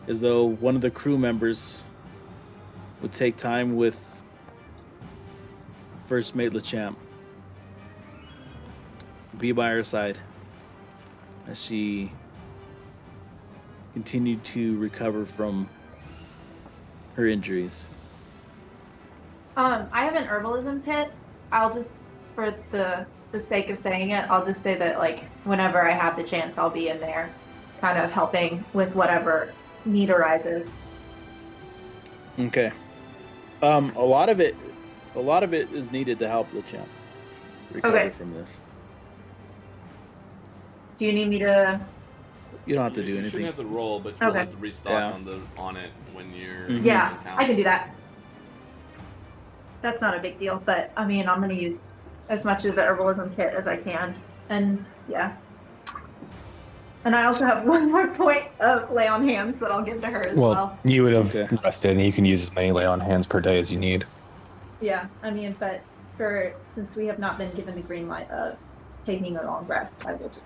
[SPEAKER 1] as though one of the crew members would take time with First Mate LeChamp, be by her side as she continued to recover from her injuries.
[SPEAKER 3] I have an herbalism kit. I'll just, for the sake of saying it, I'll just say that like whenever I have the chance, I'll be in there, kind of helping with whatever need arises.
[SPEAKER 1] Okay. A lot of it is needed to help LeChamp recover
[SPEAKER 3] Okay.
[SPEAKER 1] from this.
[SPEAKER 3] Do you need me to?
[SPEAKER 1] You don't have to do
[SPEAKER 5] You
[SPEAKER 1] anything.
[SPEAKER 5] shouldn't have to roll, but you'll
[SPEAKER 3] Okay.
[SPEAKER 5] have to restock
[SPEAKER 1] Yeah.
[SPEAKER 5] on it when you're
[SPEAKER 1] Mhm.
[SPEAKER 3] Yeah,
[SPEAKER 5] in town.
[SPEAKER 3] I can do that. That's not a big deal, but I mean, I'm gonna use as much of the herbalism kit as I can, and yeah. And I also have one more point of lay on hands that I'll give to her as well.
[SPEAKER 4] you would have
[SPEAKER 1] Okay.
[SPEAKER 4] rested, and you can use as many lay on hands per day as you need.
[SPEAKER 3] Yeah, I mean, but since we have not been given the green light of taking a long rest, I will just.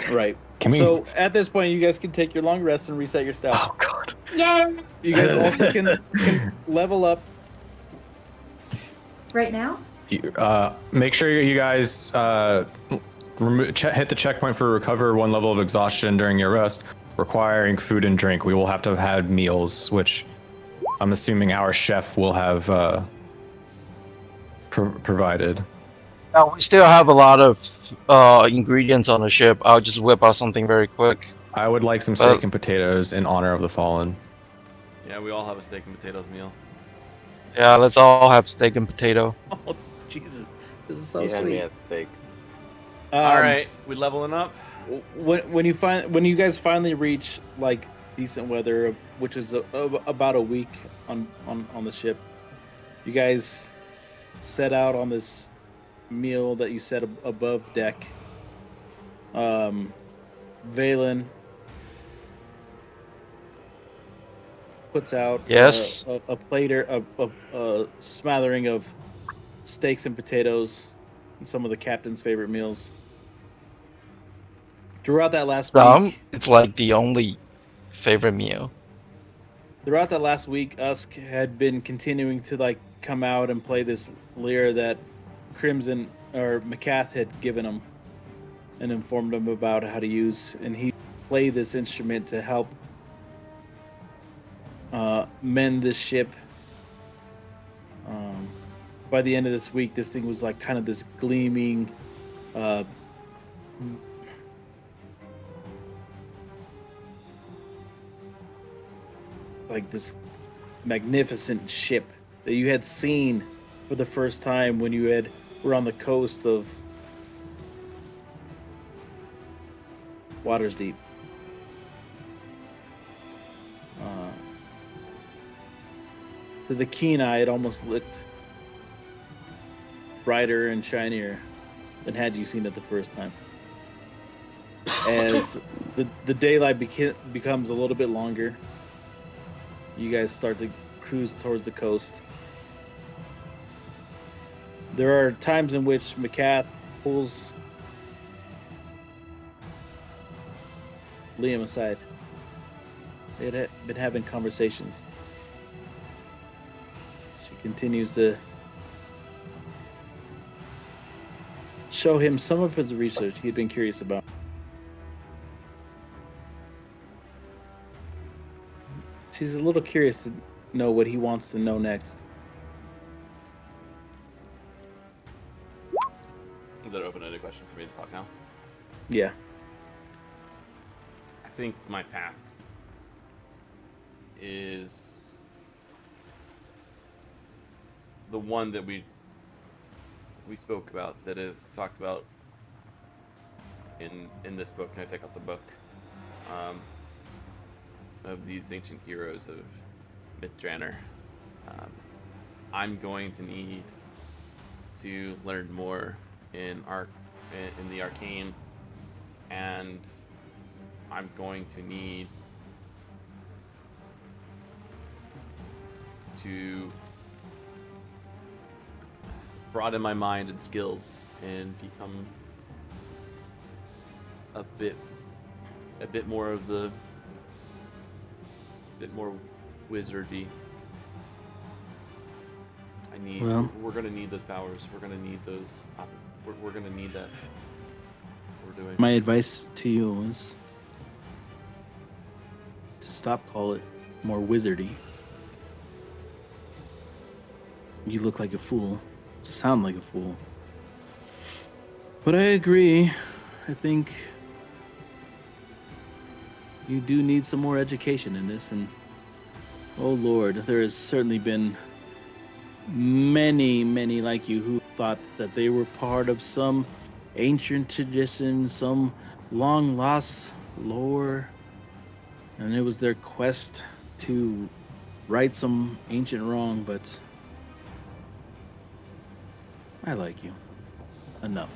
[SPEAKER 1] Right.
[SPEAKER 4] Can we?
[SPEAKER 1] So at this point, you guys can take your long rest and reset your stats.
[SPEAKER 4] Oh God.
[SPEAKER 3] Yay!
[SPEAKER 1] You guys also can level up.
[SPEAKER 3] Right now?
[SPEAKER 4] Make sure you guys hit the checkpoint for recover 1 level of exhaustion during your rest, requiring food and drink. We will have to have had meals, which I'm assuming our chef will have provided.
[SPEAKER 2] Now we still have a lot of ingredients on the ship. I'll just whip out something very quick.
[SPEAKER 4] I would like some steak and potatoes in honor of the fallen.
[SPEAKER 5] Yeah, we all have a steak and potatoes meal.
[SPEAKER 2] Yeah, let's all have steak and potato.
[SPEAKER 1] Oh, Jesus, this is so
[SPEAKER 7] You had me
[SPEAKER 1] sweet.
[SPEAKER 7] at steak.
[SPEAKER 5] All right, we leveling up.
[SPEAKER 1] When you guys finally reach like decent weather, which is about a week on the ship, you guys set out on this meal that you set above deck. Valen, puts out
[SPEAKER 2] Yes.
[SPEAKER 1] a plater, a smattering of steaks and potatoes, and some of the captain's favorite meals. Throughout that last
[SPEAKER 2] Some,
[SPEAKER 1] week,
[SPEAKER 2] it's like the only favorite meal.
[SPEAKER 1] Usk had been continuing to like come out and play this lyre that Crimson or McCath had given him and informed him about how to use, and he played this instrument to help mend this ship. By the end of this week, this thing was like kind of this gleaming, uh, like this magnificent ship that you had seen for the first time when you were on the coast of Waters Deep. To the keen eye, it almost looked brighter and shinier than had you seen it the first time. As the daylight becomes a little bit longer, you guys start to cruise towards the coast. There are times in which McCath pulls Liam aside. They had been having conversations. She continues to show him some of his research he'd been curious about. She's a little curious to know what he wants to know next.
[SPEAKER 5] Is that an open-ended question for me to talk now?
[SPEAKER 1] Yeah.
[SPEAKER 5] I think my path is the one that we spoke about, that is talked about in this book. Can I take out the book? Of these ancient heroes of Mythdraenor. I'm going to need to learn more in the arcane, and I'm going to need to broaden my mind and skills and become a bit more of the more wizardy. We're gonna need those powers. We're gonna need those. We're gonna need that. We're doing.
[SPEAKER 1] My advice to you is to stop call it more wizardy. You look like a fool. Sound like a fool. But I agree. I think you do need some more education in this, and oh Lord, there has certainly been many like you who thought that they were part of some ancient tradition, some long lost lore, and it was their quest to right some ancient wrong, but I like you enough.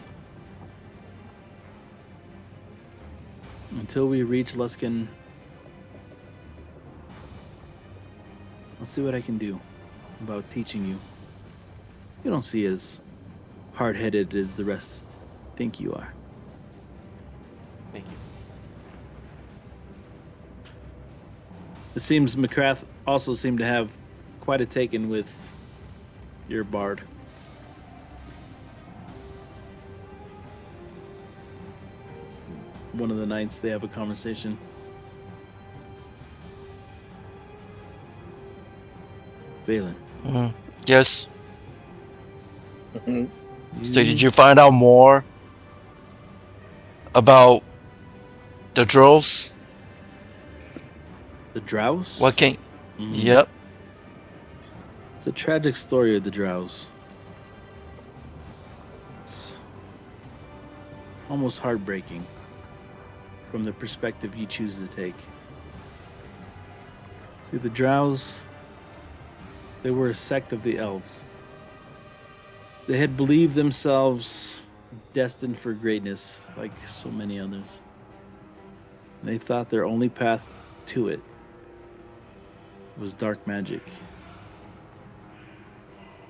[SPEAKER 1] Until we reach Luskin, I'll see what I can do about teaching you. You don't see as hard-headed as the rest think you are.
[SPEAKER 5] Thank you.
[SPEAKER 1] It seems McCrath also seemed to have quite a taken with your bard. One of the nights they have a conversation. Valen.
[SPEAKER 2] Yes.
[SPEAKER 7] Mhm.
[SPEAKER 2] So did you find out more about the Drows?
[SPEAKER 1] The Drows?
[SPEAKER 2] What can?
[SPEAKER 1] Mm.
[SPEAKER 2] Yep.
[SPEAKER 1] It's a tragic story of the Drows. It's almost heartbreaking from the perspective you choose to take. See, the Drows, they were a sect of the elves. They had believed themselves destined for greatness, like so many others. They thought their only path to it It was dark magic.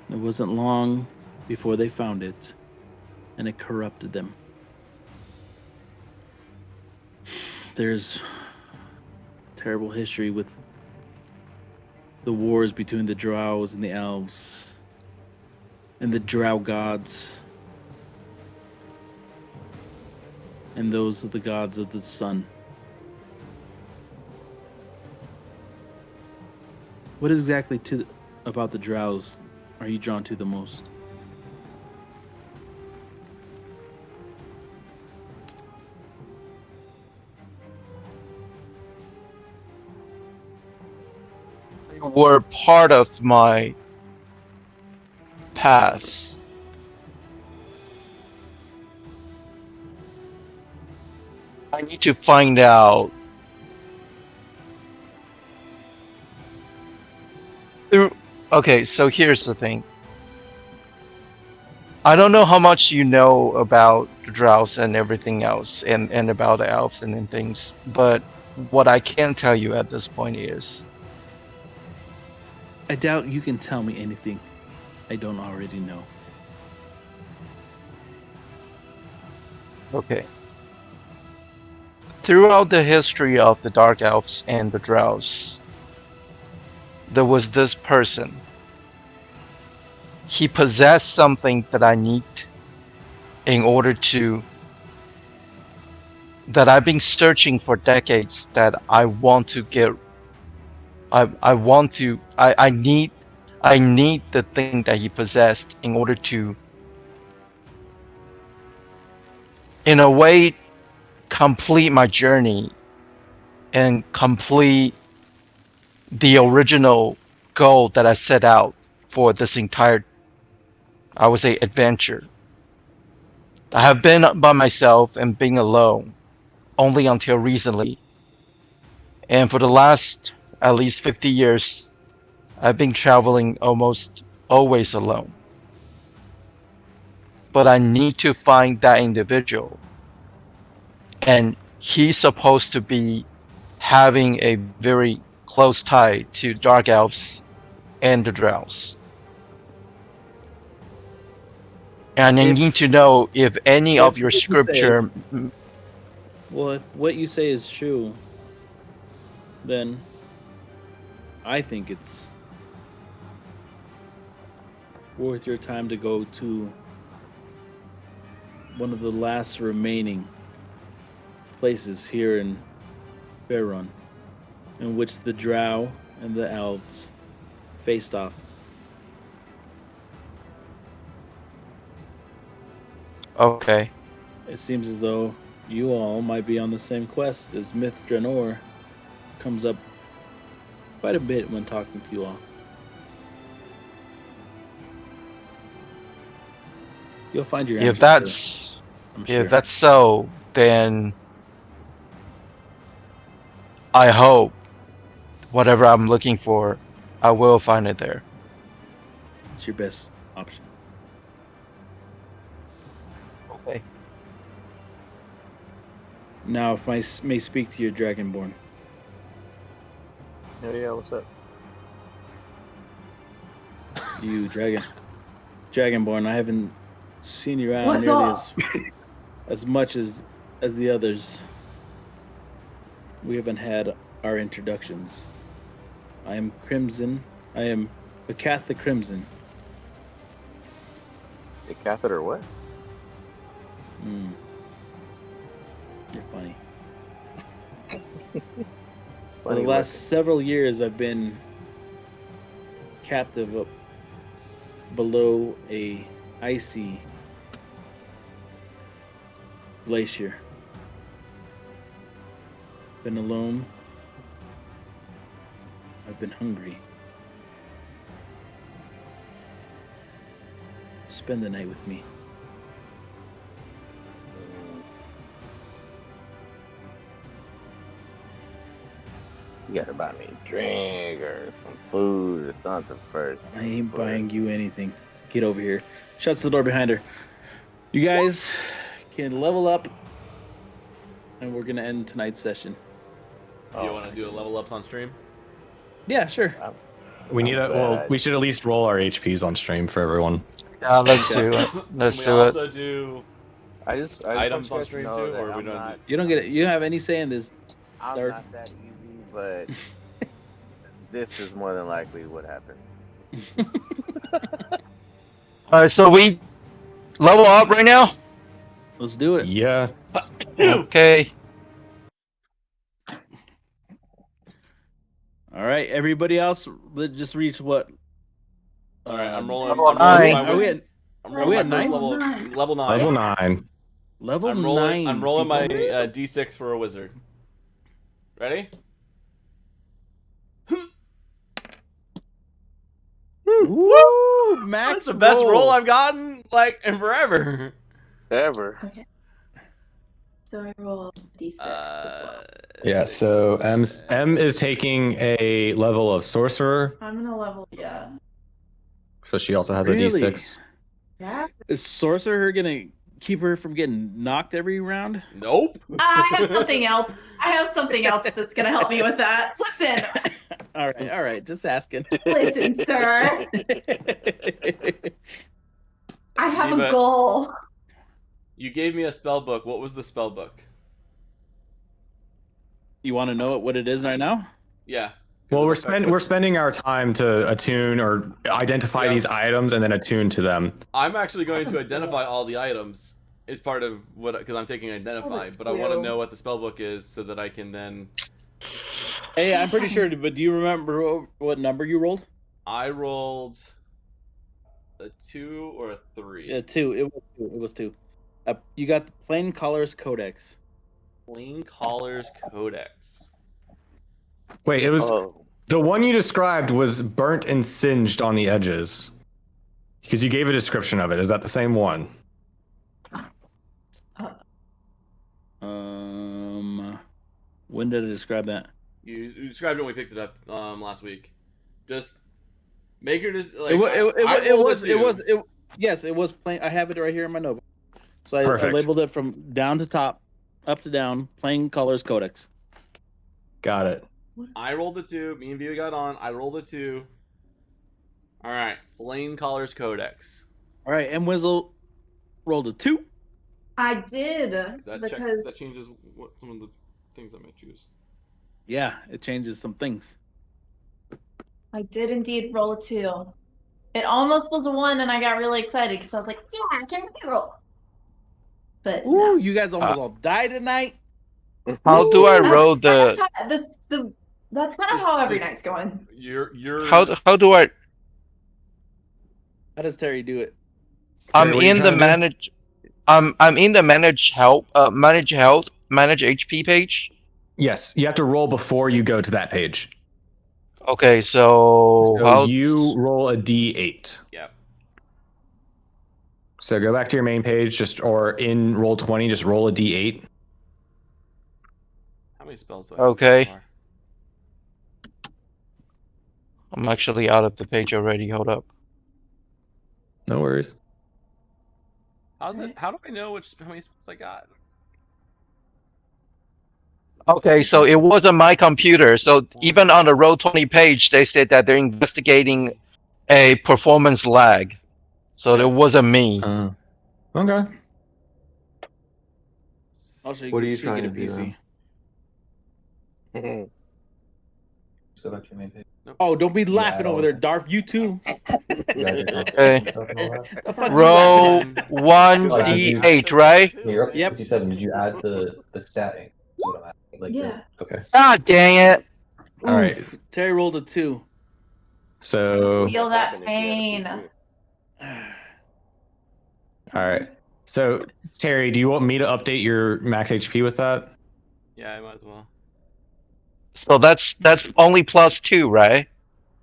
[SPEAKER 1] It wasn't long before they found it, and it corrupted them. There's terrible history with the wars between the drows and the elves, and the drow gods, and those are the gods of the sun. What exactly about the drows are you drawn to the most?
[SPEAKER 2] They were part of my paths. I need to find out Okay, so here's the thing. I don't know how much you know about the Drows and everything else, and about the elves and things, but what I can tell you at this point is,
[SPEAKER 1] I doubt you can tell me anything I don't already know.
[SPEAKER 2] okay. Throughout the history of the Dark Elves and the Drows, there was this person. He possessed something that I need in order to that I've been searching for decades, that I want to get I need the thing that he possessed in order to, in a way, complete my journey and complete the original goal that I set out for this entire, I would say, adventure. I have been by myself and being alone only until recently. And for the last at least 50 years, I've been traveling almost always alone. But I need to find that individual. And he's supposed to be having a very close tie to Dark Elves and the Drows. And I need to know if any of your scripture.
[SPEAKER 1] Well, if what you say is true, then I think it's worth your time to go to one of the last remaining places here in Faerun, in which the Drow and the Elves faced off.
[SPEAKER 2] Okay.
[SPEAKER 1] It seems as though you all might be on the same quest, as Myth Draenor comes up quite a bit when talking to you all. You'll find your answers.
[SPEAKER 2] If that's so, then I hope whatever I'm looking for, I will find it there.
[SPEAKER 1] It's your best option.
[SPEAKER 2] Okay.
[SPEAKER 1] Now, if I may speak to your Dragonborn.
[SPEAKER 7] Oh yeah, what's up?
[SPEAKER 1] You, Dragonborn, I haven't seen you around
[SPEAKER 3] What's
[SPEAKER 1] nearly
[SPEAKER 3] up?
[SPEAKER 1] as much as the others. We haven't had our introductions. I am Crimson. I am Acath the Crimson.
[SPEAKER 7] A catheter what?
[SPEAKER 1] You're funny. For
[SPEAKER 7] Funny
[SPEAKER 1] the last
[SPEAKER 7] looking.
[SPEAKER 1] several years, I've been captive up below a icy glacier. Been alone. I've been hungry. Spend the night with me.
[SPEAKER 7] You gotta buy me a drink or some food or something first.
[SPEAKER 1] I ain't buying you anything. Get over here. Shuts the door behind her. You guys can level up, and we're gonna end tonight's session.
[SPEAKER 5] You want to do a level ups on stream?
[SPEAKER 1] Yeah, sure.
[SPEAKER 4] We need
[SPEAKER 7] I'm
[SPEAKER 4] a.
[SPEAKER 7] glad
[SPEAKER 4] Well,
[SPEAKER 7] I-
[SPEAKER 4] we should at least roll our HPs on stream for everyone.
[SPEAKER 2] Yeah, let's
[SPEAKER 1] Okay.
[SPEAKER 2] do it.
[SPEAKER 5] Can
[SPEAKER 2] Let's
[SPEAKER 5] we
[SPEAKER 2] do it.
[SPEAKER 5] also do
[SPEAKER 7] I just
[SPEAKER 5] items on
[SPEAKER 7] want you guys to
[SPEAKER 5] stream
[SPEAKER 7] know
[SPEAKER 5] too,
[SPEAKER 7] that
[SPEAKER 5] or we
[SPEAKER 7] I'm
[SPEAKER 5] don't
[SPEAKER 7] not.
[SPEAKER 5] do?
[SPEAKER 1] You don't get it. You don't have any say in this.
[SPEAKER 7] I'm
[SPEAKER 1] Darth.
[SPEAKER 7] not that easy, but this is more than likely what happened.
[SPEAKER 2] All right, so we level up right now.
[SPEAKER 1] Let's do it.
[SPEAKER 4] Yes.
[SPEAKER 2] Okay.
[SPEAKER 1] All right, everybody else, just reach what?
[SPEAKER 5] All right, I'm rolling.
[SPEAKER 2] Level
[SPEAKER 5] I'm rolling
[SPEAKER 2] nine.
[SPEAKER 5] my.
[SPEAKER 1] Are we at
[SPEAKER 5] I'm
[SPEAKER 1] are
[SPEAKER 5] rolling
[SPEAKER 1] we
[SPEAKER 5] my
[SPEAKER 1] at
[SPEAKER 5] first
[SPEAKER 1] nine?
[SPEAKER 5] level.
[SPEAKER 3] Nine.
[SPEAKER 5] Level 9.
[SPEAKER 4] Level 9.
[SPEAKER 1] Level
[SPEAKER 5] I'm rolling.
[SPEAKER 1] 9?
[SPEAKER 5] I'm rolling my
[SPEAKER 1] people?
[SPEAKER 5] D6 for a wizard. Ready?
[SPEAKER 1] Woo! Max
[SPEAKER 5] That's the best roll
[SPEAKER 1] roll.
[SPEAKER 5] I've gotten like in forever.
[SPEAKER 7] Ever.
[SPEAKER 3] Okay. So I roll d6 as well.
[SPEAKER 4] Yeah. So M is taking a level of sorcerer,
[SPEAKER 3] I'm gonna level, yeah.
[SPEAKER 4] so she also has
[SPEAKER 1] Really?
[SPEAKER 4] a D6.
[SPEAKER 3] Yeah.
[SPEAKER 1] Is Sorcerer gonna keep her from getting knocked every round?
[SPEAKER 5] Nope.
[SPEAKER 3] I have something else. I have something else that's gonna help me with that. Listen,
[SPEAKER 1] All right, just asking.
[SPEAKER 3] listen, sir. I have
[SPEAKER 5] Diva,
[SPEAKER 3] a goal.
[SPEAKER 5] You gave me a spell book. What was the spell book?
[SPEAKER 1] You want to know what it is right now?
[SPEAKER 5] Yeah.
[SPEAKER 4] Well, we're spending our time to attune or identify
[SPEAKER 5] Yep.
[SPEAKER 4] these items and then attune to them.
[SPEAKER 5] I'm actually going to identify all the items. It's part of what, because I'm taking identify,
[SPEAKER 3] that's
[SPEAKER 5] but I want to
[SPEAKER 3] cute.
[SPEAKER 5] know what the spell book is so that I can then.
[SPEAKER 1] Hey, I'm pretty sure, but do you remember what number you rolled?
[SPEAKER 5] I rolled a 2 or a 3.
[SPEAKER 1] Yeah, 2. It was 2. You got the Plain Colors Codex.
[SPEAKER 5] Plain Collars Codex.
[SPEAKER 4] Wait, it was
[SPEAKER 7] Oh,
[SPEAKER 4] the one you described was burnt and singed on the edges. Because you gave a description of it. Is that the same one?
[SPEAKER 1] When did I describe that?
[SPEAKER 5] You described it when we picked it up last week. Just make her just like
[SPEAKER 1] Yes, it was plain. I have it right here in my notebook. So I
[SPEAKER 4] Perfect.
[SPEAKER 1] labeled it from down to top, up to down, Plain Colors Codex.
[SPEAKER 4] Got it.
[SPEAKER 5] I rolled a 2. Me and Via got on. I rolled a 2. All right, Plain Collars Codex.
[SPEAKER 1] All right, M Wizzle rolled a 2.
[SPEAKER 3] I did
[SPEAKER 5] That changes what some of the things I might choose.
[SPEAKER 1] Yeah, it changes some things.
[SPEAKER 3] I did indeed roll a 2. It almost was a 1, and I got really excited because I was like, "Yeah, I can roll." But
[SPEAKER 1] Ooh,
[SPEAKER 3] no.
[SPEAKER 1] you guys almost all died tonight.
[SPEAKER 2] How do I roll the?
[SPEAKER 3] That's kind of how every night's going.
[SPEAKER 5] You're
[SPEAKER 2] How do I?
[SPEAKER 1] How does Terry do it?
[SPEAKER 2] I'm
[SPEAKER 4] Terry, what are you
[SPEAKER 2] in the
[SPEAKER 4] trying to do?
[SPEAKER 2] manage. I'm in the manage health. Manage HP page.
[SPEAKER 4] Yes, you have to roll before you go to that page.
[SPEAKER 2] Okay, so
[SPEAKER 4] So
[SPEAKER 2] how
[SPEAKER 4] you roll a D8.
[SPEAKER 5] Yeah.
[SPEAKER 4] So go back to your main page, or in roll 20, just roll a D8.
[SPEAKER 5] How many spells do I have
[SPEAKER 2] Okay.
[SPEAKER 5] so far?
[SPEAKER 2] I'm actually out of the page already. Hold up.
[SPEAKER 4] No worries.
[SPEAKER 5] How's it? How do I know how many spells I got?
[SPEAKER 2] Okay, so it wasn't my computer. So even on the roll 20 page, they said that they're investigating a performance lag. So
[SPEAKER 5] Yeah.
[SPEAKER 2] it wasn't me.
[SPEAKER 4] Okay.
[SPEAKER 1] Also,
[SPEAKER 6] What are you
[SPEAKER 1] should
[SPEAKER 6] trying
[SPEAKER 1] get a
[SPEAKER 6] to do
[SPEAKER 1] PC.
[SPEAKER 6] now? Just go back to your main page.
[SPEAKER 1] Oh, don't be
[SPEAKER 6] Yeah,
[SPEAKER 1] laughing
[SPEAKER 6] I
[SPEAKER 1] over there, Darth. You too.
[SPEAKER 6] You guys are
[SPEAKER 2] Okay.
[SPEAKER 6] talking about that?
[SPEAKER 1] The fuck you
[SPEAKER 2] Roll
[SPEAKER 1] laughing at?
[SPEAKER 2] 1d8, right?
[SPEAKER 6] You're
[SPEAKER 1] Yep.
[SPEAKER 6] 57. Did you add the stat? That's what I'm asking. Like,
[SPEAKER 3] Yeah.
[SPEAKER 6] okay.
[SPEAKER 2] God dang it.
[SPEAKER 4] All right.
[SPEAKER 1] Oof, Terry rolled a 2.
[SPEAKER 4] So,
[SPEAKER 3] Feel that pain.
[SPEAKER 4] all right. So, Terry, do you want me to update your max HP with that?
[SPEAKER 5] Yeah, I might as well.
[SPEAKER 2] So that's only +2, right?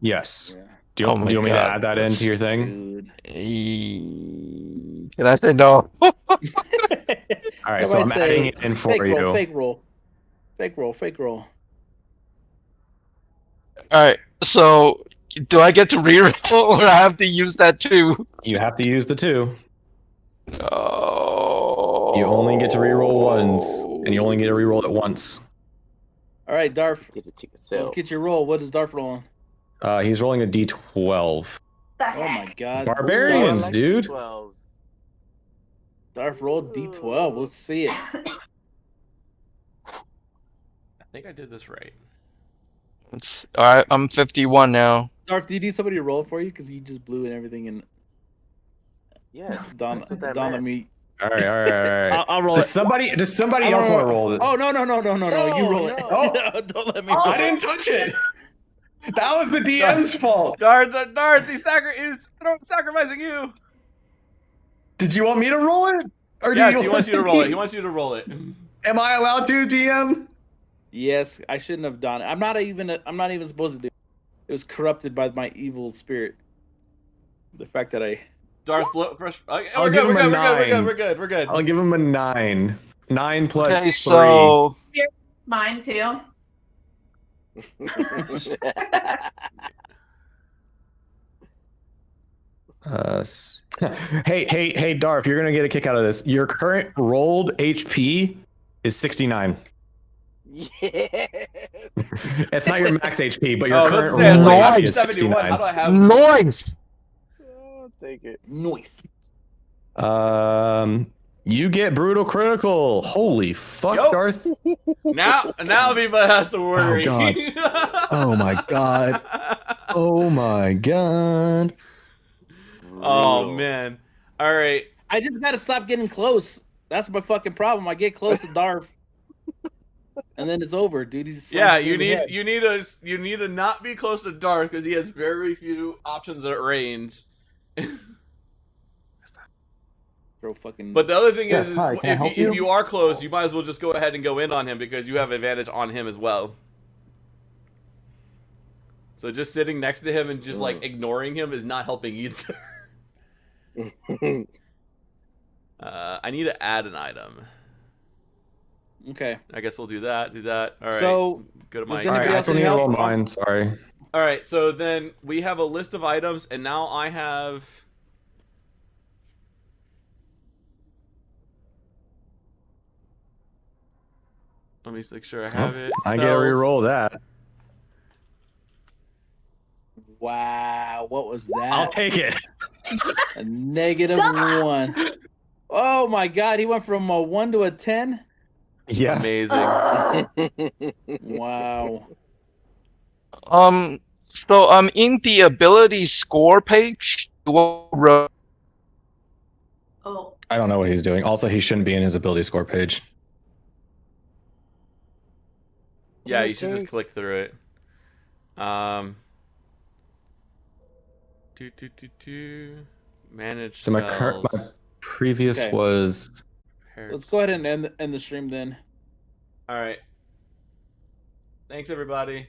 [SPEAKER 4] Yes.
[SPEAKER 1] Yeah.
[SPEAKER 4] Do you,
[SPEAKER 2] Oh my
[SPEAKER 4] do you want me to
[SPEAKER 2] God.
[SPEAKER 4] add that into your thing?
[SPEAKER 1] Dude.
[SPEAKER 2] Can I say no?
[SPEAKER 4] All right. So
[SPEAKER 1] Everybody
[SPEAKER 4] I'm
[SPEAKER 1] say,
[SPEAKER 4] adding it in for
[SPEAKER 1] fake
[SPEAKER 4] you.
[SPEAKER 1] roll, fake roll. Fake roll, fake roll.
[SPEAKER 2] Alright, so do I get to reroll or I have to use that too?
[SPEAKER 4] You have to use the 2.
[SPEAKER 2] Oh.
[SPEAKER 4] You only get to reroll once, and you only get to reroll it once.
[SPEAKER 1] All right, Darth.
[SPEAKER 7] get it to
[SPEAKER 1] Let's
[SPEAKER 7] yourself.
[SPEAKER 1] get your roll. What is Darth rolling?
[SPEAKER 4] He's rolling a d12.
[SPEAKER 3] The
[SPEAKER 1] Oh my
[SPEAKER 3] heck?
[SPEAKER 1] god.
[SPEAKER 4] Barbarians,
[SPEAKER 7] I like
[SPEAKER 4] dude.
[SPEAKER 7] D12s.
[SPEAKER 1] Darth rolled D12. Let's see it.
[SPEAKER 5] I think I did this right.
[SPEAKER 2] All right, I'm 51 now.
[SPEAKER 1] Darth, do you need somebody to roll for you? Because you just blew and everything and
[SPEAKER 7] Yes,
[SPEAKER 1] Don
[SPEAKER 7] that's what that
[SPEAKER 1] on
[SPEAKER 7] meant.
[SPEAKER 1] me.
[SPEAKER 4] All right.
[SPEAKER 1] I'll roll
[SPEAKER 4] Does
[SPEAKER 1] it.
[SPEAKER 4] somebody else want to roll it?
[SPEAKER 1] Oh no. You roll it.
[SPEAKER 7] No.
[SPEAKER 1] No, don't let me
[SPEAKER 3] Oh,
[SPEAKER 1] roll
[SPEAKER 4] I didn't touch it. That was the
[SPEAKER 5] Darth.
[SPEAKER 4] DM's fault.
[SPEAKER 5] Darth, he's sacrificing you.
[SPEAKER 4] Did you want me to roll it? Or
[SPEAKER 5] Yes,
[SPEAKER 4] do
[SPEAKER 5] he wants you to roll it. He wants you to roll it.
[SPEAKER 4] Am I allowed to, DM?
[SPEAKER 1] Yes, I shouldn't have done it. I'm not even supposed to do it. It was corrupted by my evil spirit. The fact that I
[SPEAKER 5] Darth fresh. Okay,
[SPEAKER 4] I'll
[SPEAKER 5] we're
[SPEAKER 4] give him a
[SPEAKER 5] good.
[SPEAKER 4] 9.
[SPEAKER 5] We're good.
[SPEAKER 4] I'll give him a 9. 9 plus
[SPEAKER 2] Okay,
[SPEAKER 4] 3.
[SPEAKER 2] so
[SPEAKER 3] mine too.
[SPEAKER 4] Hey, Darth, you're gonna get a kick out of this. Your current rolled HP is 69.
[SPEAKER 7] Yes.
[SPEAKER 4] It's not your max HP, but your
[SPEAKER 5] Oh,
[SPEAKER 4] current
[SPEAKER 5] let's say it's
[SPEAKER 4] rolled
[SPEAKER 5] like
[SPEAKER 4] HP is
[SPEAKER 5] 71. How
[SPEAKER 4] 69.
[SPEAKER 5] do I have?
[SPEAKER 2] noise.
[SPEAKER 7] I'll take it.
[SPEAKER 1] noise.
[SPEAKER 4] You get brutal critical. Holy fuck,
[SPEAKER 5] Yup.
[SPEAKER 4] Darth.
[SPEAKER 5] Now Viva has to worry.
[SPEAKER 4] God. Oh my god. Oh my god.
[SPEAKER 5] Oh
[SPEAKER 7] Brutal.
[SPEAKER 5] man. All right.
[SPEAKER 1] I just gotta stop getting close. That's my fucking problem. I get close to Darth, and then it's over, dude. He's
[SPEAKER 5] Yeah, you need to not be close to Darth because he has very few options at range.
[SPEAKER 1] throw fucking.
[SPEAKER 5] But the other thing
[SPEAKER 6] Yes,
[SPEAKER 5] is
[SPEAKER 6] hi, can I help
[SPEAKER 5] if
[SPEAKER 6] you?
[SPEAKER 5] you are close, you might as well just go ahead and go in on him because you have advantage on him as well. So just sitting next to him and just like ignoring him is not helping either. I need to add an item.
[SPEAKER 1] Okay.
[SPEAKER 5] I guess we'll do that. All right.
[SPEAKER 1] So,
[SPEAKER 5] go to
[SPEAKER 1] does
[SPEAKER 5] my.
[SPEAKER 1] anybody
[SPEAKER 4] Alright, I
[SPEAKER 1] else
[SPEAKER 4] still
[SPEAKER 1] need
[SPEAKER 4] need to roll
[SPEAKER 1] help?
[SPEAKER 4] mine, sorry.
[SPEAKER 5] All right. So then we have a list of items, and now I have. Let me just make sure I have it.
[SPEAKER 4] I get to
[SPEAKER 5] Spells.
[SPEAKER 4] re-roll that.
[SPEAKER 1] Wow, what was
[SPEAKER 4] I'll
[SPEAKER 1] that?
[SPEAKER 4] take it.
[SPEAKER 1] A negative
[SPEAKER 3] Suck!
[SPEAKER 1] 1. Oh my god, he went from a 1 to a 10.
[SPEAKER 4] Yeah.
[SPEAKER 5] Amazing.
[SPEAKER 1] Wow.
[SPEAKER 2] So in the ability score page.
[SPEAKER 3] Oh,
[SPEAKER 4] I don't know what he's doing. Also, he shouldn't be in his ability score page.
[SPEAKER 5] Yeah, you should just
[SPEAKER 7] Okay.
[SPEAKER 5] click through it. Manage
[SPEAKER 4] So my
[SPEAKER 5] spells.
[SPEAKER 4] previous
[SPEAKER 1] Okay.
[SPEAKER 4] was
[SPEAKER 1] Let's go ahead and end the stream then.
[SPEAKER 5] All right. Thanks, everybody.